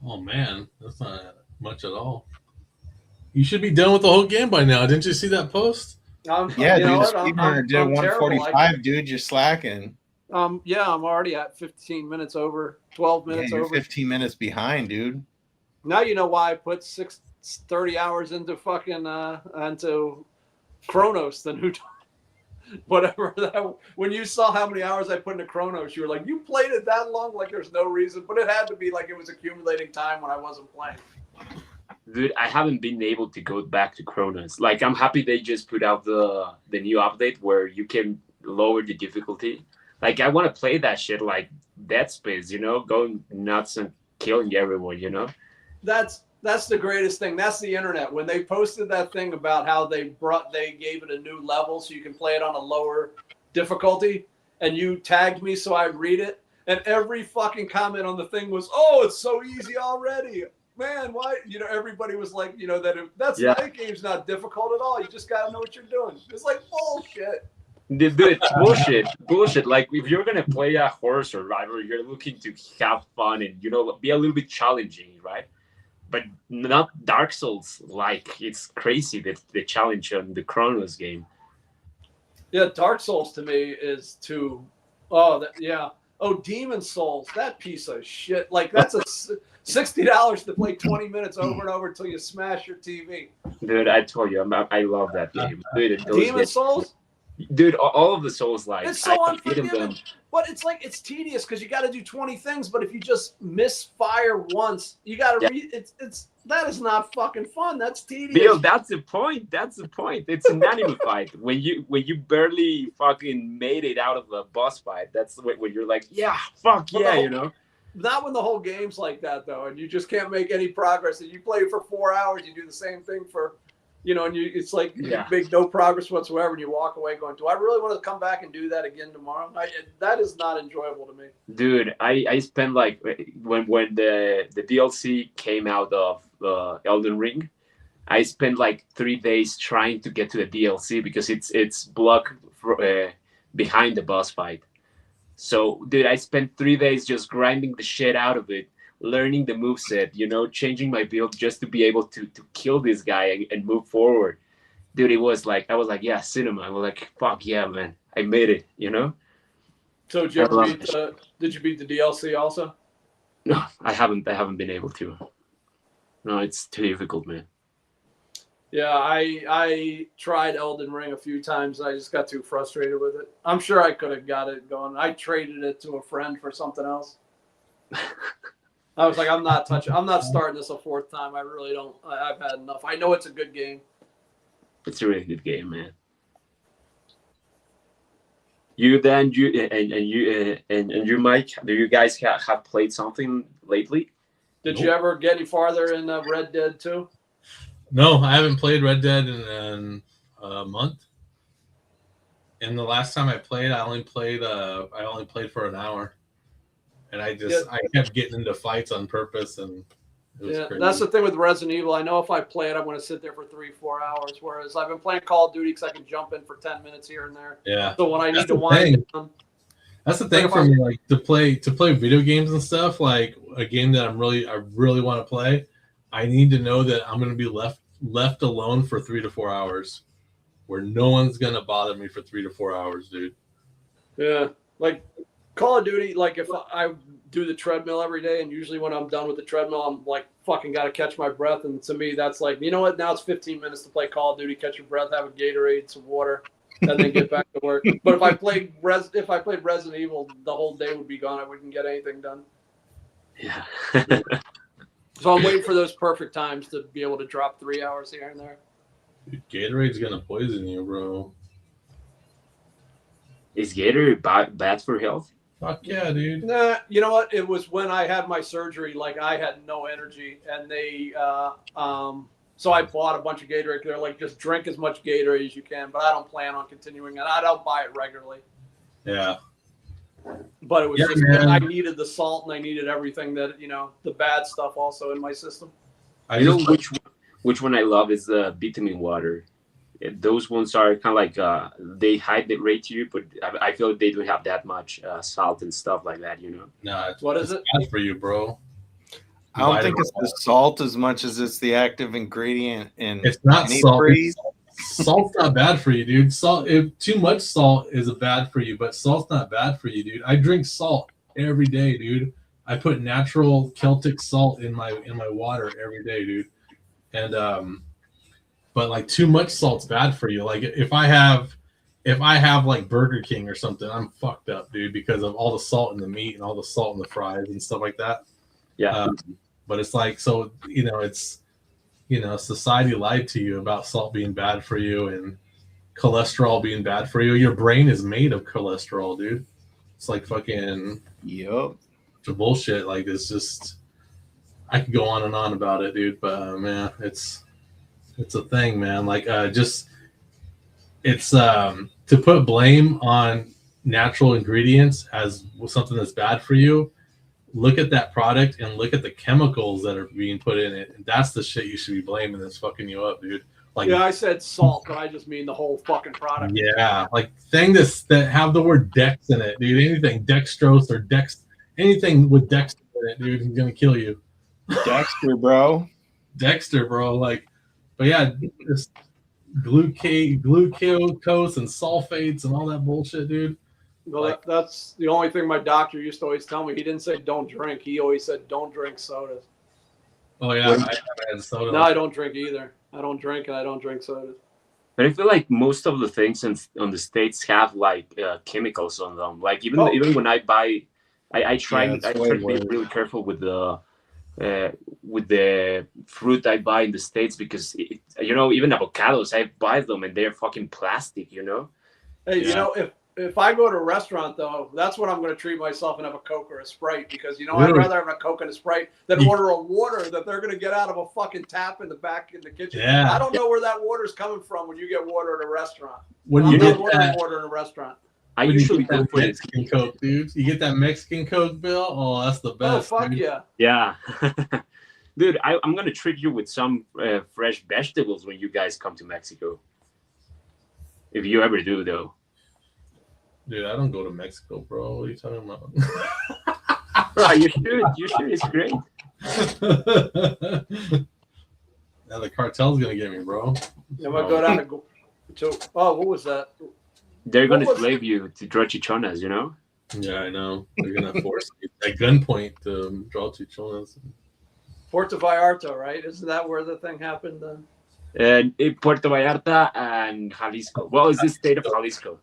Oh man, that's not much at all. You should be done with the whole game by now. Didn't you see that post? Yeah, you know dude, what? Speedrunner did I'm terrible. 145, dude. You're slacking. Yeah, I'm already at 15 minutes over, 12 minutes You're over. 15 minutes behind, dude. Now you know why I put 30 hours into fucking into Chronos. Then who? Whatever that. When you saw how many hours I put into Chronos, you were like, "You played it that long?" Like there's no reason, but it had to be like it was accumulating time when I wasn't playing. Dude, I haven't been able to go back to Chronos. Like, I'm happy they just put out the new update where you can lower the difficulty. Like, I want to play that shit like Dead Space, going nuts and killing everyone, That's the greatest thing. That's the internet. When they posted that thing about how they gave it a new level so you can play it on a lower difficulty, and you tagged me so I'd read it, and every fucking comment on the thing was, "Oh, it's so easy already." Man, why? Everybody was like, that game's not difficult at all. You just gotta know what you're doing. It's like bullshit. Dude, it's bullshit. Like, if you're gonna play a horror survivor, you're looking to have fun and be a little bit challenging, right? But not Dark Souls. Like, it's crazy that the challenge on the Chronos game. Yeah, Dark Souls to me is too. Oh, Demon Souls, that piece of shit. Like that's a $60 to play 20 minutes over and over until you smash your TV. Dude, I told you, I love that game. Dude, Demon Souls? Dude, all of the Souls like It's so I beat unforgiving. But it's tedious because you got to do 20 things. But if you just misfire once, you got to that is not fucking fun. That's tedious. Bill, that's the point. It's an anime fight. When you barely fucking made it out of a boss fight, that's when you're like, yeah, fuck yeah, Not when the whole game's like that though, and you just can't make any progress. And you play for 4 hours, you do the same thing for, and it's like you make no progress whatsoever, and you walk away going, "Do I really want to come back and do that again tomorrow?" That is not enjoyable to me. Dude, I spent like when the DLC came out of Elden Ring, I spent like 3 days trying to get to the DLC because it's blocked behind the boss fight. So, dude, I spent 3 days just grinding the shit out of it, learning the moveset, changing my build just to be able to kill this guy and move forward. Dude, I was like, yeah, cinema. I was like, fuck yeah, man, I made it, So did you beat the DLC also? No, I haven't been able to. No, it's too difficult, man. Yeah, I tried Elden Ring a few times. I just got too frustrated with it. I'm sure I could have got it going. I traded it to a friend for something else. I was like, I'm not starting this a 4th time. I really don't. I've had enough. I know it's a good game. It's a really good game, man. You, Mike, do you guys have played something lately? Did you ever get any farther in Red Dead 2? No, I haven't played Red Dead in a month. And the last time I played, I only played for an hour, and I kept getting into fights on purpose, and it was crazy. That's the thing with Resident Evil. I know if I play it, I'm going to sit there for 3-4 hours. Whereas I've been playing Call of Duty because I can jump in for 10 minutes here and there. Yeah. So when I need to wind down, that's the thing for me, like to play video games and stuff. Like a game that I really want to play, I need to know that I'm going to be left alone for 3 to 4 hours, where no one's going to bother me for 3 to 4 hours, dude. Yeah, like Call of Duty. Like if I do the treadmill every day, and usually when I'm done with the treadmill, I'm like fucking got to catch my breath. And to me, that's like, you know what? Now it's 15 minutes to play Call of Duty. Catch your breath, have a Gatorade, some water. and then get back to work. But if I played Resident Evil, the whole day would be gone. I wouldn't get anything done. Yeah. So I'm waiting for those perfect times to be able to drop 3 hours here and there. Dude, Gatorade's gonna poison you, bro. Is Gatorade bad for health? Fuck yeah, dude. Nah, you know what? It was when I had my surgery. Like I had no energy, and they so I bought a bunch of Gatorade. They're like, just drink as much Gatorade as you can, but I don't plan on continuing, and I don't buy it regularly. Yeah. But it was just man. I needed the salt and I needed everything that the bad stuff also in my system. I You know just which one I love is the vitamin water. Those ones are kind of like they hydrate to you, but I feel like they don't have that much salt and stuff like that. nah, What is it's it? bad for you, bro. I don't think it's the salt as much as it's the active ingredient in It's not salt. antifreeze. Salt's not bad for you, dude. Too much salt is bad for you, but salt's not bad for you, dude. I drink salt every day, dude. I put natural Celtic salt in my water every day, dude. And but like too much salt's bad for you. Like if I have like Burger King or something, I'm fucked up, dude, because of all the salt in the meat and all the salt in the fries and stuff like that. Yeah. But it's like, so it's society lied to you about salt being bad for you and cholesterol being bad for you. Your brain is made of cholesterol, dude. It's like fucking Yup. bullshit. Like it's just, I could go on and on about it, dude. But man, it's a thing, man. Like it's to put blame on natural ingredients as something that's bad for you. Look at that product and look at the chemicals that are being put in it. And that's the shit you should be blaming that's fucking you up, dude. Like, Yeah, I said salt, but I just mean the whole fucking product. yeah, like things that have the word Dex in it, dude. Anything dextrose or anything with Dexter in it, dude, is gonna kill you. Dexter, bro. Dexter, bro. Like, but yeah, just glucose and sulfates and all that bullshit, dude. Well, that's the only thing my doctor used to always tell me. He didn't say don't drink. He always said don't drink sodas. Oh yeah, I haven't had soda. No, I don't drink either. I don't drink and I don't drink sodas. But I feel like most of the things on the States have like chemicals on them. Like even when I buy, I try to be really careful with the fruit I buy in the States because even avocados, I buy them and they're fucking plastic. Hey, if I go to a restaurant though, that's when I'm going to treat myself and have a Coke or a Sprite because I'd rather have a Coke and a Sprite than order a water that they're going to get out of a fucking tap in the back in the kitchen. Yeah. I don't know where that water's coming from when you get water at a restaurant. When I'm you not get ordering that, water in a restaurant. I when you usually get go that for it. Mexican Coke, dude. You get that Mexican Coke, Bill. Oh, that's the Oh best. fuck dude. yeah! Yeah. Dude, I'm going to treat you with some fresh vegetables when you guys come to Mexico. If you ever do, though. Dude, I don't go to Mexico, bro. What are you talking about? Bro, you should. It's great. Now the cartel's gonna get me, bro. I'm gonna go down to what was that? They're going to What was- slave you to draw chichonas, Yeah, I know. They're gonna force me at gunpoint to draw chichonas. Puerto Vallarta, right? Isn't that where the thing happened? In Puerto Vallarta and Jalisco. Well, it's the state of Jalisco.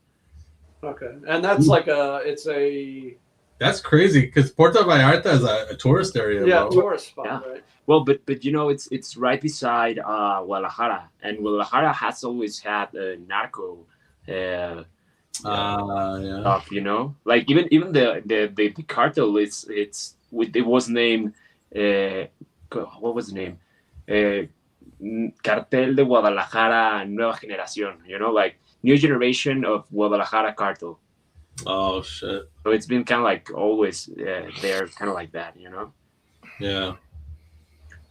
Okay, and that's like it's a That's crazy because Puerto Vallarta is a tourist area, bro. tourist spot, Yeah. right? Well, but it's right beside Guadalajara, and Guadalajara has always had a narco Yeah. stuff, Like even the cartel, it was named what was the name? Cartel de Guadalajara Nueva Generación, like new generation of Guadalajara cartel. Oh shit. So it's been kind of like always there, kind of like that, Yeah.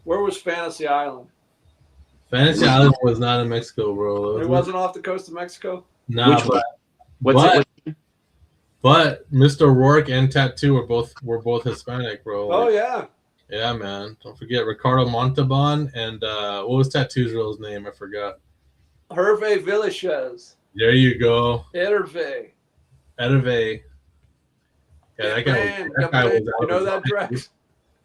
Where was Fantasy Island? Fantasy Island was not in Mexico, bro. It wasn't off the coast of Mexico. Nah, Which one? but Mr. Rourke and Tattoo were both Hispanic, bro. Oh Like, yeah, yeah, man. Don't forget Ricardo Montalban and what was Tattoo's real name? I forgot. Hervé Villachez. There you go. Hervé. Hervé. Yeah, that guy was out You know of that his Drax?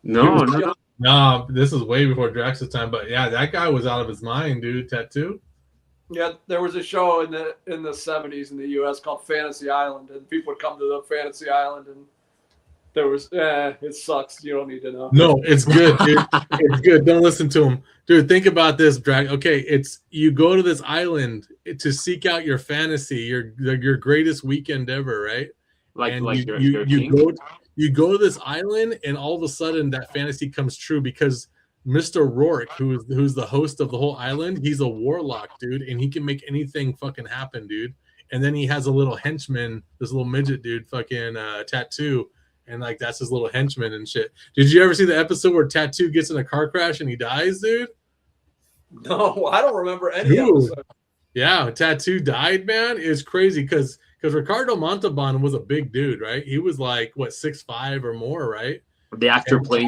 mind. No. No, this is way before Drax's time, but yeah, that guy was out of his mind, dude. Tattoo. Yeah, there was a show in the 70s in the U.S. called Fantasy Island, and people would come to the Fantasy Island, and there was it sucks. You don't need to know. No, it's good, dude. It's good. Don't listen to him, dude. Think about this, Drag. Okay, it's you go to this island to seek out your fantasy, your greatest weekend ever, right? Like And like your king. you go to this island, and all of a sudden that fantasy comes true because Mr. Rourke, who's the host of the whole island, he's a warlock, dude, and he can make anything fucking happen, dude. And then he has a little henchman, this little midget dude, fucking Tattoo, and like that's his little henchman and shit. Did you ever see the episode where Tattoo gets in a car crash and he dies, dude? No, I don't remember any Dude. episode. Yeah, Tattoo died, man. It's crazy because Ricardo Montalban was a big dude, right? He was like what 6'5" or more, right? The actor And playing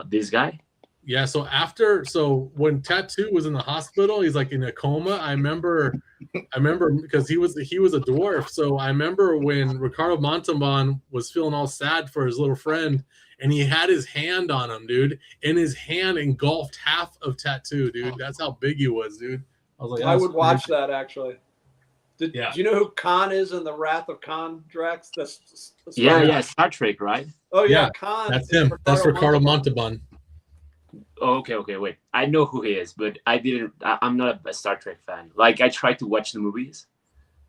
this guy. Yeah, so when Tattoo was in the hospital, he's like in a coma. I remember because he was a dwarf. So I remember when Ricardo Montalban was feeling all sad for his little friend, and he had his hand on him, dude, and his hand engulfed half of Tattoo, dude. That's how big he was, dude. I was like, I would watch that actually. Do Yeah. you know who Khan is in the Wrath of Khan, Drax? That's Yeah, Star Trek, right? Oh yeah, Yeah, Khan. That's is him. That's Ricardo Montalban. Oh, okay, wait. I know who he is, but I'm not a Star Trek fan. Like, I tried to watch the movies,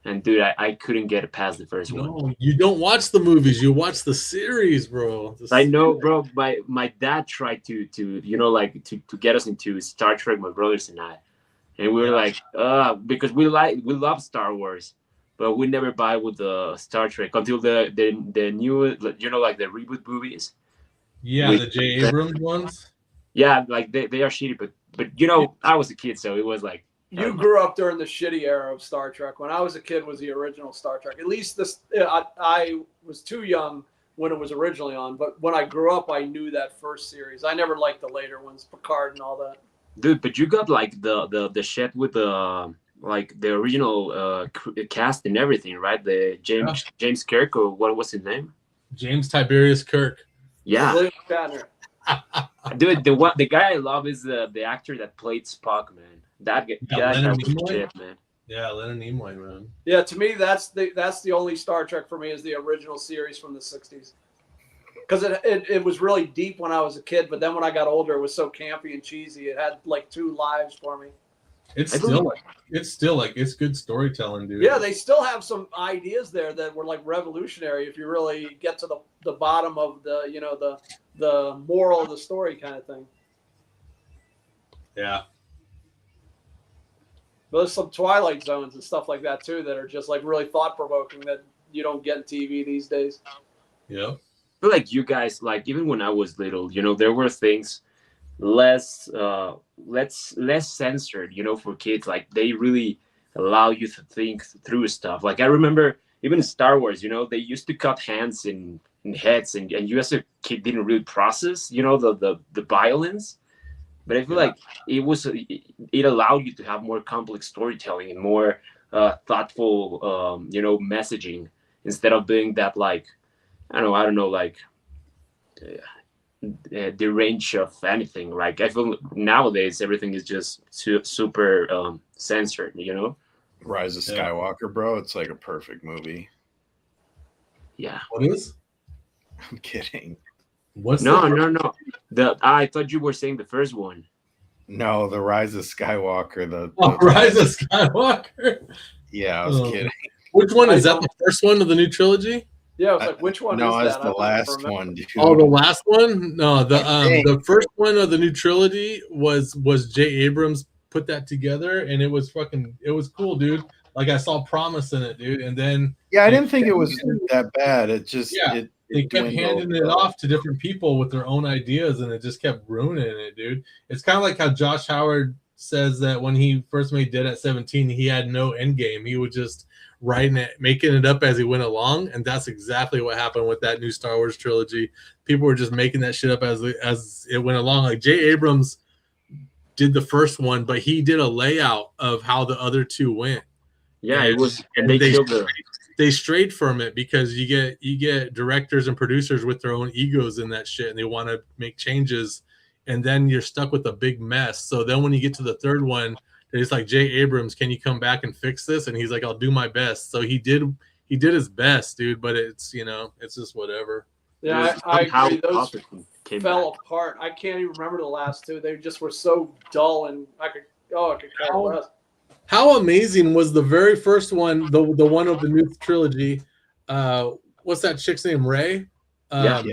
and dude, I couldn't get past the first one. No, you don't watch the movies. You watch the series, bro. I know, bro. My dad tried to get us into Star Trek, my brothers and I, and we were like, because we love Star Wars, but we never buy with the Star Trek until the new, like the reboot movies. Yeah, the J. Abrams ones. Yeah, like they are shitty, but I was a kid, so it was like. You grew up during the shitty era of Star Trek. When I was a kid, was the original Star Trek. At least this, I was too young when it was originally on. But when I grew up, I knew that first series. I never liked the later ones, Picard and all that. Dude, but you got like the shit with the like the original cast and everything, right? The James Kirk, or what was his name? James Tiberius Kirk. Yeah. William Shatner. Dude, the guy I love is the actor that played Spock, man. That guy was shit, man. Yeah, Leonard Nimoy, man. Yeah, to me, that's the only Star Trek for me is the original series from the 60s. Because it was really deep when I was a kid, but then when I got older, it was so campy and cheesy. It had like two lives for me. It's still it's good storytelling, dude. Yeah, they still have some ideas there that were like revolutionary if you really get to the bottom of the moral of the story kind of thing. Yeah. But there's some Twilight Zones and stuff like that too that are just like really thought provoking that you don't get in TV these days. Yeah. I feel like you guys, like, even when I was little, there were things less censored, for kids. Like, they really allow you to think through stuff. Like, I remember even Star Wars, they used to cut hands and heads, and you as a kid didn't really process, the violence. But I feel like it allowed you to have more complex storytelling and more thoughtful, messaging, instead of being that, like, I don't know, like the range of anything. Like, I feel nowadays everything is just super censored. Rise of Skywalker, bro. It's like a perfect movie. Yeah. What is? I'm kidding. What's no. I thought you were saying the first one. No, the Rise of Skywalker. The Rise of Skywalker. Yeah, I was kidding. Which one is that? The first one of the new trilogy? Yeah, I was like, which one? No, is it's that? the last one, dude. Oh, the last one? No, the first one of the new trilogy was J. Abrams put that together, and it was cool, dude. Like, I saw promise in it, dude. And then I didn't think it was that bad. It just they kept handing it off to different people with their own ideas, and it just kept ruining it, dude. It's kind of like how Josh Howard says that when he first made Dead at 17, he had no end game. He was just writing it, making it up as he went along, and that's exactly what happened with that new Star Wars trilogy. People were just making that shit up as it went along. Like, J. Abrams did the first one, but he did a layout of how the other two went. Yeah, it was, and they killed the. They strayed from it because you get directors and producers with their own egos in that shit, and they want to make changes, and then you're stuck with a big mess. So then when you get to the third one, It's like, Jay Abrams, can you come back and fix this? And he's like, I'll do my best. So he did his best, dude. But it's it's just whatever. Yeah, I agree. Those came fell back. apart. I can't even remember the last two. They just were so dull, and I could care less. How amazing was the very first one, the one of the new trilogy? What's that chick's name? Ray? Yeah.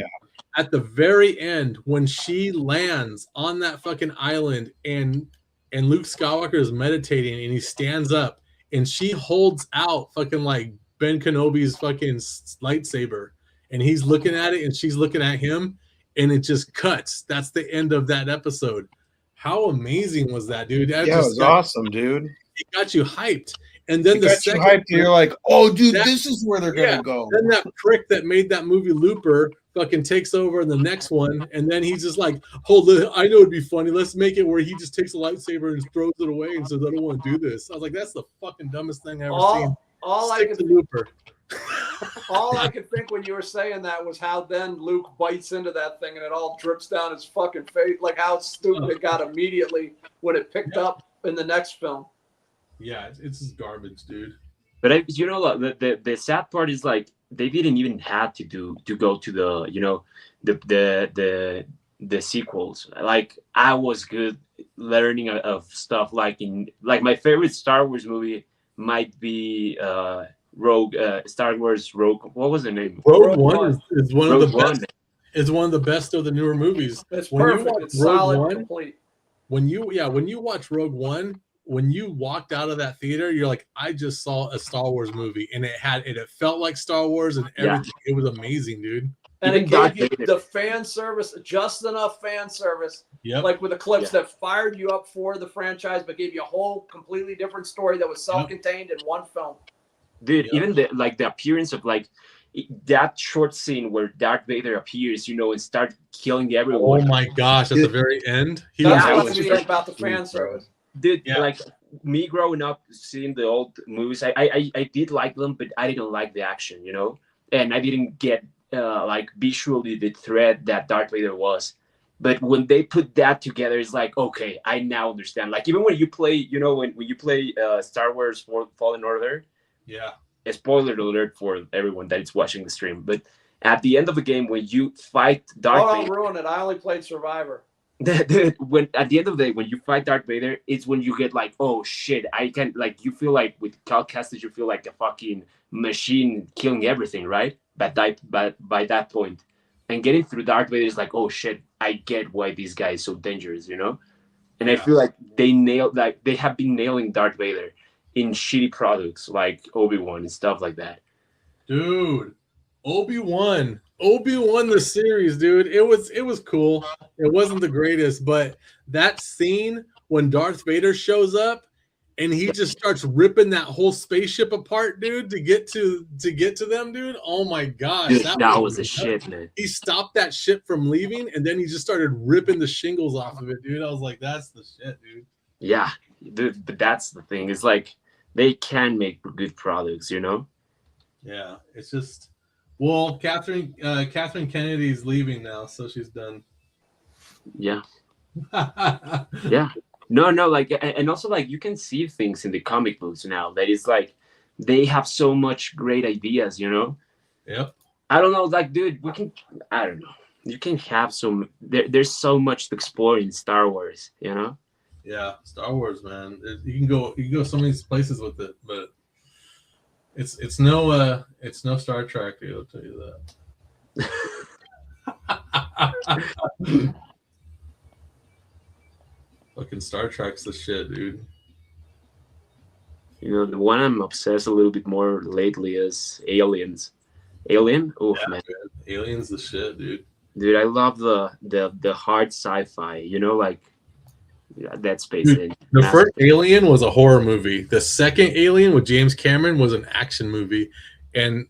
At the very end, when she lands on that fucking island and Luke Skywalker is meditating and he stands up and she holds out fucking like Ben Kenobi's fucking lightsaber and he's looking at it and she's looking at him and it just cuts. That's the end of that episode. How amazing was that, dude? That Yeah, it was awesome, dude. It got you hyped. And then It got you hyped. You're like, oh, dude, this is where they're gonna go. Then that prick that made that movie Looper fucking takes over in the next one, and then he's just like, hold it, I know it'd be funny. Let's make it where he just takes a lightsaber and throws it away and says, I don't want to do this. I was like, that's the fucking dumbest thing I've ever seen. Stick to Looper. All I could think when you were saying that was how then Luke bites into that thing and it all drips down his fucking face. Like how stupid it got immediately when it picked up in the next film. Yeah, it's just garbage, dude. But the sad part is like they didn't even have to go to the sequels. Like I was good learning of stuff like my favorite Star Wars movie might be Star Wars Rogue. What was the name? Rogue One is one Rogue of the One. best. Is one of the best of the newer movies. It's perfect. It's solid, complete. When you watch Rogue One, when you walked out of that theater, you're like, I just saw a Star Wars movie, and it felt like Star Wars and everything. Yeah. It was amazing, dude. And it gave you the fan service, just enough fan service, like with the clips that fired you up for the franchise, but gave you a whole completely different story that was self-contained in one film. Dude, even the appearance of like that short scene where Darth Vader appears, and start killing everyone. Oh my gosh! At the very end, that's what was about the fan service. Dude, like me growing up seeing the old movies, I did like them, but I didn't like the action, and I didn't get like visually the threat that Darth Vader was. But when they put that together, it's like, okay, I now understand. Like even when you play, when you play Star Wars Fallen Order, a spoiler alert for everyone that is watching the stream. But at the end of the game, when you fight Darth Vader, don't ruin it. I only played Survivor. When at the end of the day, when you fight Darth Vader, it's when you get like, oh shit, I can like you feel like with Cal Kestis, you feel like a fucking machine killing everything, right? But by that point, and getting through Darth Vader is like, oh shit, I get why this guy is so dangerous, And I feel like they have been nailing Darth Vader in shitty products like Obi-Wan and stuff like that. Dude, Obi-Wan the series, dude. It was cool. It wasn't the greatest, but that scene when Darth Vader shows up and he just starts ripping that whole spaceship apart, dude, to get to them, dude. Oh my gosh, dude, that was a shit, man. He stopped that ship from leaving, and then he just started ripping the shingles off of it, dude. I was like, that's the shit, dude. Yeah, dude, but that's the thing. It's like they can make good products, Yeah, it's just. Well, Catherine Kennedy's leaving now, so she's done. Yeah. Yeah. No, like, and also like you can see things in the comic books now that is like they have so much great ideas, Yep. I don't know, like, dude, I don't know. You can have there's so much to explore in Star Wars, Yeah, Star Wars, man. You can go so many places with it, but it's no Star Trek, dude, I'll tell you that. Fucking Star Trek's the shit, dude. The one I'm obsessed a little bit more lately is Aliens. Alien? Oh man. Dude. Alien's the shit, dude. Dude, I love the hard sci-fi, like that space. Dude, the first Alien was a horror movie. The second Alien with James Cameron was an action movie. And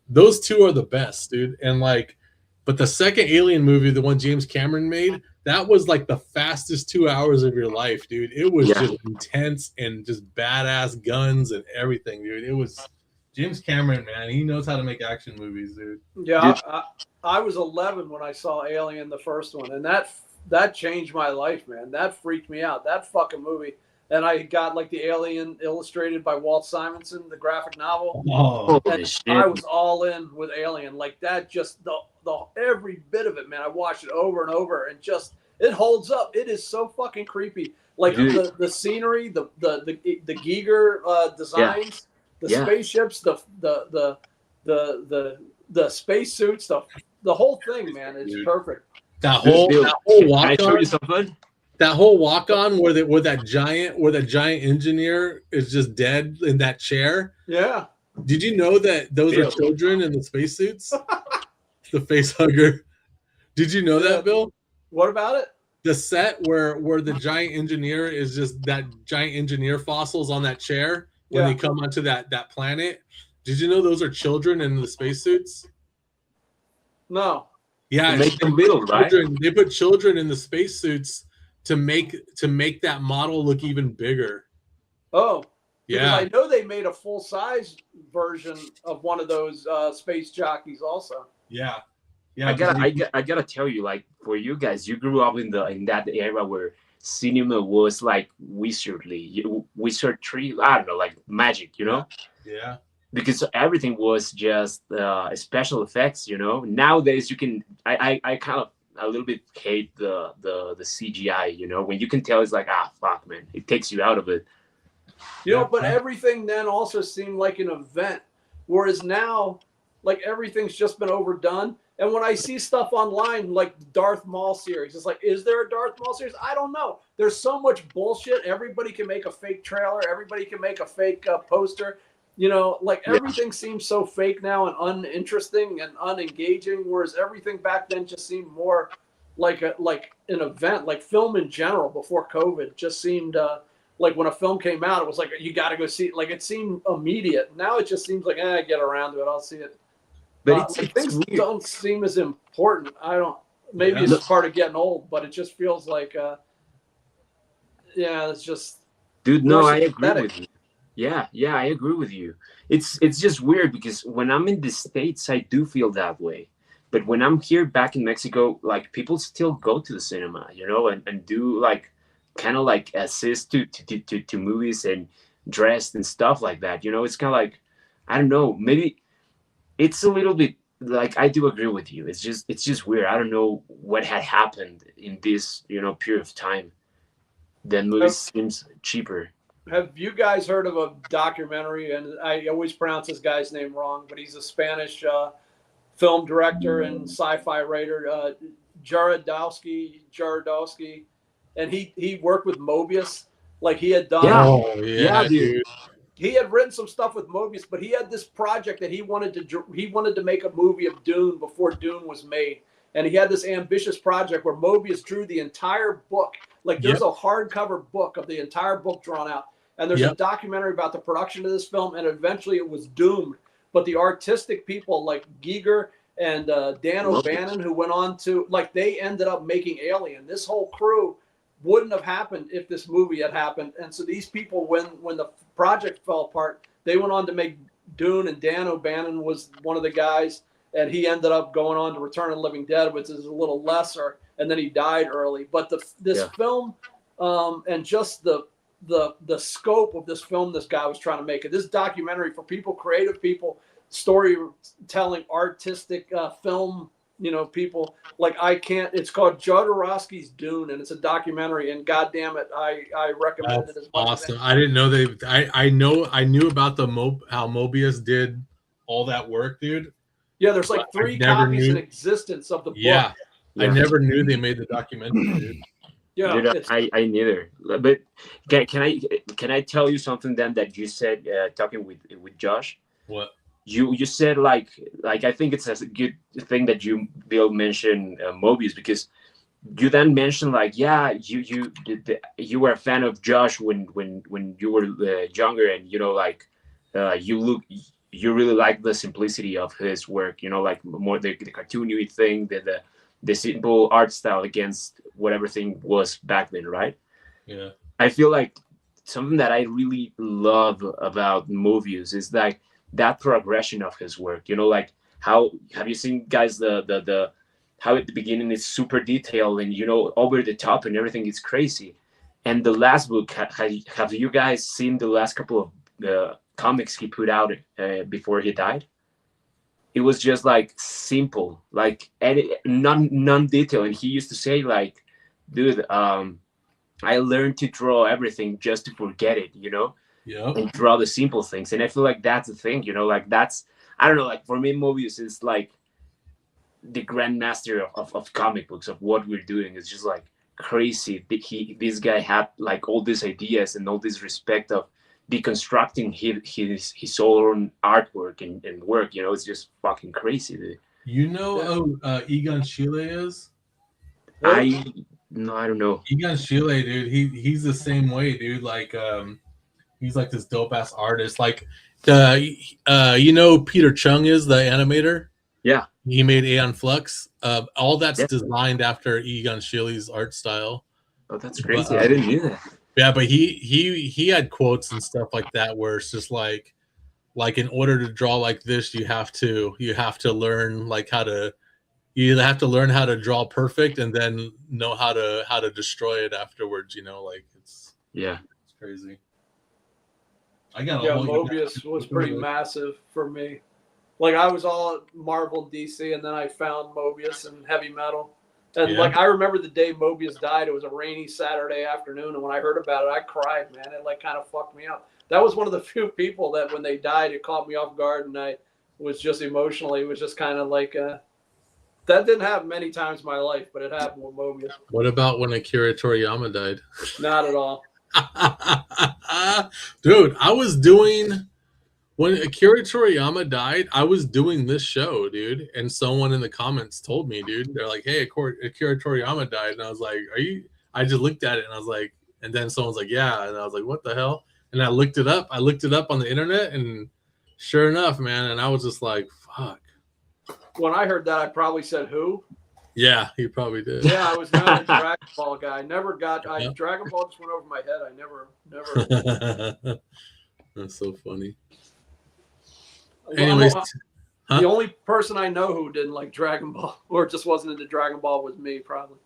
those two are the best, dude. And like, but the second Alien movie, the one James Cameron made, that was like the fastest 2 hours of your life, dude. It was just intense and just badass guns and everything, dude. It was James Cameron, man. He knows how to make action movies, dude. Yeah, I was 11 when I saw Alien, the first one, and that changed my life, man. That freaked me out. That fucking movie. and I got like the Alien illustrated by Walt Simonson, the graphic novel. Oh, Holy And shit. I was all in with Alien. Like that, just the every bit of it, man. I watched it over and over, and just it holds up. It is so fucking creepy. Like Dude. the scenery, the Giger designs, the Yeah. spaceships, the spacesuits, the whole thing, man. It's Dude. perfect. that Dude, whole Bill, that whole can I walk show on. you something? That whole walk on where that giant engineer is just dead in that chair. Yeah. Did you know that those Bill. are children in the spacesuits? The face hugger. Did you know Yeah. that, Bill? What about it? The set where the giant engineer is just that giant engineer fossils on that chair when Yeah. they come onto that planet. Did you know those are children in the spacesuits? No. Yeah, To make them little, right? they put children in the spacesuits to make that model look even bigger. Oh. Because Yeah. I know they made a full size version of one of those space jockeys also. Yeah. Yeah. I gotta tell you, like for you guys, you grew up in that era where cinema was like wizardry. I don't know, like magic, you know? Yeah. Because everything was just special effects, you know. Nowadays, you can I kind of a little bit hate the CGI, you know, when you can tell it's like fuck, man, it takes you out of it. You know, but everything then also seemed like an event, whereas now, like everything's just been overdone. And when I see stuff online, like Darth Maul series, it's like, is there a Darth Maul series? I don't know. There's so much bullshit. Everybody can make a fake trailer. Everybody can make a fake poster. You know, like everything seems so fake now and uninteresting and unengaging, whereas everything back then just seemed more like an event, like film in general before COVID just seemed like when a film came out, it was like, you got to go see it. Like it seemed immediate. Now it just seems like, get around to it. I'll see it. But Like, it's things weird. don't seem as important. I don't. Maybe it's part of getting old, but it just feels like, it's just. Dude, no, more I agree synthetic. with you. Yeah, I agree with you. It's just weird because when I'm in the States, I do feel that way. But when I'm here back in Mexico, like people still go to the cinema, you know, and do like kind of like assist to movies and dressed and stuff like that. You know, it's kind of like, I don't know, maybe it's a little bit like I do agree with you. It's just weird. I don't know what had happened in this, you know, period of time. Then movies seems cheaper. Have you guys heard of a documentary? And I always pronounce this guy's name wrong, but he's a Spanish film director and sci-fi writer, Jarodowski, and he worked with Mobius. Like he had done. Yeah. Oh yeah, dude. He had written some stuff with Mobius, but he had this project that he wanted to make a movie of Dune before Dune was made. And he had this ambitious project where Mobius drew the entire book. Like there's a hardcover book of the entire book drawn out. And there's a documentary about the production of this film, and eventually it was doomed. But the artistic people like Giger and Dan O'Bannon, who went on to, like, they ended up making Alien. This whole crew wouldn't have happened if this movie had happened. And so these people, when the project fell apart, they went on to make Dune, and Dan O'Bannon was one of the guys, and he ended up going on to Return of the Living Dead, which is a little lesser, and then he died early. But this film and just the scope of this film this guy was trying to make it. This documentary for people, creative people, storytelling, artistic film, you know, people like it's called Jodorowsky's Dune, and it's a documentary, and goddamn it, I recommend it as much. Awesome. I didn't know I knew about how Mobius did all that work, dude. Yeah, there's like 3 copies in existence of the book. Yeah. I never knew they made the documentary, dude. Yeah, dude, I neither. But can I tell you something then that you said talking with Josh? What? You said like I think it's a good thing that Bill mentioned Mobius, because you then mentioned like you were a fan of Josh when you were younger, and you know like you really like the simplicity of his work, you know, like more the cartoony thing, the simple art style against what everything was back then, right? Yeah. I feel like something that I really love about Mobius is like that progression of his work. You know, like how have you seen, guys, how at the beginning it's super detailed and, you know, over the top and everything is crazy. And the last book, have you guys seen the last couple of comics he put out before he died? It was just like simple, like none detail. And he used to say like, dude, I learned to draw everything just to forget it, and draw the simple things. And I feel like that's the thing, like that's, I don't know, like for me, Mobius is like the grandmaster of comic books, of what we're doing. It's just like crazy. This guy had like all these ideas and all this respect of deconstructing his own artwork and work. It's just fucking crazy, dude. Who Egon Schiele is? I don't know. Egon Schiele, dude. He's the same way, dude. Like he's like this dope ass artist. Like Peter Chung is the animator. Yeah. He made Aeon Flux. All that's designed after Egon Schiele's art style. Oh, that's crazy. I didn't know that. Yeah, but he had quotes and stuff like that where it's just like in order to draw like this, you have to learn like you have to learn how to draw perfect and then know how to destroy it afterwards. Like it's crazy. Mobius was pretty massive for me. Like I was all Marvel, DC, and then I found Mobius and heavy metal. And like I remember the day Mobius died, it was a rainy Saturday afternoon, and when I heard about it, I cried, man. It like kind of fucked me up. That was one of the few people that when they died, it caught me off guard, and I was just emotionally, it was just kind of like that didn't happen many times in my life, but it happened with Mobius. What about when Akira Toriyama died? Not at all. Dude, when Akira Toriyama died, I was doing this show, dude, and someone in the comments told me, dude, they're like, hey, Akira Toriyama died, and I was like, I just looked at it, and I was like, and then someone's like, yeah, and I was like, what the hell? And I looked it up on the internet, and sure enough, man, and I was just like, fuck. When I heard that, I probably said who? Yeah, he probably did. Yeah, I was not a Dragon Ball guy. Dragon Ball just went over my head. I never. That's so funny. Well, Anyways, the only person I know who didn't like Dragon Ball or just wasn't into Dragon Ball was me, probably.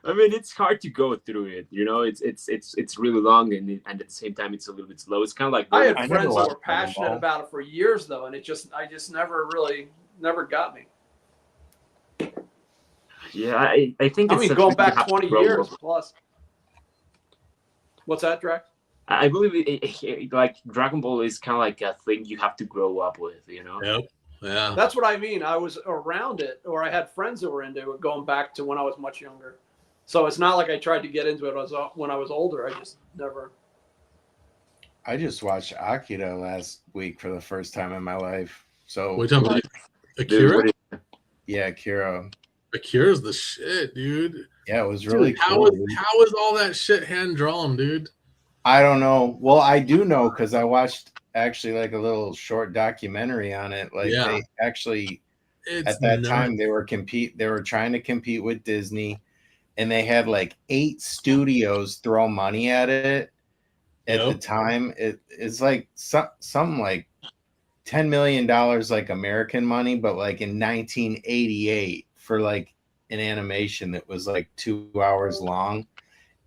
I mean, it's hard to go through it. It's really long and at the same time it's a little bit slow. It's kind of like I had friends that were passionate about it for years though, and I just never got me. Yeah, I think it's going back 20 years plus. What's that, Drax? I believe like Dragon Ball is kind of like a thing you have to grow up with, Yep. Yeah. That's what I mean. I was around it, or I had friends that were into it going back to when I was much younger. So it's not like I tried to get into it when I was older. I just never. I just watched Akira last week for the first time in my life. So what are you talking about? Akira? Yeah, Akira. Akira's the shit, dude. Yeah, it was really cool. How is all that shit hand drawn, dude? I don't know. Well, I do know because I watched actually like a little short documentary on it. Like they actually at that time they were trying to compete with Disney, and they had like 8 studios throw money at it at the time. It's like something like $10 million like American money, but like in 1988 for like an animation that was like 2 hours long.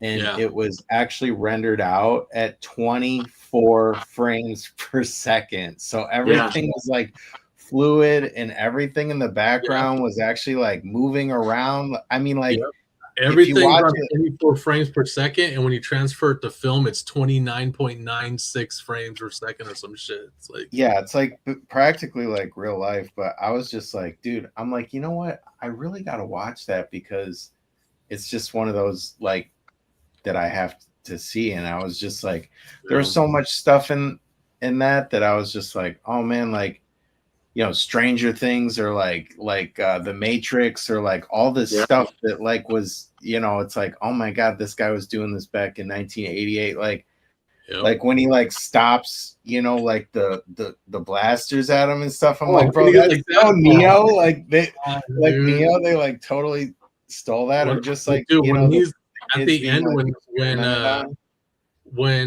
And it was actually rendered out at 24 frames per second. So everything was like fluid, and everything in the background was actually like moving around. I mean, like everything runs 24 frames per second, and when you transfer it to film, it's 29.96 frames per second or some shit. It's like it's like practically like real life. But I was just like, dude, I'm like, you know what? I really got to watch that because it's just one of those like that I have to see. And I was just like, there's so much stuff in that I was just like, oh man, like, Stranger Things or like The Matrix or like all this stuff that like was, it's like, oh my God, this guy was doing this back in 1988. Like when he like stops, like the blasters at him and stuff. I'm like, bro, that's like Neo. Like Neo, they like totally stole that, or just like, when he's at the end when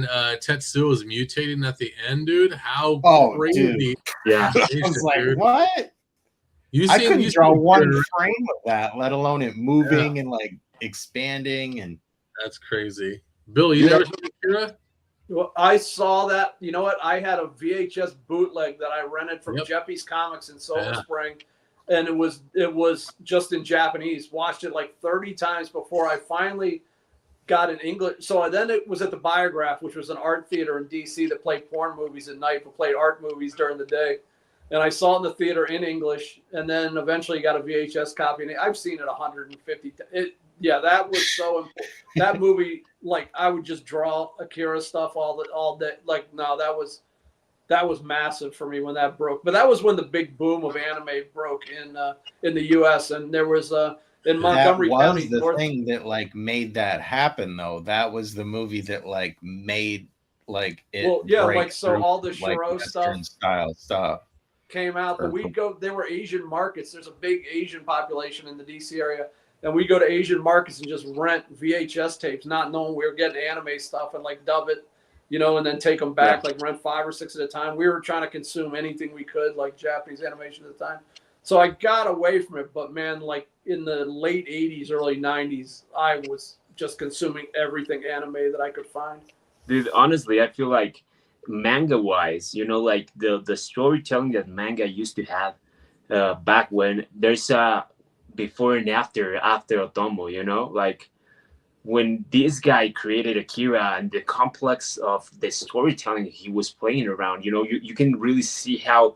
Tetsuo was mutating at the end, dude, how crazy! Dude. Yeah, I was like, dude. What? I couldn't draw one frame of that, let alone it moving and like expanding and That's crazy. Bill, you never seen Akira? Well, I saw that. You know what? I had a VHS bootleg that I rented from Jeppy's Comics in Silver Spring, and it was just in Japanese. Watched it like 30 times before I finally got an English. So then it was at the Biograph, which was an art theater in DC that played porn movies at night, but played art movies during the day. And I saw it in the theater in English, and then eventually got a VHS copy. And I've seen it 150 times. Yeah, that was so important. That movie, like, I would just draw Akira stuff all day. Like, no, that was massive for me when that broke. But that was when the big boom of anime broke in the U.S. And there was in Montgomery County. That was the thing that like made that happen, though. That was the movie that like made like it. Well, yeah, like so all the Shiro style stuff came out. But we go. There were Asian markets. There's a big Asian population in the DC area. And we go to Asian markets and just rent VHS tapes, not knowing we were getting anime stuff and like dub it, you know, and then take them back, like rent 5 or 6 at a time. We were trying to consume anything we could, like Japanese animation at the time. So I got away from it. But man, like in the late 80s, early 90s, I was just consuming everything anime that I could find. Dude, honestly, I feel like manga-wise, you know, like the storytelling that manga used to have back when there's before and after Otomo, you know, like when this guy created Akira and the complex of the storytelling he was playing around, you know, you can really see how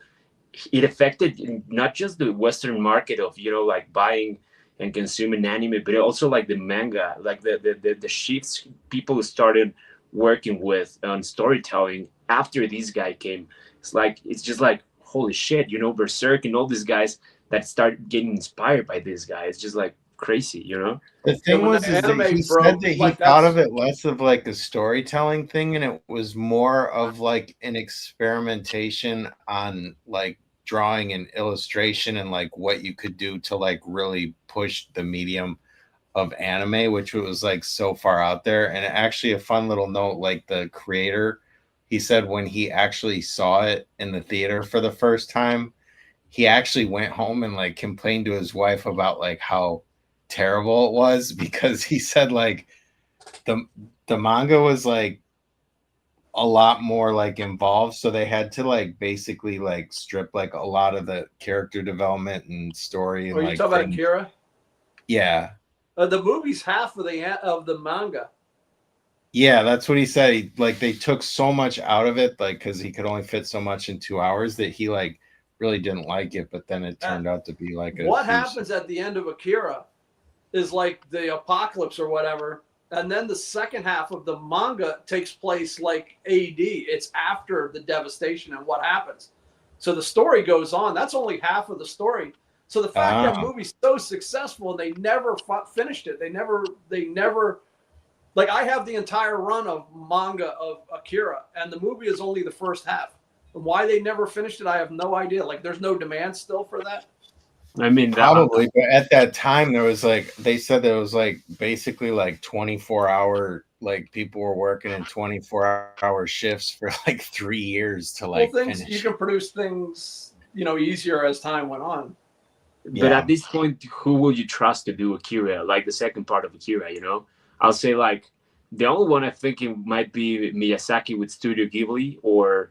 it affected not just the Western market of, you know, like buying and consuming anime, but also like the manga, like the shifts people started working with on storytelling after this guy came. It's just like, holy shit, you know, Berserk and all these guys that start getting inspired by this guy. It's just like crazy, you know? The thing was that he said that he thought of it less of like a storytelling thing, and it was more of like an experimentation on like drawing and illustration and like what you could do to like really push the medium of anime, which was like so far out there. And actually a fun little note, like the creator, he said when he actually saw it in the theater for the first time, he actually went home and like complained to his wife about like how terrible it was, because he said like the manga was like a lot more like involved, so they had to like basically like strip like a lot of the character development and story. And you talking about Akira? Yeah. The movie's half of the manga. Yeah, that's what he said. They took so much out of it, like because he could only fit so much in 2 hours, that he like really didn't like it, but then it turned out to be like what happens at the end of Akira is like the apocalypse or whatever, and then the second half of the manga takes place like AD. It's after the devastation and what happens. So the story goes on. That's only half of the story. So the fact that movie's so successful and they never finished it. They never like, I have the entire run of manga of Akira, and the movie is only the first half. Why they never finished it, I have no idea. Like, there's no demand still for that. I mean, probably, but at that time there was like, they said there was like basically like 24-hour, like people were working in 24-hour shifts for like 3 years to like finish. You can produce things, you know, easier as time went on. But at this point, who will you trust to do Akira, like the second part of Akira, you know? I'll say like the only one I think it might be Miyazaki with Studio Ghibli, or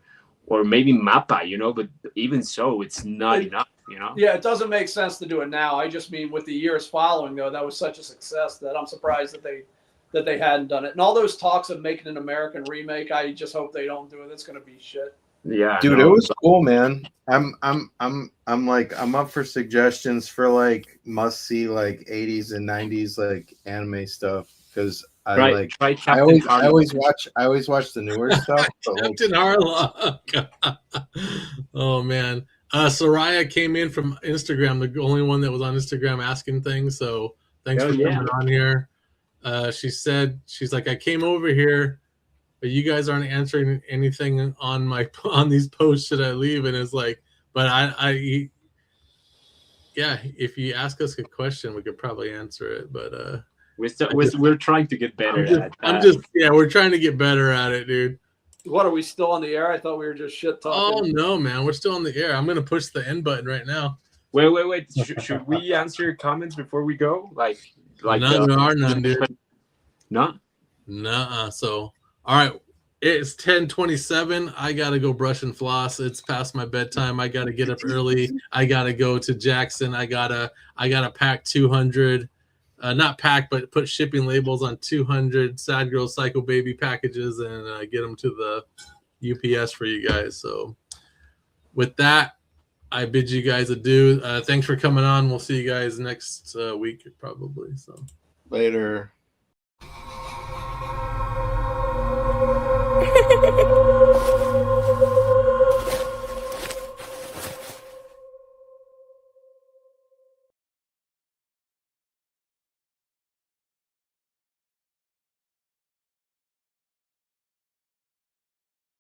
maybe Mappa, you know, but even so, it's not enough, you know? Yeah, it doesn't make sense to do it now. I just mean with the years following, though, that was such a success that I'm surprised that they hadn't done it. And all those talks of making an American remake, I just hope they don't do it. It's going to be shit. Yeah, dude, it was cool, man. I'm up for suggestions for like must see like 80s and 90s like anime stuff, because I always watch the newer stuff. Captain Harlock. Oh man, Soraya came in from Instagram, the only one that was on Instagram asking things. So thanks for coming on here. She said, she's like, I came over here, but you guys aren't answering anything on these posts. Should I leave? And it's like, but yeah, if you ask us a question, we could probably answer it. But we're trying to get better at that. We're trying to get better at it, dude. What, are we still on the air? I thought we were just shit talking. Oh no, man, we're still on the air. I'm gonna push the end button right now. Wait. Should we answer your comments before we go? Like, like None there are none, dude. No. Nuh-uh. So, all right, it's 10:27. I gotta go brush and floss. It's past my bedtime. I gotta get up early. I gotta go to Jackson. I gotta pack 200, not pack, but put shipping labels on 200 Sad Girl Psycho Baby packages and get them to the UPS for you guys. So, with that, I bid you guys adieu. Thanks for coming on. We'll see you guys next week, probably. So Later.